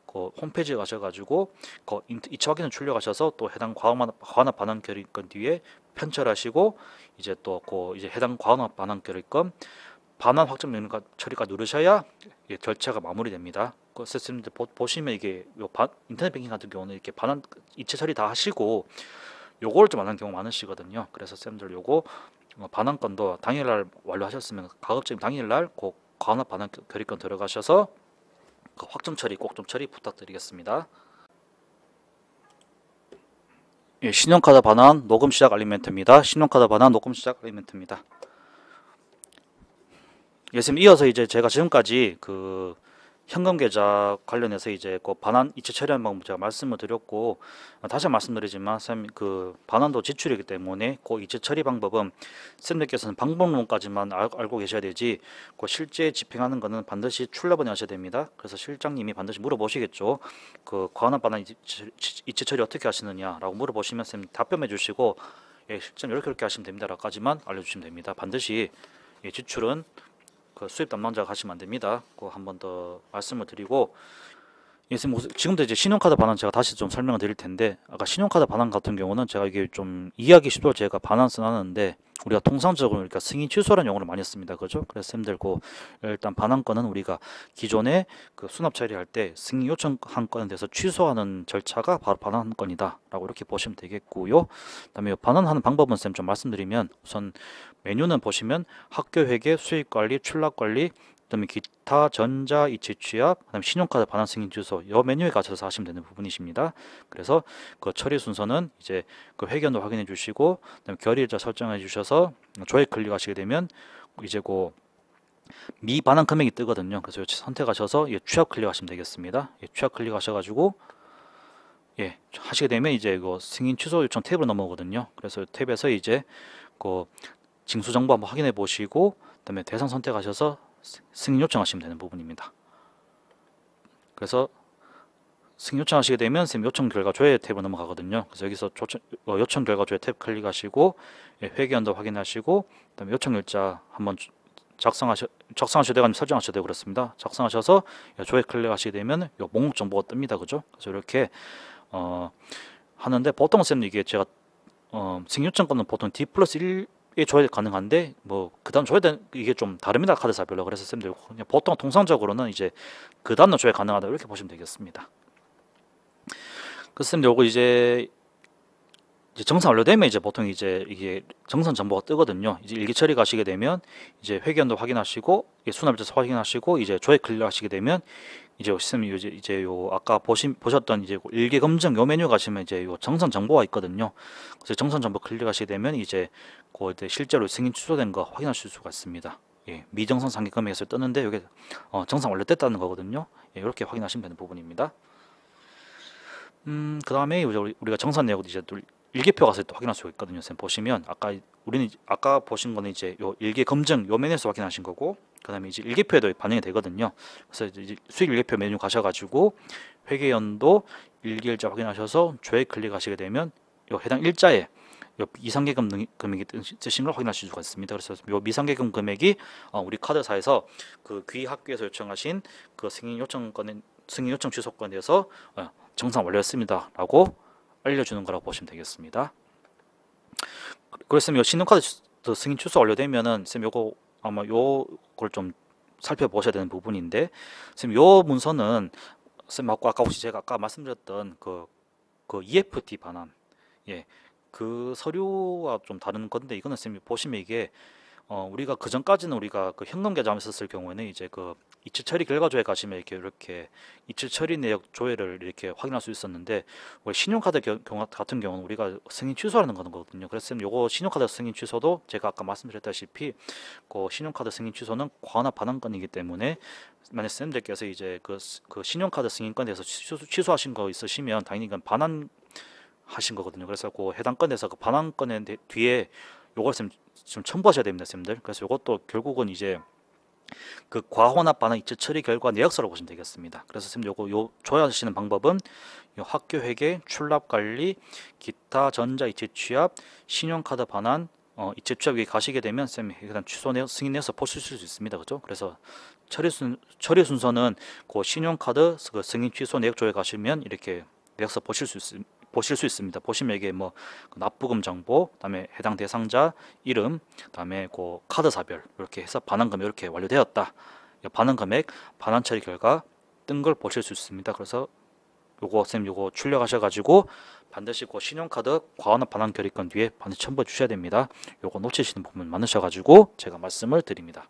그 홈페이지에 가셔가지고 그 이체 확인을 출력하셔서 또 해당 과환합 반환 결의권 뒤에 편철하시고 이제 또 그 이제 해당 과환합 반환 결의권 반환 확정 명령 처리가 누르셔야 절차가 마무리됩니다. 그 선생님들 보시면 이게 인터넷 뱅킹 같은 경우는 이렇게 반환 이체 처리 다 하시고 요걸 좀 안 하는 경우가 많으시거든요. 그래서 쌤들 요거 반환권도 당일날 완료하셨으면 가급적 당일날 그 과환합 반환 결의권 들어가셔서 그 확정 처리 꼭 좀 처리 부탁드리겠습니다. 예, 신용카드 반환 녹음 시작 알림멘트입니다. 신용카드 반환 녹음 시작 알림멘트입니다. 예, 선생님 이어서 이제 제가 지금까지 그 현금 계좌 관련해서 이제 그 반환 이체 처리하는 방법 제가 말씀을 드렸고 다시 말씀드리지만 선생님 그 반환도 지출이기 때문에 그 이체 처리 방법은 선생님께서는 방법론까지만 알고 계셔야 되지 그 실제 집행하는 거는 반드시 출납을 하셔야 됩니다. 그래서 실장님이 반드시 물어보시겠죠. 그 과환합 반환 이체 처리 어떻게 하시느냐라고 물어보시면 선생님 답변해 주시고 예, 실장 이렇게 하시면 됩니다라고까지만 알려주시면 됩니다. 반드시 예, 지출은 그 수입 담당자가 하시면 안 됩니다. 그 한 번 더 말씀을 드리고 예, 지금도 이제 신용카드 반환 제가 다시 좀 설명을 드릴 텐데 아까 신용카드 반환 같은 경우는 제가 이게 좀 이해하기 쉽도록 제가 반환 써놨는데 우리가 통상적으로 그러니까 승인 취소라는 용어를 많이 씁니다. 그죠? 그래서 쌤들 그 일단 반환권은 우리가 기존에 그 수납 처리할 때 승인 요청한 건에 대해서 취소하는 절차가 바로 반환권이다 라고 이렇게 보시면 되겠고요. 그다음에 반환하는 방법은 쌤 좀 말씀드리면 우선 메뉴는 보시면 학교 회계, 수익 관리, 출납 관리, 그다음에 기타, 전자, 이체 취합, 그다음에 신용카드 반환 승인 취소 이 메뉴에 가셔서 하시면 되는 부분이십니다. 그래서 그 처리 순서는 이제 그 회견도 확인해 주시고 그다음에 결의일자 설정해 주셔서 조회 클릭하시게 되면 이제 그 미반환 금액이 뜨거든요. 그래서 선택하셔서 예, 취합 클릭하시면 되겠습니다. 예, 취합 클릭하셔가지고 예, 하시게 되면 이제 이거 승인 취소 요청 탭으로 넘어오거든요. 그래서 탭에서 이제 그 징수 정보 한번 확인해 보시고 그다음에 대상 선택하셔서 승인 요청하시면 되는 부분입니다. 그래서 승인 요청하시게 되면 선생님 요청 결과 조회 탭으로 넘어가거든요. 그래서 여기서 요청 결과 조회 탭 클릭하시고 예, 회계연도 확인하시고 그다음에 요청 일자 한번 작성하셔야 되고 설정하셔야 되고 그렇습니다. 작성하셔서 조회 클릭하시게 되면 요 목록 정보가 뜹니다. 그죠? 그래서 이렇게 하는데 보통 선생님 이게 제가 승인 요청권은 보통 D+1 조회 가능한데 뭐 그다음 조회된 이게 좀 다릅니다. 카드사별로. 그래서 쌤들 그냥 보통 통상적으로는 이제 그다음은 조회 가능하다 이렇게 보시면 되겠습니다. 그래서 쌤들 요거 이제 정산 완료되면 이제 보통 이제 이게 정산 정보가 뜨거든요. 이제 일기 처리 가시게 되면 이제 회계연도 확인하시고 수납일자 확인하시고 이제 조회 클릭하시게 되면 이제 쌤이 이제 요 아까 보셨던 이제 일기 검증 요 메뉴 가시면 이제 요 정산 정보가 있거든요. 그래서 정산 정보 클릭하시게 되면 이제 그 실제로 승인 취소된 거 확인하실 수가 있습니다. 예, 미정산 상계 금액에서 뜨는데 이게 정산 완료됐다는 거거든요. 예, 이렇게 확인하시면 되는 부분입니다. 그 다음에 우리가 정산 내역을 이제 또 일기표 가서 또 확인할 수가 있거든요. 쌤 보시면 우리는 아까 보신 거는 이제 요 일기 검증 요 메뉴에서 확인하신 거고 그다음에 이제 일기표에도 반영이 되거든요. 그래서 이제 수익 일기표 메뉴 가셔가지고 회계연도 일기일자 확인하셔서 조회 클릭하시게 되면 요 해당 일자에 요 미상계금 금액이 뜨신 걸 확인하실 수가 있습니다. 그래서 요 미상계금 금액이 우리 카드사에서 그 귀 학교에서 요청하신 그 승인 요청 취소권에 대해서 정산 완료했습니다라고 알려주는 거라고 보시면 되겠습니다. 그래서 이 신용카드 승인 취소 완료되면은 쌤 요거 아마 요걸 좀 살펴보셔야 되는 부분인데 쌤 요 문서는 쌤 아까 혹시 제가 아까 말씀드렸던 그 EFT 반환 그 서류와 좀 다른 건데 이거는 쌤이 보시면 이게 우리가 그 전까지는 우리가 그 현금 계좌만 썼을 경우에는 이제 그 이체 처리 결과 조회 가시면 이렇게 이체 처리 내역 조회를 이렇게 확인할 수 있었는데 신용카드 경우 같은 경우는 우리가 승인 취소하는 거거든요. 그래서 쌤 요거 신용카드 승인 취소도 제가 아까 말씀드렸다시피 그 신용카드 승인 취소는 과환합 반환권이기 때문에 만약 쌤들께서 이제 그 신용카드 승인권에 대해서 취소하신 거 있으시면 당연히 이건 반환 하신 거거든요. 그래서 그 해당 건에서 그 반환권의 뒤에 요걸 좀 첨부하셔야 됩니다, 쌤들. 그래서 요것도 결국은 이제 그 과혼합 반환 이체 처리 결과 내역서로 보시면 되겠습니다. 그래서 쌤 요거 조회하시는 방법은 요 학교 회계, 출납 관리, 기타 전자 이체 취합, 신용카드 반환 이체 취합에 가시게 되면 쌤 일단 취소 내역 승인 내역서 보실 수 있습니다, 그죠? 그래서 처리 순서는 그 신용카드 그 승인 취소 내역조에 가시면 이렇게 내역서 보실 수 있습니다. 보시면 이게 뭐 납부금 정보, 그다음에 해당 대상자 이름, 그다음에 그 카드사별 이렇게 해서 반환금이 이렇게 완료되었다. 반환 금액, 반환 처리 결과 뜬 걸 보실 수 있습니다. 그래서 요거 출력하셔가지고 반드시 그 신용카드 과환합 반환 결의권 뒤에 반드시 첨부해 주셔야 됩니다. 요거 놓치시는 부분 많으셔가지고 제가 말씀을 드립니다.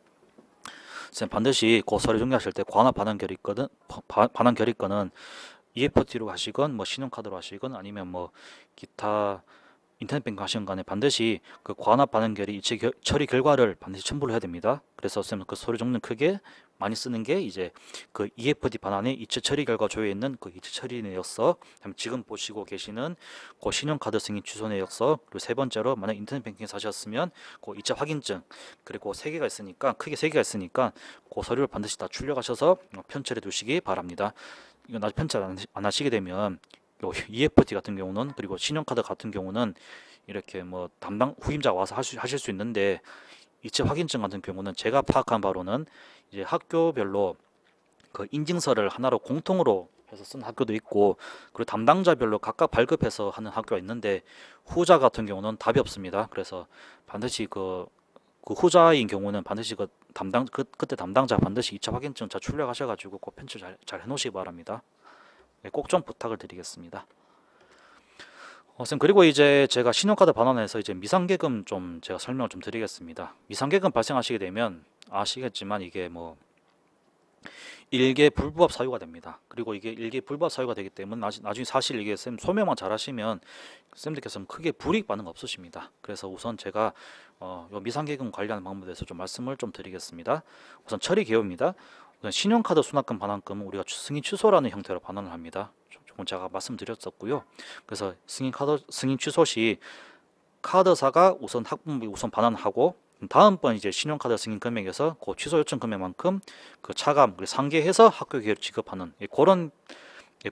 선생님 반드시 그 서류 정리하실 때 과환합 반환 결의권은 EFT로 하시건 뭐 신용카드로 하시건 아니면 뭐 기타 인터넷 뱅킹 하시는 간에 반드시 그 과납 반환 결의 이체 처리 결과를 반드시 첨부를 해야 됩니다. 그래서 쌤 그 서류 종류는 크게 많이 쓰는 게 이제 그 EFT 반환의 이체 처리 결과 조에 있는 그 이체 처리 내역서, 지금 보시고 계시는 그 신용카드 승인 취소 내역서, 그리고 세 번째로 만약 인터넷 뱅킹 사셨으면 그 이체 확인증, 그리고 세 개가 있으니까 크게 세 개가 있으니까 그 서류를 반드시 다 출력하셔서 편철해 두시기 바랍니다. 이거 나중에 편찬 안 하시게 되면 요 EFT 같은 경우는, 그리고 신용카드 같은 경우는 이렇게 뭐 담당 후임자가 와서 하실 수 있는데, 이체 확인증 같은 경우는 제가 파악한 바로는 이제 학교별로 그 인증서를 하나로 공통으로 해서 쓴 학교도 있고, 그리고 담당자별로 각각 발급해서 하는 학교가 있는데, 후자 같은 경우는 답이 없습니다. 그래서 반드시 그 후자인 경우는 반드시 그때 담당자 반드시 2차 확인증 자 출력하셔가지고 꼭 편집 잘 해놓으시기 바랍니다. 꼭 좀 부탁을 드리겠습니다. 선생님, 그리고 이제 제가 신용카드 반환해서 이제 미상계금 좀 제가 설명을 좀 드리겠습니다. 미상계금 발생하시게 되면 아시겠지만 이게 뭐 일개 불부합 사유가 됩니다. 그리고 이게 일개 불부합 사유가 되기 때문에 나중에 사실 이게 쌤 소명만 잘하시면 쌤들께서는 크게 불이익 반응 없으십니다. 그래서 우선 제가 요 미상계금 관리하는 방법에 대해서 좀 말씀을 좀 드리겠습니다. 우선 처리 개요입니다. 우선 신용카드 수납금 반환금은 우리가 승인 취소라는 형태로 반환을 합니다. 조금 제가 말씀드렸었고요. 그래서 승인 취소 시 카드사가 우선 학부모비 우선 반환하고, 다음번 이제 신용카드 승인 금액에서 그 취소 요청 금액만큼 그 차감 상계해서 학교 기회를 지급하는 그런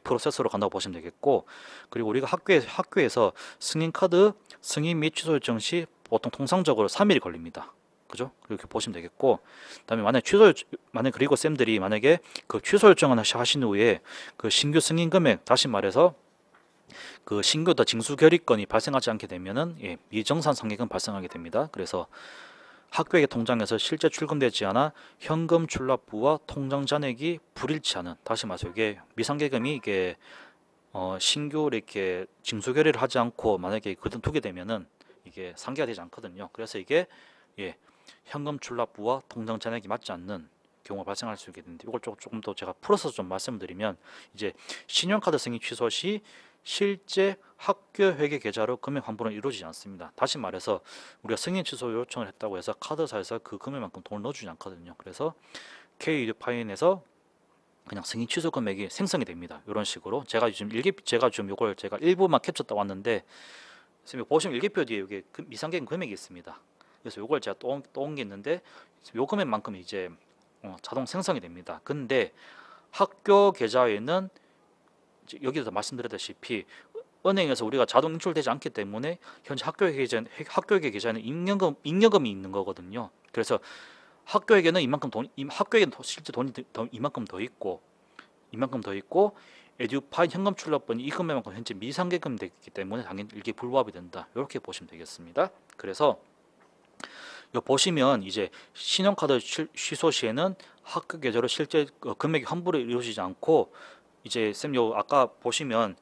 프로세스로 간다고 보시면 되겠고, 그리고 우리가 학교에서 승인카드 승인 및 취소 요청 시 보통 통상적으로 3일이 걸립니다. 그죠? 이렇게 보시면 되겠고, 그다음에 그리고 쌤들이 만약에 그 취소 요청을 하신 후에 그 신규 승인 금액, 다시 말해서 그 신규 더 징수 결의권이 발생하지 않게 되면은 미정산 상계금 발생하게 됩니다. 그래서 학교의 통장에서 실제 출금되지 않아 현금 출납부와 통장 잔액이 불일치하는, 다시 말해서 이게 미상계금이 이게 신규 이렇게 징수 결의를 하지 않고 만약에 그등 두게 되면은 이게 상계가 되지 않거든요. 그래서 이게 현금 출납부와 통장 잔액이 맞지 않는 경우가 발생할 수 있게 되는데, 이걸 조금 더 제가 풀어서 좀 말씀드리면, 이제 신용카드 승인 취소 시 실제 학교 회계 계좌로 금액 환불은 이루어지지 않습니다. 다시 말해서 우리가 승인 취소 요청을 했다고 해서 카드사에서 그 금액만큼 돈을 넣어주지 않거든요. 그래서 K-파인에서 그냥 승인 취소 금액이 생성이 됩니다. 이런 식으로 제가 지금 이걸 제가 일부만 캡처 따 왔는데, 선생님 보시면 일기표 뒤에 여기 미상계금 금액이 있습니다. 그래서 이걸 제가 또 옮겼는데, 요 금액만큼 이제 자동 생성이 됩니다. 근데 학교 계좌에는 여기서 말씀드렸다시피 은행에서 우리가 자동 인출되지 않기 때문에 현재 학교에게 계좌에는 잉여금이 있는 거거든요. 그래서 학교에게는 학교에게는 실제 돈이 이만큼 더 있고 에듀파인 현금 출납분이 이 금액만큼 현재 미상계금 되기 때문에 당연히 일개 불부합이 된다. 이렇게 보시면 되겠습니다. 그래서 요 보시면 이제 신용카드 취소 시에는 학교 계좌로 실제 금액이 환불이 이루어지지 않고, 이제 쌤 요 아까 보시면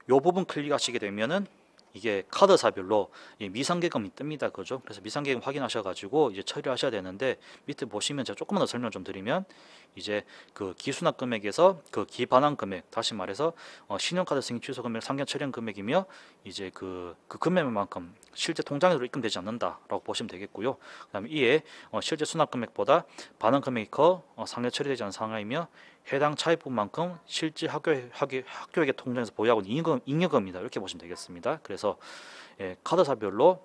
요 부분 클릭하시게 되면은 이게 카드사별로 미상계금이 뜹니다. 그죠? 그래서 미상계금 확인하셔가지고 이제 처리하셔야 되는데, 밑에 보시면 제가 조금만 더 설명 좀 드리면, 이제 그 기수납 금액에서 그 기반환 금액, 다시 말해서 신용카드 승인 취소 금액 상계 처리한 금액이며, 이제 그 금액만큼 실제 통장으로 입금되지 않는다라고 보시면 되겠고요. 그다음에 이에 실제 수납 금액보다 반환 금액이 커 상계 처리되지 않은 상황이며, 해당 차입분만큼 실제 학교에게 통장에서 보유하고 있는 잉여금이다. 이렇게 보시면 되겠습니다. 그래서 카드사별로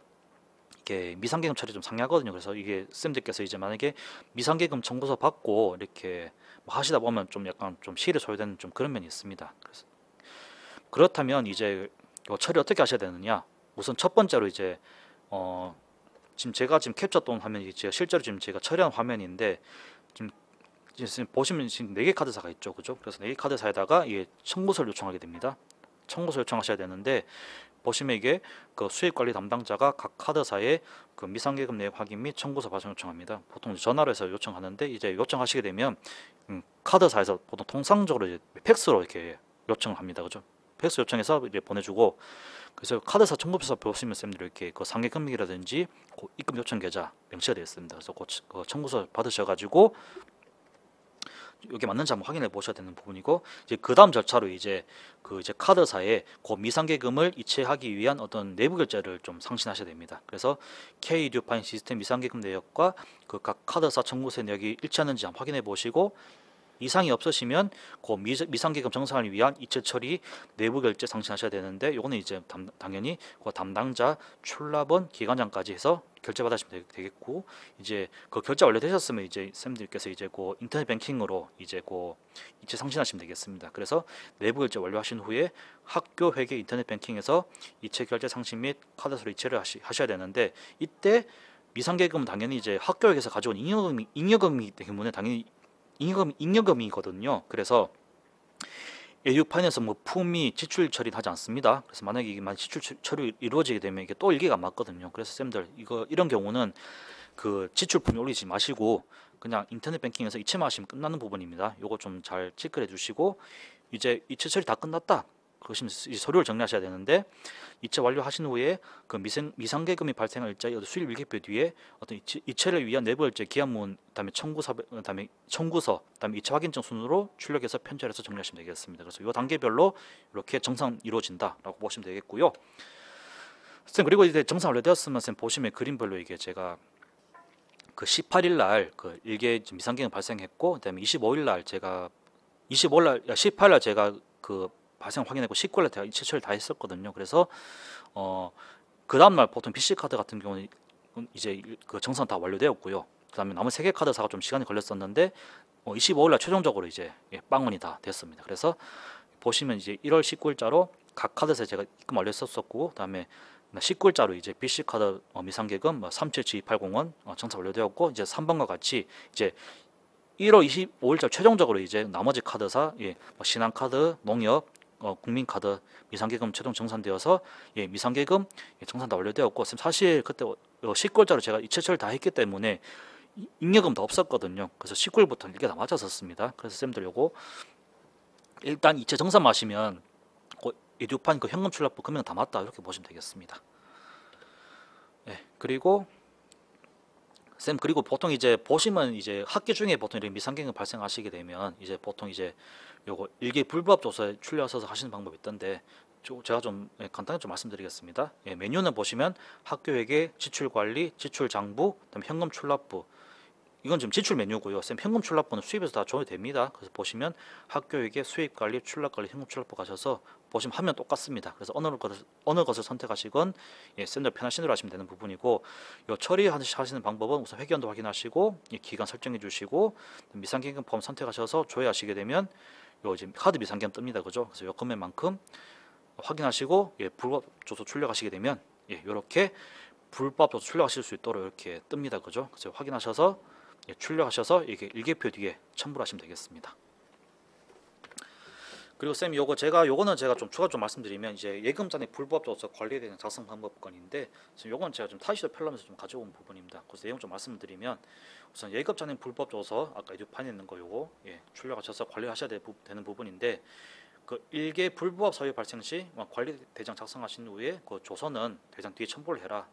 이렇게 미상계금 처리 좀 상이하거든요. 그래서 이게 쌤들께서 이제 만약에 미상계금 청구서 받고 이렇게 뭐 하시다 보면 좀 약간 좀 시일이 소요되는 좀 그런 면이 있습니다. 그래서 그렇다면 이제 처리 어떻게 하셔야 되느냐? 우선 첫 번째로 이제 지금 제가 캡처 온 화면이 제가 실제로 지금 제가 처리한 화면인데, 지금 지금 보시면 지금 4개 카드사가 있죠, 그죠? 그래서 4개 카드사에다가 이게 청구서를 요청하게 됩니다. 청구서 요청하셔야 되는데 보시면 이게 그 수익관리 담당자가 각 카드사에 그 미상계금 내역 확인 및 청구서 발송 요청합니다. 보통 전화로 해서 요청하는데 이제 요청하시게 되면 카드사에서 보통 통상적으로 이제 팩스로 이렇게 요청을 합니다, 그죠? 팩스 요청해서 이제 보내주고 그래서 카드사 청구서 보시면 쌤들 이렇게 그 상계 금액이라든지 그 입금 요청 계좌 명시가 되어 있습니다. 그래서 그 청구서 받으셔가지고 여기 맞는지 한번 확인해 보셔야 되는 부분이고 이제 그 다음 절차로 이제 그 이제 카드사에 그 미상계금을 이체하기 위한 어떤 내부 결제를 좀 상신하셔야 됩니다. 그래서 K 뉴파인 시스템 미상계금 내역과 그 각 카드사 청구서 내역이 일치하는지 한번 확인해 보시고 이상이 없으시면 그 미상계금 정산을 위한 이체 처리 내부 결제 상신하셔야 되는데 요거는 이제 당연히 그 담당자 출납원 기관장까지 해서 결제 받으시면 되겠고 이제 그 결제 완료되셨으면 이제 쌤들께서 이제 그 인터넷 뱅킹으로 이제 그 이체 상신하시면 되겠습니다. 그래서 내부 결제 완료하신 후에 학교 회계 인터넷 뱅킹에서 이체 결제 상신 및 카드사로 이체를 하셔야 되는데 이때 미상계금은 당연히 이제 학교에서 가져온 잉여금이기 때문에 당연히 잉여금이거든요. 그래서 에듀파인에서 뭐 품위 지출 처리는 하지 않습니다. 그래서 만약에 이게 지출 처리 이루어지게 되면 이게 또 일기가 안 맞거든요. 그래서 쌤들 이런 경우는 그 지출 품위 올리지 마시고 그냥 인터넷 뱅킹에서 이체만 하시면 끝나는 부분입니다. 요거 좀 잘 체크해 주시고 이제 이체 처리 다 끝났다. 그러시면 서류를 정리하셔야 되는데 이체 완료하신 후에 그 미상계금이 발생할 일자의 수입 일개표 뒤에 어떤 이체를 위한 내부 결제 기한문 그다음에 청구서 그다음에 이체 확인증 순으로 출력해서 편집해서 정리하시면 되겠습니다. 그래서 이 단계별로 이렇게 정상 이루어진다라고 보시면 되겠고요. 쌤 그리고 이제 정상 완료되었으면 쌤 보시면 그림별로 이게 제가 그 18일 날 그 일개 미상계금 발생했고 그다음에 25일 날 제가 18일 날 제가 그 발생 확인했고 19일 날 제가 이체 처리를 다 했었거든요. 그래서 그 다음 날 보통 BC 카드 같은 경우는 이제 그 정산 다 완료되었고요. 그다음에 나머지 3개 카드사가 좀 시간이 걸렸었는데 25일 날 최종적으로 이제 빵원이 다 됐습니다. 그래서 보시면 이제 1월 19일자로 각 카드사에 제가 입금 완료했었고 그다음에 19일자로 이제 BC 카드 미상계금 377280원 정산 완료되었고 이제 3번과 같이 이제 1월 25일자 최종적으로 이제 나머지 카드사 신한카드, 농협, 국민카드 미상계금 최종 정산되어서 미상계금 정산 다 완료되었고 사실 그때 19일자로 제가 이체 처리를 다 했기 때문에 잉여금도 없었거든요. 그래서 19일부터는 이게 다 맞았었습니다. 그래서 쌤들 요거 일단 이체 정산 마시면 에듀판 그 현금 출납부 금액 다 맞다 이렇게 보시면 되겠습니다. 그리고 쌤 그리고 보통 이제 보시면 이제 학기 중에 보통 이런 미상계금 발생하시게 되면 이제 보통 이제 요거 일개 불법 조서에 출력하셔서 하시는 방법이 있던데 제가 좀 간단히 좀 말씀드리겠습니다. 메뉴는 보시면 학교회계, 지출관리, 지출장부, 그다음에 현금 출납부 이건 지금 지출 메뉴고요. 쌤 현금 출납부는 수입에서 다 조회됩니다. 그래서 보시면 학교회계, 수입관리, 출납관리, 현금 출납부 가셔서 보시면 화면 똑같습니다. 그래서 어느 것을 선택하시건 쌤들 편하신 대로 하시면 되는 부분이고 요 처리하시는 방법은 우선 회계연도 확인하시고 기간 설정해 주시고 미상계금 폼 선택하셔서 조회하시게 되면 요 지금 카드 미상계금 뜹니다. 그죠? 그래서 요 금액만큼 확인하시고 불법 조서 출력하시게 되면 이렇게 불법 조서 출력하실 수 있도록 이렇게 뜹니다. 그죠? 그래서 확인하셔서 출력하셔서 이게 일개표 뒤에 첨부를 하시면 되겠습니다. 그리고 쌤 요거는 제가 좀 추가 좀 말씀드리면 이제 예금잔액 불법 조서 관리에 대한 작성 방법권인데 요건 제가 좀 타시도 편람에서 좀 가져온 부분입니다. 그래서 내용 좀 말씀드리면 우선 예금잔액 불법 조서 아까 에듀판에 있는 거 요거 출력하셔서 관리하셔야 되는 부분인데 그 일개 불법 사유 발생 시 관리 대장 작성하신 후에 그 조서는 대장 뒤에 첨부를 해라.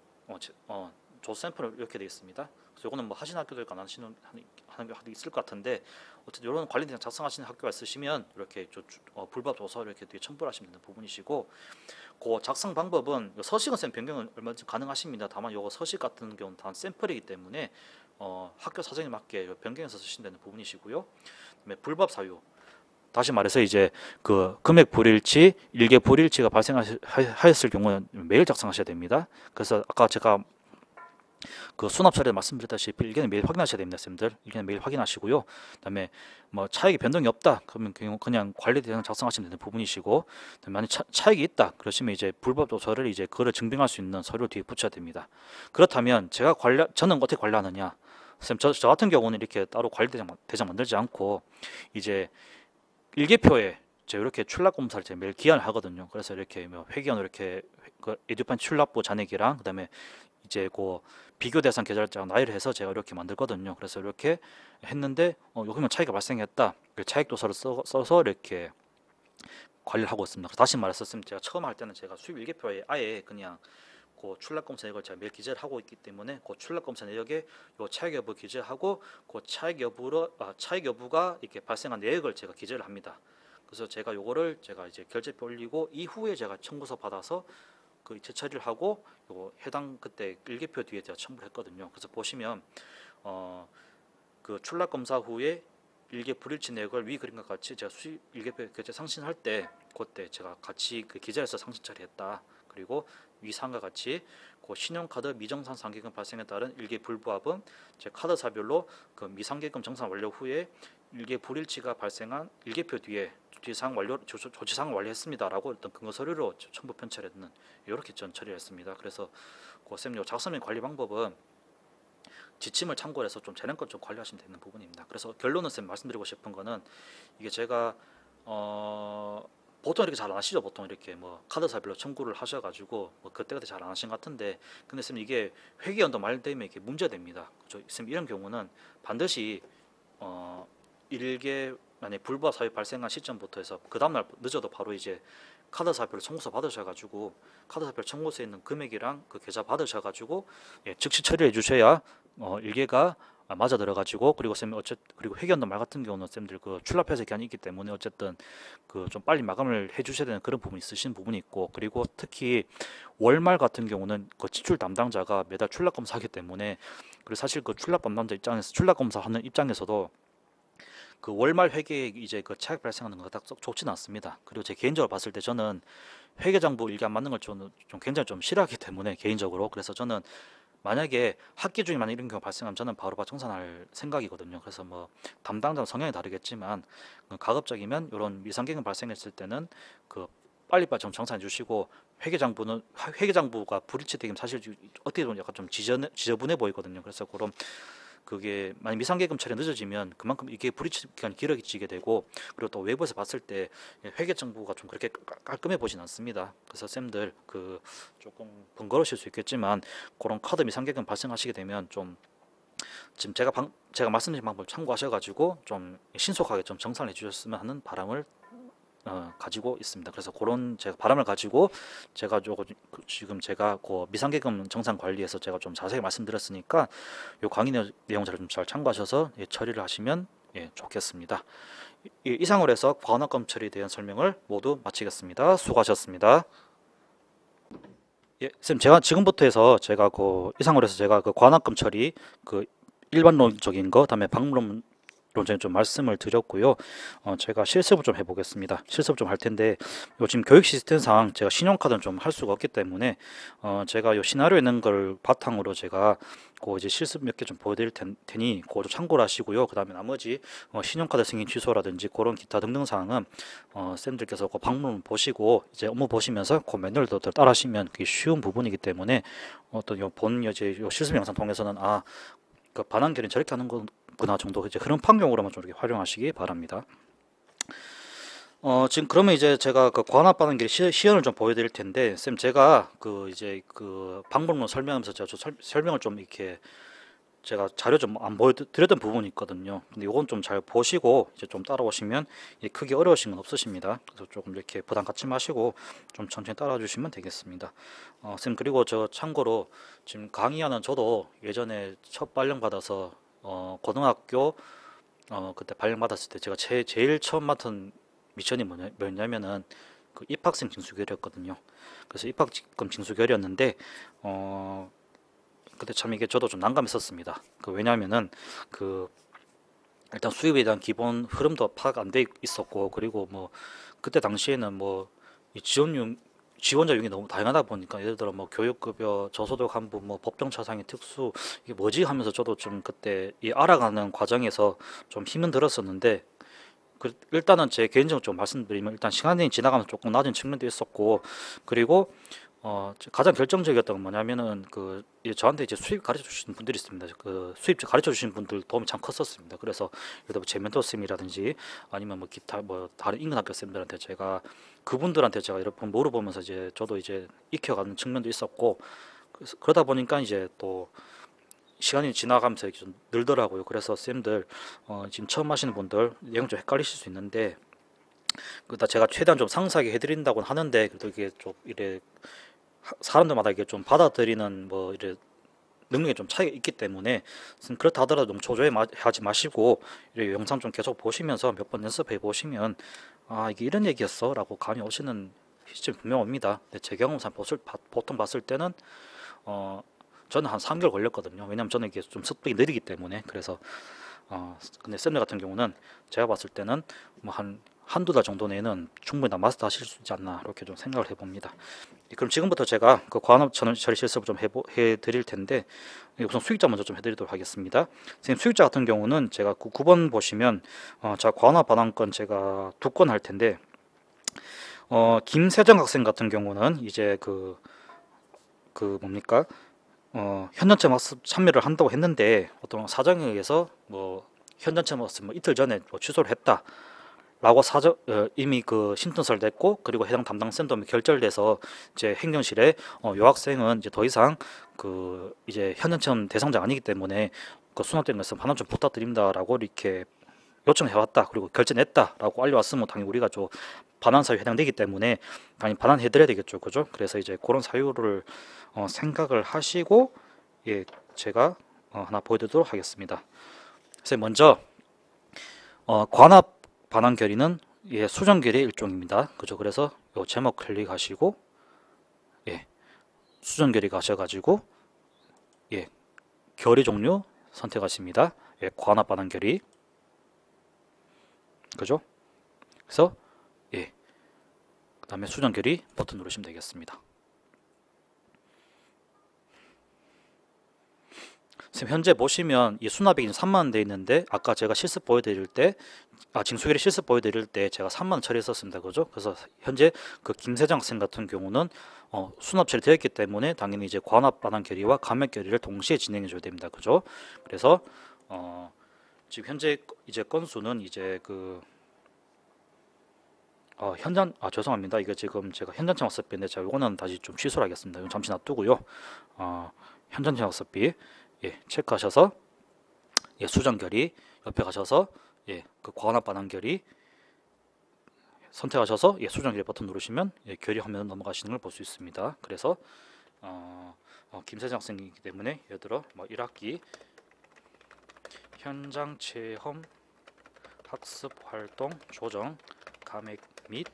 조서 샘플은 이렇게 되어 있습니다. 그래서 이거는 뭐 하시는 학교들과 안 하시는 학교 있을 것 같은데 어쨌든 이런 관리 대장 작성하시는 학교가 있으시면 이렇게 불법 조서 이렇게 뒤에 첨부를 하시면 되는 부분이시고 그 작성 방법은 서식은 쌤 변경은 얼마든지 가능하십니다. 다만 이거 서식 같은 경우는 단 샘플이기 때문에 학교 사정에 맞게 변경해서 쓰신다는 부분이시고요. 그다음에 불법 사유 다시 말해서 이제 그 금액 불일치, 일개 불일치가 발생하였을 경우는 매일 작성하셔야 됩니다. 그래서 아까 제가 그 수납 처리에 말씀드렸다시피 일개는 매일 확인하셔야 됩니다, 쌤들. 일개는 매일 확인하시고요. 그다음에 뭐 차익이 변동이 없다, 그러면 그냥 관리 대상 작성하시면 되는 부분이시고, 만약 차익이 있다, 그러시면 이제 불법 조서를 이제 그를 증빙할 수 있는 서류 뒤에 붙여야 됩니다. 그렇다면 저는 어떻게 관리하느냐? 쌤, 저 같은 경우는 이렇게 따로 대장 만들지 않고 이제 일개표에 제가 이렇게 출납 검사를 제가 매일 기한을 하거든요. 그래서 이렇게 뭐 회계원으로 이렇게 그 에듀판 출납부 잔액이랑 그다음에 이제 그 비교 대상 계절장 나이를 해서 제가 이렇게 만들거든요. 그래서 이렇게 했는데 요금은 차이가 발생했다. 그 차익 도서를 써서 이렇게 관리를 하고 있습니다. 다시 말했었으면 제가 처음 할 때는 제가 수입 일개표에 아예 그냥 그 출납검사 내역을 제가 매일 기재를 하고 있기 때문에 그 출납검사 내역에 요 차익 여부 기재하고 그 차익 여부가 이렇게 발생한 내역을 제가 기재를 합니다. 그래서 제가 요거를 제가 이제 결제표 올리고 이후에 제가 청구서 받아서 그 재처리를 하고 요 해당 그때 일개표 뒤에 제가 첨부를 했거든요. 그래서 보시면 그 출납검사 후에 일개 불일치 내역을 위 그림과 같이 제가 수입 일개표 결제 상신할 때 그때 제가 같이 그 기재해서 상신 처리했다. 그리고 위 사항과 같이 그 신용카드 미정산 상계금 발생에 따른 일개 불부합은 제 카드사별로 그 미상계금 정산 완료 후에 일개 불일치가 발생한 일개표 뒤에 조치사항 완료했습니다라고 어떤 근거 서류로 첨부 편찬했는 이렇게 전 처리했습니다. 그래서 그 쌤요 작성명 관리 방법은 지침을 참고를 해서 좀 재량껏 좀 관리하시면 되는 부분입니다. 그래서 결론은 쌤 말씀드리고 싶은 거는 이게 제가 보통 이렇게 잘 안 하시죠. 보통 이렇게 뭐 카드사별로 청구를 하셔가지고 뭐 그때그때 잘 안 하신 것 같은데, 근데 쌤 이게 회계연도 말되면 이게 문제됩니다. 쌤 이런 경우는 반드시 일개 만약 불부합 사유 발생한 시점부터 해서 그 다음날 늦어도 바로 이제 카드사별 청구서 받으셔가지고 카드사별 청구서에 있는 금액이랑 그 계좌 받으셔가지고 즉시 처리해 주셔야 일개가 맞아 들어가지고, 그리고 쌤 그리고 회계연도 말 같은 경우는 쌤들 그 출납해서 기한이 있기 때문에 어쨌든 그 좀 빨리 마감을 해주셔야 되는 그런 부분이 있으신 부분이 있고, 그리고 특히 월말 같은 경우는 그 지출 담당자가 매달 출납 검사하기 때문에, 그리고 사실 그 출납 담당자 입장에서 출납 검사하는 입장에서도 그 월말 회계에 이제 그 차익 발생하는 거가 딱 좋지는 않습니다. 그리고 제 개인적으로 봤을 때 저는 회계장부 일기 안 맞는 걸 저는 좀 굉장히 좀 싫어하기 때문에 개인적으로, 그래서 저는 만약에 학기 중에 만약 이런 경우 발생하면 저는 바로 정산할 생각이거든요. 그래서 뭐 담당자 성향이 다르겠지만 가급적이면 이런 미상계금 발생했을 때는 그 빨리빨리 좀 정산해 주시고, 회계장부가 불일치되면 사실 어떻게 보면 약간 좀 지저분해 보이거든요. 그래서 그런 그게 만약 미상계금 처리 늦어지면 그만큼 이게 불이치 기간이 길어지게 되고, 그리고 또 외부에서 봤을 때 회계 정보가 좀 그렇게 깔끔해 보진 않습니다. 그래서 쌤들 그 조금 번거로우실 수 있겠지만 그런 카드 미상계금 발생하시게 되면 좀 지금 제가 말씀드린 방법을 참고하셔가지고 좀 신속하게 좀 정산해 주셨으면 하는 바람을 가지고 있습니다. 그래서 그런 제가 바람을 가지고 제가 지금 제가 그 미상계금 정산 관리에서 제가 좀 자세히 말씀드렸으니까 요 강의 내용자를 좀 잘 참고하셔서 처리를 하시면 좋겠습니다. 이상으로 해서 과납금 처리에 대한 설명을 모두 마치겠습니다. 수고하셨습니다. 쌤, 제가 지금부터 해서 제가 그 이상으로 해서 제가 그 과납금 처리 그 일반론적인 거, 다음에 방문론적인 좀 말씀을 드렸고요. 제가 실습을 좀 해보겠습니다. 실습 좀 할 텐데, 요즘 교육 시스템상 제가 신용카드는 좀 할 수가 없기 때문에 제가 요 시나리오 있는 걸 바탕으로 제가 그 이제 실습 몇 개 좀 보여드릴 테니 그거 좀 참고를 하시고요. 그 다음에 나머지 신용카드 승인 취소라든지 그런 기타 등등 사항은 쌤들께서 그 방문 보시고 이제 업무 보시면서 그 매뉴얼도 따라하시면 그게 쉬운 부분이기 때문에 어떤 이제 요 실습 영상 통해서는 그 반환결은 저렇게 하는 거구나 정도 이제 그런 판경으로만 좀 이렇게 활용하시기 바랍니다. 지금 그러면 이제 제가 그 관합 반환결 시연을 좀 보여드릴 텐데, 쌤 제가 그 이제 그 방법론 설명하면서 제가 설명을 좀 이렇게 제가 자료 좀 안 보여드렸던 부분이 있거든요. 근데 이건 좀 잘 보시고 이제 좀 따라오시면 크게 어려우신 건 없으십니다. 그래서 조금 이렇게 부담 갖지 마시고 좀 천천히 따라와 주시면 되겠습니다. 쌤 그리고 저 참고로 지금 강의하는 저도 예전에 첫 발령 받아서 고등학교 그때 발령 받았을 때 제가 제일 처음 맡은 미션이 뭐냐면은 그 입학생 징수결이었거든요. 그래서 입학금 징수결이었는데 그때 참 이게 저도 좀 난감했었습니다. 왜냐하면은 그 일단 수입에 대한 기본 흐름도 파악 안 돼 있었고, 그리고 뭐 그때 당시에는 뭐 이 지원자 유형이 너무 다양하다 보니까 예를 들어 뭐 교육급여, 저소득 한부, 뭐 법정차상위 특수 이게 뭐지 하면서 저도 좀 그때 이 알아가는 과정에서 좀 힘은 들었었는데, 일단은 제 개인적으로 좀 말씀드리면 일단 시간이 지나가면서 조금 낮은 측면도 있었고, 그리고 가장 결정적이었던 건 뭐냐면은 저한테 이제 수입 가르쳐 주신 분들이 있습니다. 그 수입 가르쳐 주신 분들 도움이 참 컸었습니다. 그래서 예를 들어 제 멘토 쌤이라든지 아니면 뭐 기타 뭐 다른 인근학교 쌤들한테 그분들한테 제가 여러 번 물어보면서 이제 저도 이제 익혀가는 측면도 있었고, 그러다 보니까 이제 또 시간이 지나가면서 이렇게 좀 늘더라고요. 그래서 쌤들 지금 처음 하시는 분들 내용 좀 헷갈리실 수 있는데, 그다 제가 최대한 좀 상세하게 해드린다고 하는데 그래도 이게 좀 이래 사람들마다 이게 좀 받아들이는 뭐 이래 능력이 좀 차이가 있기 때문에 그렇다 하더라도 너무 하지 마시고 이 영상 좀 계속 보시면서 몇 번 연습해 보시면 아 이게 이런 얘기였어 라고 감이 오시는 시점이 분명 옵니다. 근데 제 경험상 보통 봤을 때는 어 저는 한 3개월 걸렸거든요. 왜냐면 저는 이게 좀 습득이 느리기 때문에. 그래서 근데 쌤들 같은 경우는 제가 봤을 때는 뭐 한두 달 정도 내는 충분히 다 마스터 하실 수 있지 않나 이렇게 좀 생각을 해봅니다. 그럼 지금부터 제가 그 과환업 처리 실습을 좀 해드릴 텐데, 우선 수익자 먼저 좀 해드리도록 하겠습니다. 선생님, 수익자 같은 경우는 제가 9번 보시면 자 과환업 반환권 제가 2건 할 텐데, 김세정 학생 같은 경우는 이제 뭡니까 현장체 학습 참여를 한다고 했는데 어떤 사정에 의해서 뭐 현장체 학습 뭐 이틀 전에 뭐 취소를 했다 라고 이미 그 신청서를 냈고, 그리고 해당 담당 센터에 결절돼서 이제 행정실에 요 학생은 이제 더 이상 이제 현장체험 대상자 아니기 때문에 그 수납되는 것은 반환 좀 부탁드립니다라고 이렇게 요청해왔다, 그리고 결제 냈다라고 알려왔으면 당연히 우리가 좀 반환 사유 해당되기 때문에 당연히 반환해드려야 되겠죠, 그죠? 그래서 이제 그런 사유를 생각을 하시고 예 제가 하나 보여드리도록 하겠습니다. 그래서 먼저 관합 반환 결의는 수정 결의 일종입니다. 그죠? 그래서 요 제목 클릭하시고 수정 결의 가셔가지고 결의 종류 선택하십니다. 관합 반환 결의. 그죠? 그래서 그다음에 수정 결의 버튼 누르시면 되겠습니다. 지금 현재 보시면 이 수납액이 3만 원 돼 있는데, 아까 제가 실습 보여드릴 때 징수결의 실습 보여드릴 때 제가 3만 원 처리했었습니다. 그죠? 그래서 현재 그 김세정 학생 같은 경우는 수납 처리되어 있기 때문에 당연히 이제 관합 반환 결의와 감액 결의를 동시에 진행해 줘야 됩니다. 그죠? 그래서 지금 현재 이제 건수는 이제 죄송합니다. 이거 지금 제가 현장체 학습비인데 제가 이거는 다시 좀 취소를 하겠습니다. 이건 잠시 놔두고요. 현장체 학습비 체크하셔서 수정 결의 옆에 가셔서 그 관합 반환 결의 선택하셔서 수정 결의 버튼 누르시면 결의 화면 넘어가시는 걸 볼 수 있습니다. 그래서 김세정 학생이기 때문에 예를 들어 뭐 1학기 현장 체험 학습 활동 조정 감액 및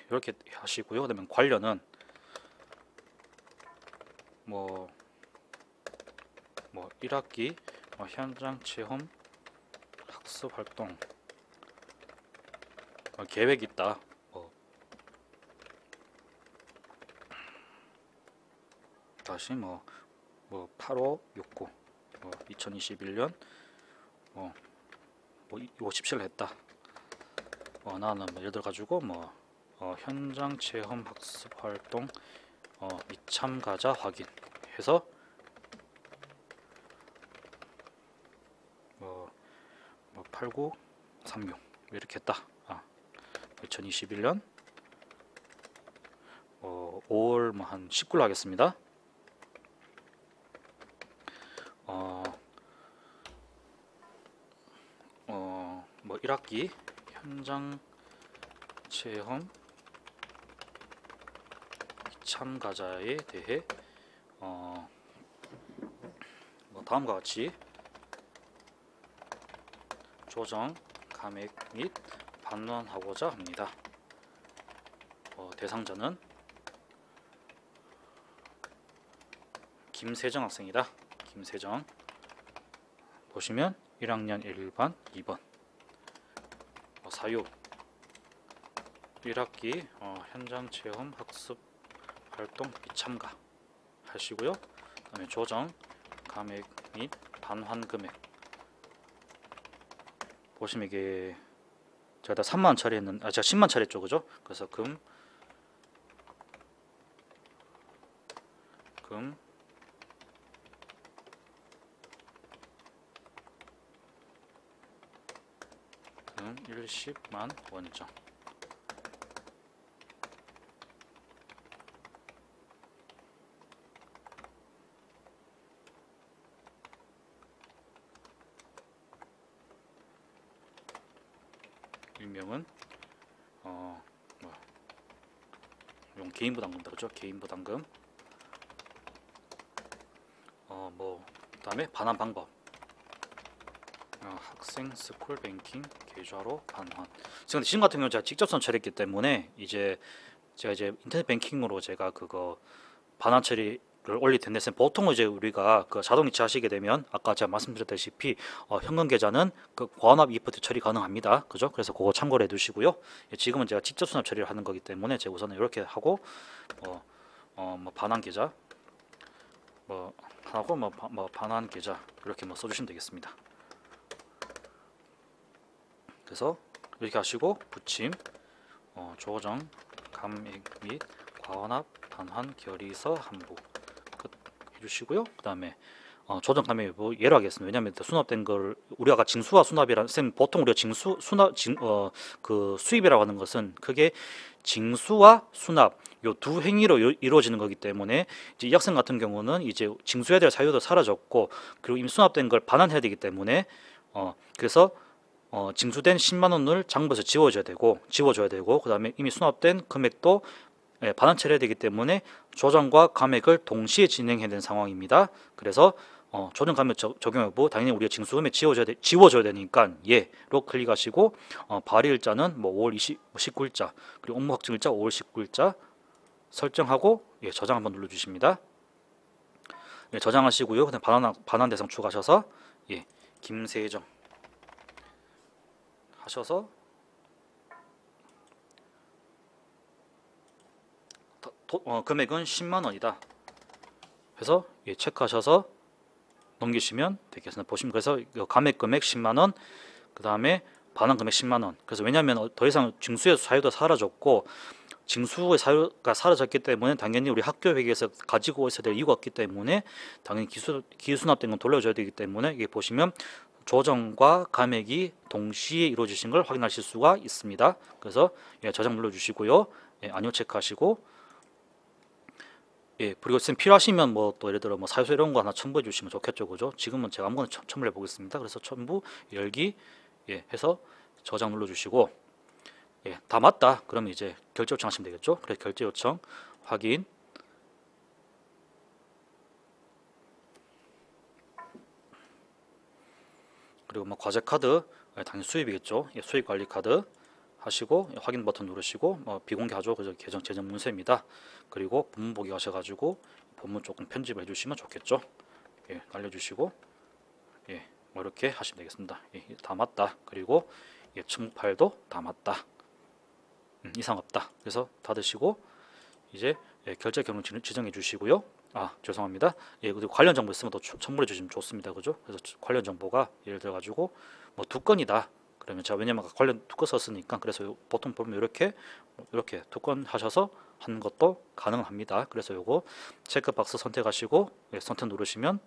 이렇게 하시고요. 그다음에 관련은 뭐 1학기 현장 체험 학습 활동 계획 있다. 다시 8569 2021년 57 했다. 나는 예를 들어 가지고 현장 체험 학습 활동 미참가자 확인해서 8936 이렇게 했다. 2021년 5월 한 19일 하겠습니다. 1학기 현장 체험 참가자에 대해 다음과 같이 조정, 감액 및 반환하고자 합니다. 대상자는 김세정 학생이다. 김세정 보시면 1학년 1반 2번 사유 1학기 현장 체험 학습 활동 미참가 하시고요. 그다음에 조정, 감액 및 반환 금액 보시면 이게 제가 다 3만 원 처리했는 제가 10만 처리했죠, 그죠? 그래서 금 금 10만 원이죠. 일명은 이건 개인부담금이다, 그죠? 개인부담금. 그다음에 반환 방법. 학생 스쿨 뱅킹 계좌로 반환. 지금 같은 경우 제가 직접 선처리했기 때문에 제가 인터넷 뱅킹으로 제가 그거 반환 처리를 올릴 텐데, 보통 이제 우리가 그 자동 이체하시게 되면 아까 제가 말씀드렸다시피 현금 계좌는 그 과환합 EFT 처리 가능합니다, 그죠? 그래서 그거 참고를 해두시고요. 지금은 제가 직접 수납 처리를 하는 거기 때문에 제가 우선은 이렇게 하고 반환 계좌 하고 반환 계좌 이렇게 써주시면 되겠습니다. 그래서 이렇게 하시고 붙임 조정 감액 및 과환합 반환 결의서 한부 끝 해주시고요. 그 다음에 조정 감액 여부 예로 하겠습니다. 왜냐하면 수납된 걸 우리가 징수와 수납이란 보통 우리가 징수 수납 그 수입이라고 하는 것은 그게 징수와 수납 요 두 행위로 이루어지는 거기 때문에 이제 이 학생 같은 경우는 이제 징수해야 될 사유도 사라졌고, 그리고 이미 수납된 걸 반환해야 되기 때문에 그래서 징수된 10만 원을 장부에서 지워줘야 되고 그다음에 이미 수납된 금액도 반환 처리해야 되기 때문에 조정과 감액을 동시에 진행해야 되는 상황입니다. 그래서 조정 감액 적용 여부 당연히 우리가 징수금액 지워줘야 되니까 예로 클릭하시고 발의일자는 5월 19일자 그리고 업무 확정일자 5월 19일자 설정하고 저장 한번 눌러주십니다. 저장하시고요. 그다음 반환 대상 추가하셔서 김세정 하셔서 금액은 10만 원이다. 그래서 체크하셔서 넘기시면 되겠습니다. 보시면 그래서 감액 금액 10만 원, 그 다음에 반환 금액 10만 원. 그래서 왜냐하면 더 이상 징수의 사유도 사라졌고 징수의 사유가 사라졌기 때문에 당연히 우리 학교 회계에서 가지고 있어야 될 이유가 없기 때문에 당연히 기수납된 건 돌려줘야 되기 때문에 이게 보시면 조정과 감액이 동시에 이루어지신 걸 확인하실 수가 있습니다. 그래서 저장 눌러주시고요. 아니요 체크하시고 그리고 쌤 필요하시면 또 예를 들어 사유서 이런 거 하나 첨부해 주시면 좋겠죠, 그죠? 지금은 제가 아무거나 첨부해 보겠습니다. 그래서 첨부 열기 해서 저장 눌러주시고 다 맞다. 그러면 이제 결제 요청하시면 되겠죠. 그래서 결제 요청 확인. 그리고 과세 카드 당연히 수입이겠죠. 수입 관리 카드 하시고 확인 버튼 누르시고 비공개하죠. 그래서 계정 재정 문서입니다. 그리고 본문 보기 하셔가지고 본문 조금 편집을 해주시면 좋겠죠. 날려주시고 이렇게 하시면 되겠습니다. 다 맞다. 그리고 첨부 파일도 다 맞다. 이상 없다. 그래서 닫으시고 이제 결제 경로 지정해 주시고요. 죄송합니다. 그리고 관련 정보 있으면 또 첨부해 주시면 좋습니다. 그죠? 그래서 관련 정보가 예를 들어 가지고 두 건이다. 그러면 제가 왜냐면 관련 두 건 썼으니까 그래서 보통 보면 이렇게 두 건 하셔서 하는 것도 가능합니다. 그래서 요거 체크박스 선택하시고 선택 누르시면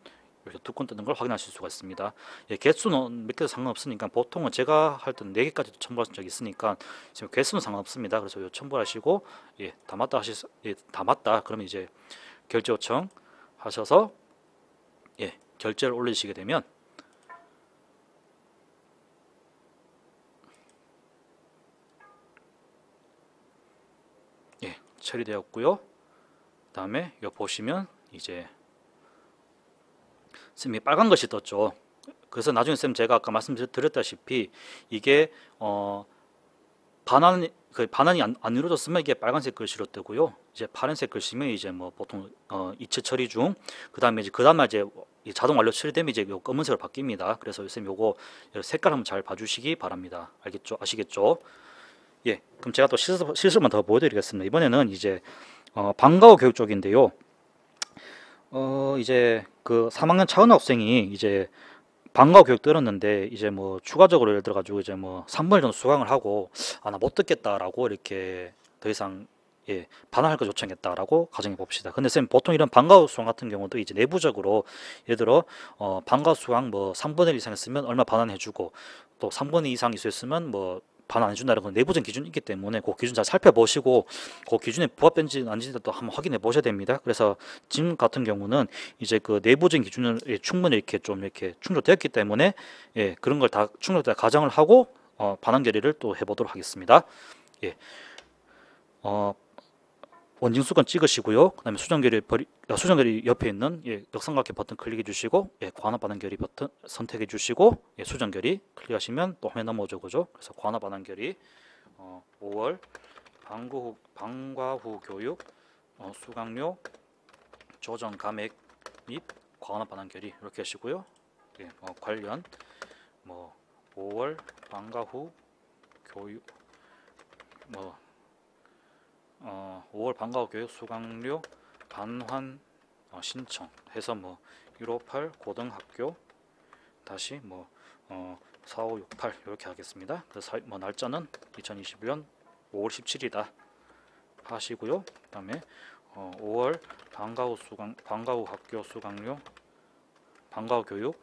이렇게 두 건 뜨는 걸 확인하실 수가 있습니다. 개수는 몇 개도 상관없으니까 보통은 제가 할 때는 4개까지도 첨부한 적이 있으니까 지금 개수는 상관없습니다. 그래서 요 첨부하시고 다 맞다 다 맞다. 그러면 이제 결제 요청 하셔서 결제를 올리시게 되면 처리되었고요. 그 다음에 요 보시면 이제 쌤이 빨간 것이 떴죠. 그래서 나중에 쌤 제가 아까 말씀드렸다시피 이게 반환이 안 이루어졌으면 이게 빨간색 글씨로 뜨고요. 이제 파란색 글씨면 이제 보통 이체 처리 중. 그다음에 이제 자동 완료 처리되면 이제 요 검은색으로 바뀝니다. 그래서 쌤 요거 색깔 한번 잘 봐주시기 바랍니다. 알겠죠? 아시겠죠? 그럼 제가 또 실습만 더 보여드리겠습니다. 이번에는 이제 방과후 교육 쪽인데요. 이제 그 3학년 차은우 학생이 이제 방과 후 교육 들었는데 이제 뭐 추가적으로 예를 들어 가지고 이제 뭐 3분의 1 정도 수강을 하고 나 못 듣겠다라고 이렇게 더 이상 반환할 거 요청했다라고 가정해 봅시다. 근데 쌤 보통 이런 방과 후 수강 같은 경우도 이제 내부적으로 예를 들어 방과 후 수강 뭐 3분의 1 이상 했으면 얼마 반환해 주고 또 3분의 2 이상 이수했으면 뭐 반환 안 해준다는 건 내부적인 기준이 있기 때문에 그 기준 잘 살펴보시고 그 기준에 부합된지 아닌지도 또 한번 확인해 보셔야 됩니다. 그래서 지금 같은 경우는 이제 그 내부적인 기준을 충분히 이렇게 좀 이렇게 충족되었기 때문에 그런 걸 다 충족되다 가정을 하고 반환 결의를 또 해보도록 하겠습니다. 원징수건 찍으시고요. 그다음에 수정결의 옆에 있는 역삼각형 버튼 클릭해 주시고 과환합 반환 결의 버튼 선택해 주시고 수정결의 클릭하시면 또 화면 넘어오죠, 그죠? 그래서 과환합 반환 결의 5월 방과 후 교육 수강료 조정 감액 및 과환합 반환 결의 이렇게 하시고요. 관련 5월 방과 후 교육 5월 방과 후 교육 수강료 반환 신청 해서 158 고등학교 다시 4568 이렇게 하겠습니다. 그래서 날짜는 2021년 5월 17일이다 하시고요. 그다음에 5월 방과 후 학교 수강료 방과 후 교육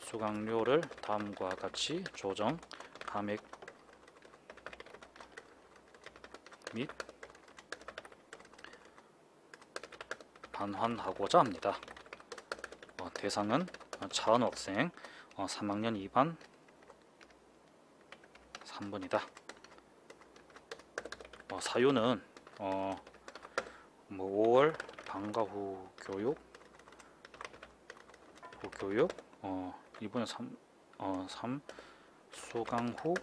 수강료를 다음과 같이 조정 감액 및 반환하고자 합니다. 대상은 차은우 학생 3학년 2반 3번이다. 사유는 5월 방과 후 교육 이번에 3 수강 후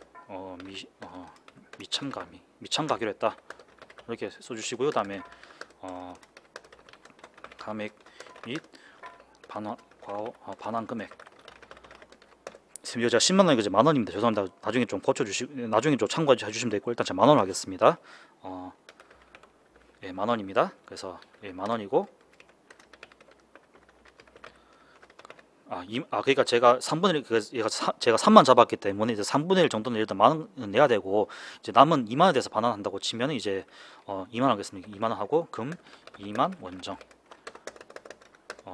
미참가기로 했다 이렇게 써주시고요. 다음에 감액 및 반환 금액 지금 제가 10만 원이 이제 만 원입니다. 죄송합니다. 나중에 좀 나중에 좀 참고해 주시면 되고 일단 제가 만 원 하겠습니다. 만 원입니다. 그래서 만 원이고 그러니까 제가 3분의 1 제가 3만 잡았기 때문에 이제 3분의 1 정도는 예를 들어 만 원은 내야 되고 이제 남은 2만 원에 대해서 반환한다고 치면 이제 2만 원 하겠습니다. 2만 원 하고 금 2만 원정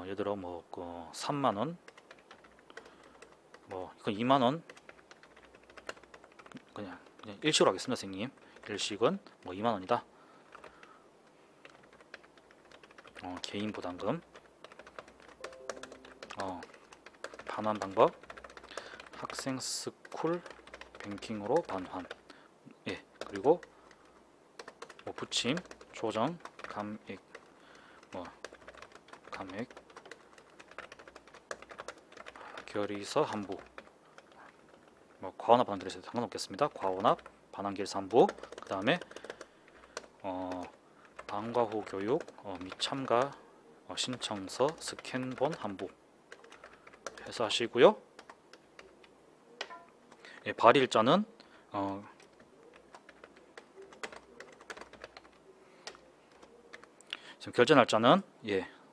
예를 들어 3만 원 이건 2만 원 그냥 일식으로 하겠습니다. 선생님 일식은 2만 원이다. 개인 부담금 반환 방법 학생 스쿨 뱅킹으로 반환 그리고 부침 조정 감액 감액 결의서 한부 과원합 반환 결의서 상관없겠습니다. 과원합 반환 결의서 한부 그 다음에 방과 후 교육 미참가 신청서 스캔본 한부 해서 하시고요. 발일자는 지금 결제 날짜는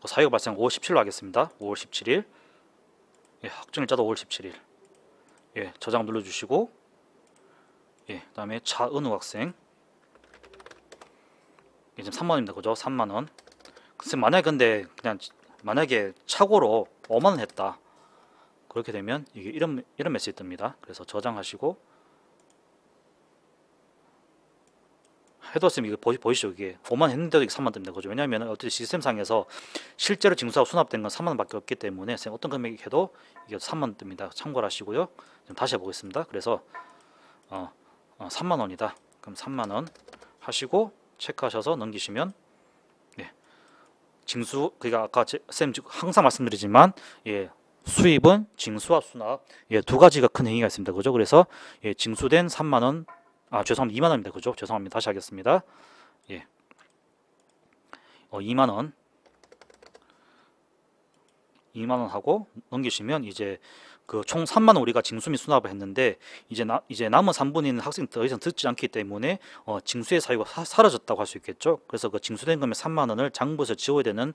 사유가 발생 5월 17일로 하겠습니다. 5월 17일 확정일자도 5월 17일 저장 눌러주시고 그다음에 차은우 학생 지금 3만 원입니다. 그죠? 3만 원. 글쎄 만약에 착오로 5만 원 했다. 그렇게 되면 이게 이런 메시지 뜹니다. 그래서 저장하시고 해뒀으면 이거 보이시죠? 이게 5만 했는데도 이게 3만 뜹니다. 그죠? 왜냐하면 어떻게 시스템상에서 실제로 징수하고 수납된 건 3만 원밖에 없기 때문에 어떤 금액이 해도 이게 3만 뜹니다. 참고를 하시고요. 좀 다시 해보겠습니다. 그래서 3만 원이다. 그럼 3만 원 하시고 체크하셔서 넘기시면 징수 그러니까 아까 쌤 항상 말씀드리지만 수입은 징수와 수납 두 가지가 큰 행위가 있습니다. 그죠? 그래서 징수된 3만 원 죄송합니다. 2만 원입니다. 그죠? 죄송합니다. 다시 하겠습니다. 2만 원 2만 원 하고 넘기시면 이제 그 총 3만 원 우리가 징수 및 수납을 했는데 이제 남은 3분의 1는 학생이 더 이상 듣지 않기 때문에 징수의 사유가 사라졌다고 할 수 있겠죠. 그래서 그 징수된 금액 3만 원을 장부에서 지워야 되는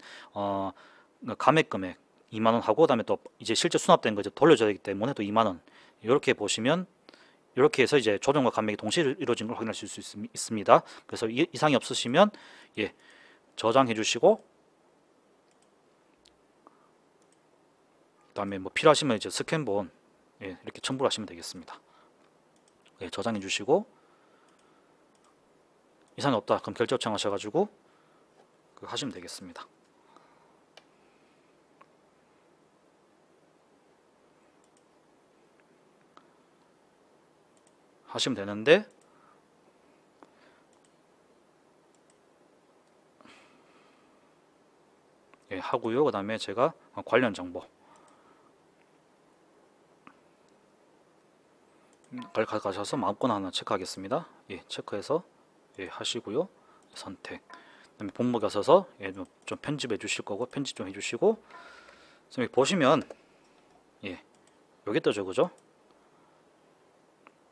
감액 금액 2만 원 하고 그다음에 또 이제 실제 수납된 거 이제 돌려줘야 되기 때문에 또 2만 원. 이렇게 보시면 이렇게 해서 이제 조정과 감액이 동시에 이루어진 걸 확인하실 수 있습니다. 그래서 이상이 없으시면 예, 저장해 주시고 그다음에 뭐 필요하시면 이제 스캔본 예, 이렇게 첨부를 하시면 되겠습니다. 예, 저장해 주시고 이상이 없다 그럼 결제 요청하셔가지고 하시면 되겠습니다. 하시면 되는데 예, 하고요. 그 다음에 제가 관련 정보 가셔서 마음껏 하나 체크하겠습니다. 예, 체크해서 예, 하시고요. 선택. 그다음에 본목 가셔서 예, 좀 편집해 주실 거고 편집 좀 해주시고 여기 보시면 예, 여기 뜨죠, 그죠?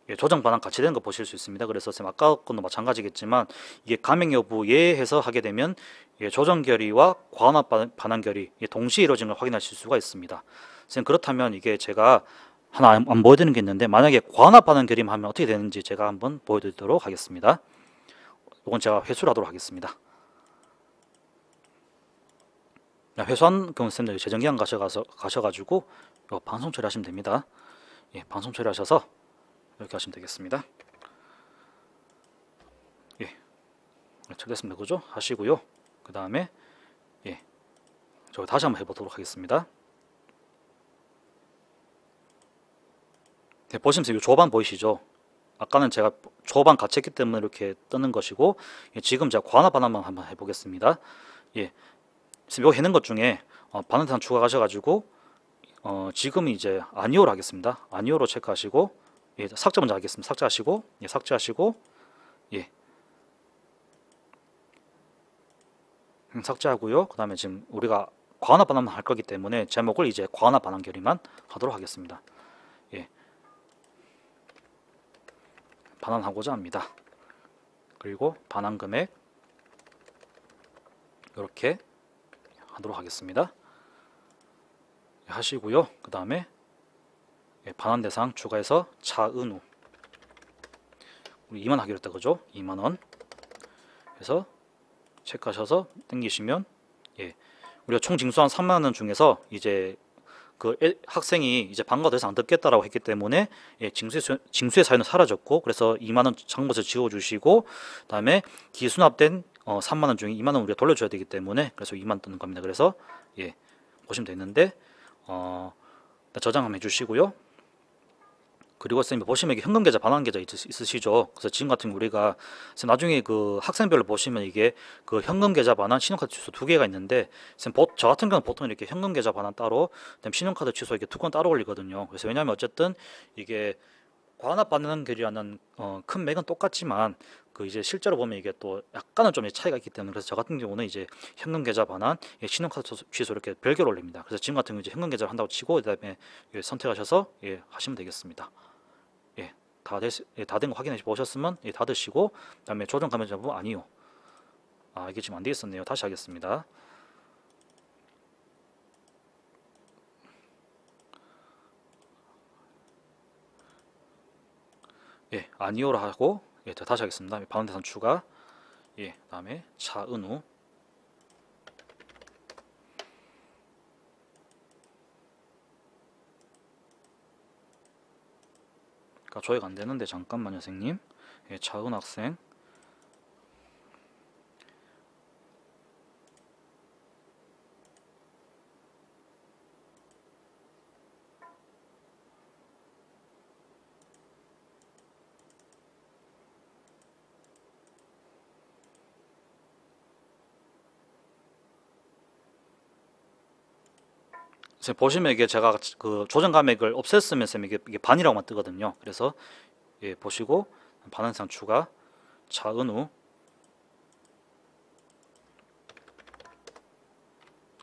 예, 조정 반환 같이 되는 거 보실 수 있습니다. 그래서 쌤 아까 것도 마찬가지겠지만 이게 감액 여부 예해서 하게 되면 예, 조정 결의와 과환합 반환 결의 예, 동시에 이루어진 걸 확인하실 수가 있습니다. 쌤 그렇다면 이게 제가 하나 안 보여드리는 게 있는데 만약에 과환합 반환 결의만 하면 어떻게 되는지 제가 한번 보여드리도록 하겠습니다. 이건 제가 회수를 하도록 하겠습니다. 회수한 경우 쌤들 재정기한 가셔가지고 방송 처리하시면 됩니다. 예, 방송 처리하셔서 이렇게 하시면 되겠습니다. 예, 처리했습니다. 그죠? 하시고요. 그 다음에 예, 저 다시 한번 해보도록 하겠습니다. 네, 보시면서 이 조반 보이시죠? 아까는 제가 조반 같이 했기 때문에 이렇게 뜨는 것이고 예, 지금 제가 과환합 반환만 한번 해보겠습니다. 예, 이거 해는 것 중에 반환 추가하셔가지고 지금 이제 아니오로 하겠습니다. 아니오로 체크하시고 예, 삭제 먼저 하겠습니다. 삭제하시고 예, 삭제하시고 예, 삭제하고요. 그 다음에 지금 우리가 과환합 반환만 할 거기 때문에 제목을 이제 과환합 반환 결의만 하도록 하겠습니다. 예, 반환하고자 합니다. 그리고 반환 금액 이렇게 하도록 하겠습니다. 예, 하시고요. 그 다음에 예, 반환 대상 추가해서 차은우 우리 2만 하기로 했다 그죠? 2만원 해서 체크하셔서 땡기시면 예, 우리가 총 징수한 3만원 중에서 이제 그 학생이 이제 방과가 더 이상 안 듣겠다라고 했기 때문에 예, 징수의 사유는 사라졌고 그래서 2만원 장부에서 지워주시고 그다음에 기수납된 3만원 중에 2만원 우리가 돌려줘야 되기 때문에 그래서 2만 뜨는 겁니다. 그래서 예, 보시면 되는데 저장 한번 해주시고요. 그리고 선생님 보시면 이게 현금 계좌 반환 계좌 있으시죠? 그래서 지금 같은 경우 우리가 나중에 그 학생별로 보시면 이게 그 현금 계좌 반환, 신용카드 취소 두 개가 있는데 선생님 저 같은 경우는 보통 이렇게 현금 계좌 반환 따로, 그다음 신용카드 취소 이렇게 두 건 따로 올리거든요. 그래서 왜냐하면 어쨌든 이게 과환합 반환 결의라는 큰 맥은 똑같지만 그 이제 실제로 보면 이게 또 약간은 좀 차이가 있기 때문에 그래서 저 같은 경우는 이제 현금 계좌 반환, 신용카드 취소 이렇게 별개로 올립니다. 그래서 지금 같은 경우 이제 현금 계좌를 한다고 치고 그다음에 선택하셔서 예, 하시면 되겠습니다. 예, 다 된 거 확인해 보셨으면 예, 다 드시고 그다음에 조정 감면 잡으면 아니요. 아 이게 지금 안 되겠었네요. 다시 하겠습니다. 예, 아니오로 하고 예, 다시 하겠습니다. 반환 대상 추가 예, 그다음에 차은우 조회가 안 되는데 잠깐만요, 선생님. 예, 차은 학생 선생님 보시면 이게 제가 그 조정 감액을 없앴으면 쌤 이게 반이라고만 뜨거든요. 그래서 예, 보시고 반환상 추가 차은우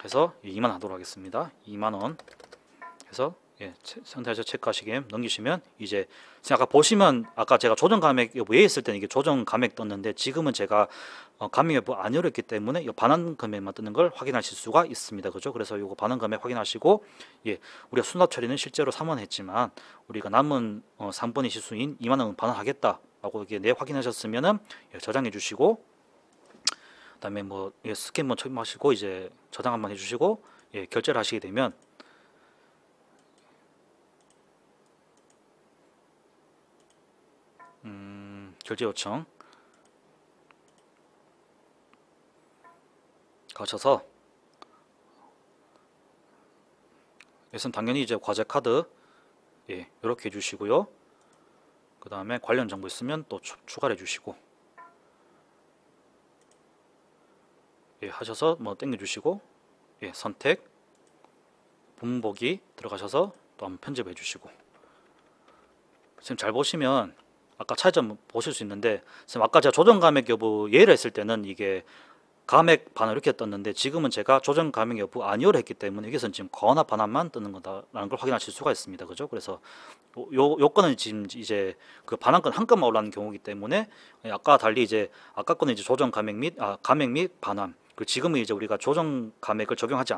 해서 2만 하도록 하겠습니다. 2만원 해서 예, 상태에서 체크하시게 넘기시면 이제 아까 보시면 아까 제가 조정 감액 여부 예 했을 때는 이게 조정 감액 떴는데 지금은 제가 감액 여부 아니오로 했기 때문에 이 반환 금액만 뜨는 걸 확인하실 수가 있습니다. 그죠? 그래서 이거 반환 금액 확인하시고 예, 우리가 수납 처리는 실제로 3원 했지만 우리가 남은 3분의 시수인 2만 원 반환하겠다라고 이게 내 확인하셨으면은 예, 저장해 주시고 그다음에 뭐 예, 스캔 한번 처리하시고 이제 저장 한번 해주시고 예, 결제를 하시게 되면 결제 요청 가셔서 여기서는 당연히 이제 과제 카드 예, 이렇게 해주시고요. 그 다음에 관련 정보 있으면 또 추가를 해주시고 예, 하셔서 뭐 땡겨주시고 예, 선택 본보기 들어가셔서 또 한번 편집해 주시고 지금 잘 보시면 아까 차이점 보실 수 있는데 지금 아까 제가 조정 감액 여부 예를 했을 때는 이게 감액 반환 이렇게 떴는데 지금은 제가 조정 감액 여부 아니오를 했기 때문에 여기서는 지금 거나 반환만 뜨는 거다라는 걸 확인하실 수가 있습니다. 그죠? 그래서 요건은 지금 이제 그 반환권 한 건만 올라가는 경우이기 때문에 아까 달리 이제 아까 거는 이제 조정 감액 및 감액 및 반환 그 지금은 이제 우리가 조정 감액을 적용하지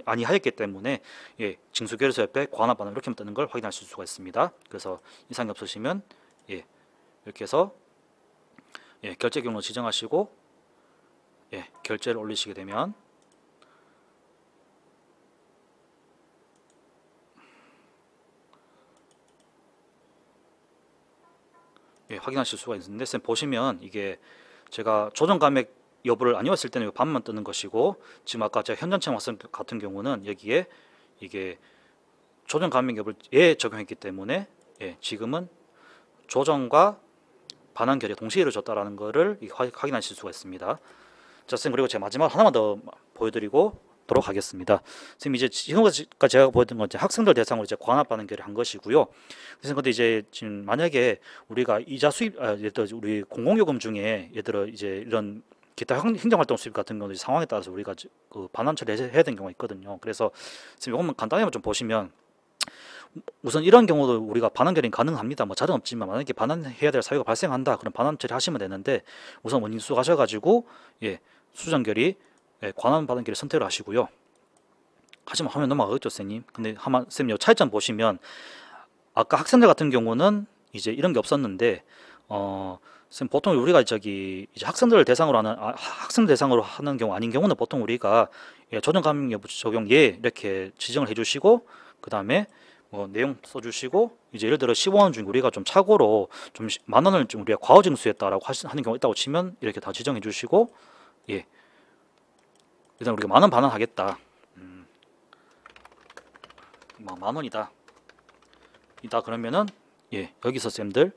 아니하였기 때문에 예, 징수결의서 옆에 과환 반환 이렇게 뜨는 걸 확인하실 수가 있습니다. 그래서 이상이 없으시면 예, 이렇게 해서 예, 결제 경로 지정하시고 예, 결제를 올리시게 되면 예, 확인하실 수가 있는데 쌤 보시면 이게 제가 조정 감액 여부를 아니었을 때는 반만 뜨는 것이고 지금 아까 제가 현장체 학생 같은 경우는 여기에 이게 조정 감액 여부를 예 적용했기 때문에 예, 지금은 조정과 반환 결의 동시에 이루어졌다라는 것을 확인하실 수가 있습니다. 자, 쌤 그리고 제가 마지막 하나만 더 보여드리고 도록 하겠습니다. 지금 이제 지금까지 제가 보여드린 건 이제 학생들 대상으로 이제 관합 반환 결의 한 것이고요. 그래서 근데 이제 지금 만약에 우리가 이자 수입, 예를 들어 우리 공공요금 중에 예를 들어 이제 이런 기타 행정활동 수입 같은 경우는 상황에 따라서 우리가 그 반환 처리해야 되는 경우가 있거든요. 그래서 지금 이것만 간단히 좀 보시면 우선 이런 경우도 우리가 반환 결의는 가능합니다. 뭐 자른 없지만 만약에 반환해야 될 사유가 발생한다. 그럼 반환 처리하시면 되는데 우선 원인수 가셔가지고 예, 수정 결의 예, 관환 반환 결의 선택을 하시고요. 하시면 화면 넘어가겠죠, 쌤님. 근데 한번 쌤요 차이점 보시면 아까 학생들 같은 경우는 이제 이런 게 없었는데 쌤 보통 우리가 저기 이제 학생들 대상으로 하는 학생 대상으로 하는 경우 아닌 경우는 보통 우리가 예, 조정 감액 여부 적용 예 이렇게 지정을 해주시고 그 다음에 뭐 내용 써주시고 이제 예를 들어 15원 중에 우리가 좀 착오로 좀 만 원을 좀 우리가 과호 징수했다라고 하는 경우가 있다고 치면 이렇게 다 지정해 주시고 예 일단 우리가 만 원 반환하겠다 뭐 만 원이다 그러면은 예 여기서 쌤들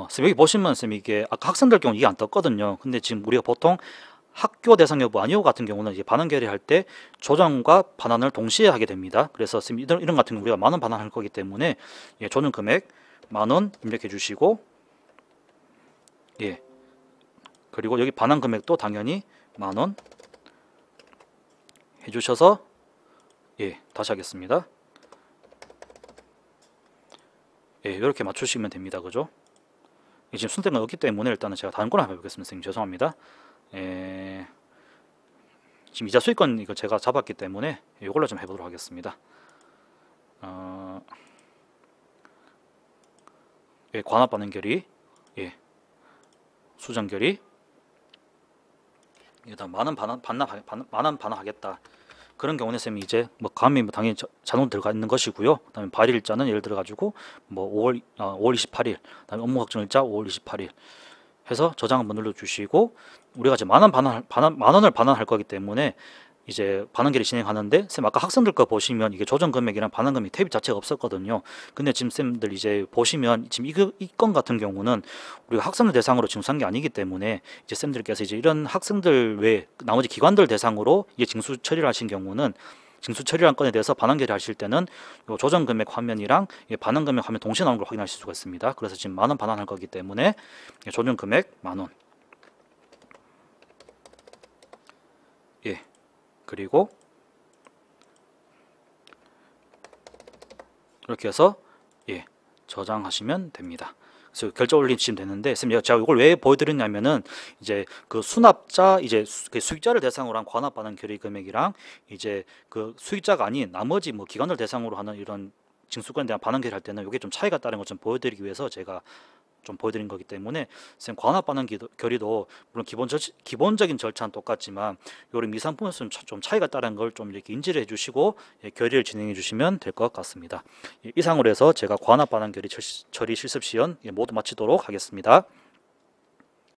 쌤 여기 보시면 쌤 이게 아까 학생들 경우 이게 안 떴거든요. 근데 지금 우리가 보통 학교 대상 여부 아니오 같은 경우는 이제 반환 결의할 때 조정과 반환을 동시에 하게 됩니다. 그래서 쌤 이런 같은 경우 우리가 만 원 반환할 거기 때문에 예, 조정 금액 만 원 입력해 주시고 예 그리고 여기 반환 금액도 당연히 만 원 해주셔서 예 다시 하겠습니다. 예 이렇게 맞추시면 됩니다. 그죠? 지금 순대가 없기 때문에 일단은 제가 다른 거나 해보겠습니다. 선생님 죄송합니다. 지금 이자 수익권 이거 제가 잡았기 때문에 이걸로 좀 해보도록 하겠습니다. 예, 관합 반환 결의, 예, 수정 결의, 일단 만원 반환하겠다. 그런 경우는 쌤이 이제 뭐 감이 뭐 당연히 자동 들어가 있는 것이고요. 그다음에 발일자는 예를 들어 가지고 뭐 5월 28일, 그다음에 업무 확정일자 5월 28일 해서 저장 한번 눌러 주시고 우리가 이제 만 원을 반환할 거기 때문에 이제 반환 결의 진행하는데 쌤 아까 학생들 거 보시면 이게 조정 금액이랑 반환 금액 탭이 자체가 없었거든요. 근데 지금 쌤들 이제 보시면 지금 이 건 같은 경우는 우리가 학생들 대상으로 징수한 게 아니기 때문에 이제 쌤들께서 이제 이런 학생들 외 나머지 기관들 대상으로 이게 징수 처리를 하신 경우는 징수 처리한 건에 대해서 반환 결의 하실 때는 요 조정 금액 화면이랑 반환 금액 화면 동시에 나오는 걸 확인하실 수가 있습니다. 그래서 지금 만 원 반환할 거기 때문에 조정 금액 만 원. 예. 그리고 이렇게 해서 예, 저장하시면 됩니다. 그래서 결제 올리시면 되는데, 선생님 제가 이걸 왜 보여드렸냐면은 이제 그 수납자 이제 수익자를 대상으로 한 관합 반환 결의 금액이랑 이제 그 수익자가 아닌 나머지 뭐 기관을 대상으로 하는 이런 징수권에 대한 반환 결의할 때는 이게 좀 차이가 있다는 걸 좀 보여드리기 위해서 제가 좀 보여드린 거기 때문에, 선생님 관합 반환 결의도 물론 기본적인 절차는 똑같지만 이런 미상품에서는 좀 차이가 있다는 걸 좀 이렇게 인지를 해주시고 예, 결의를 진행해 주시면 될 것 같습니다. 예, 이상으로 해서 제가 관합 반환 결의 처리 실습 시연 예, 모두 마치도록 하겠습니다.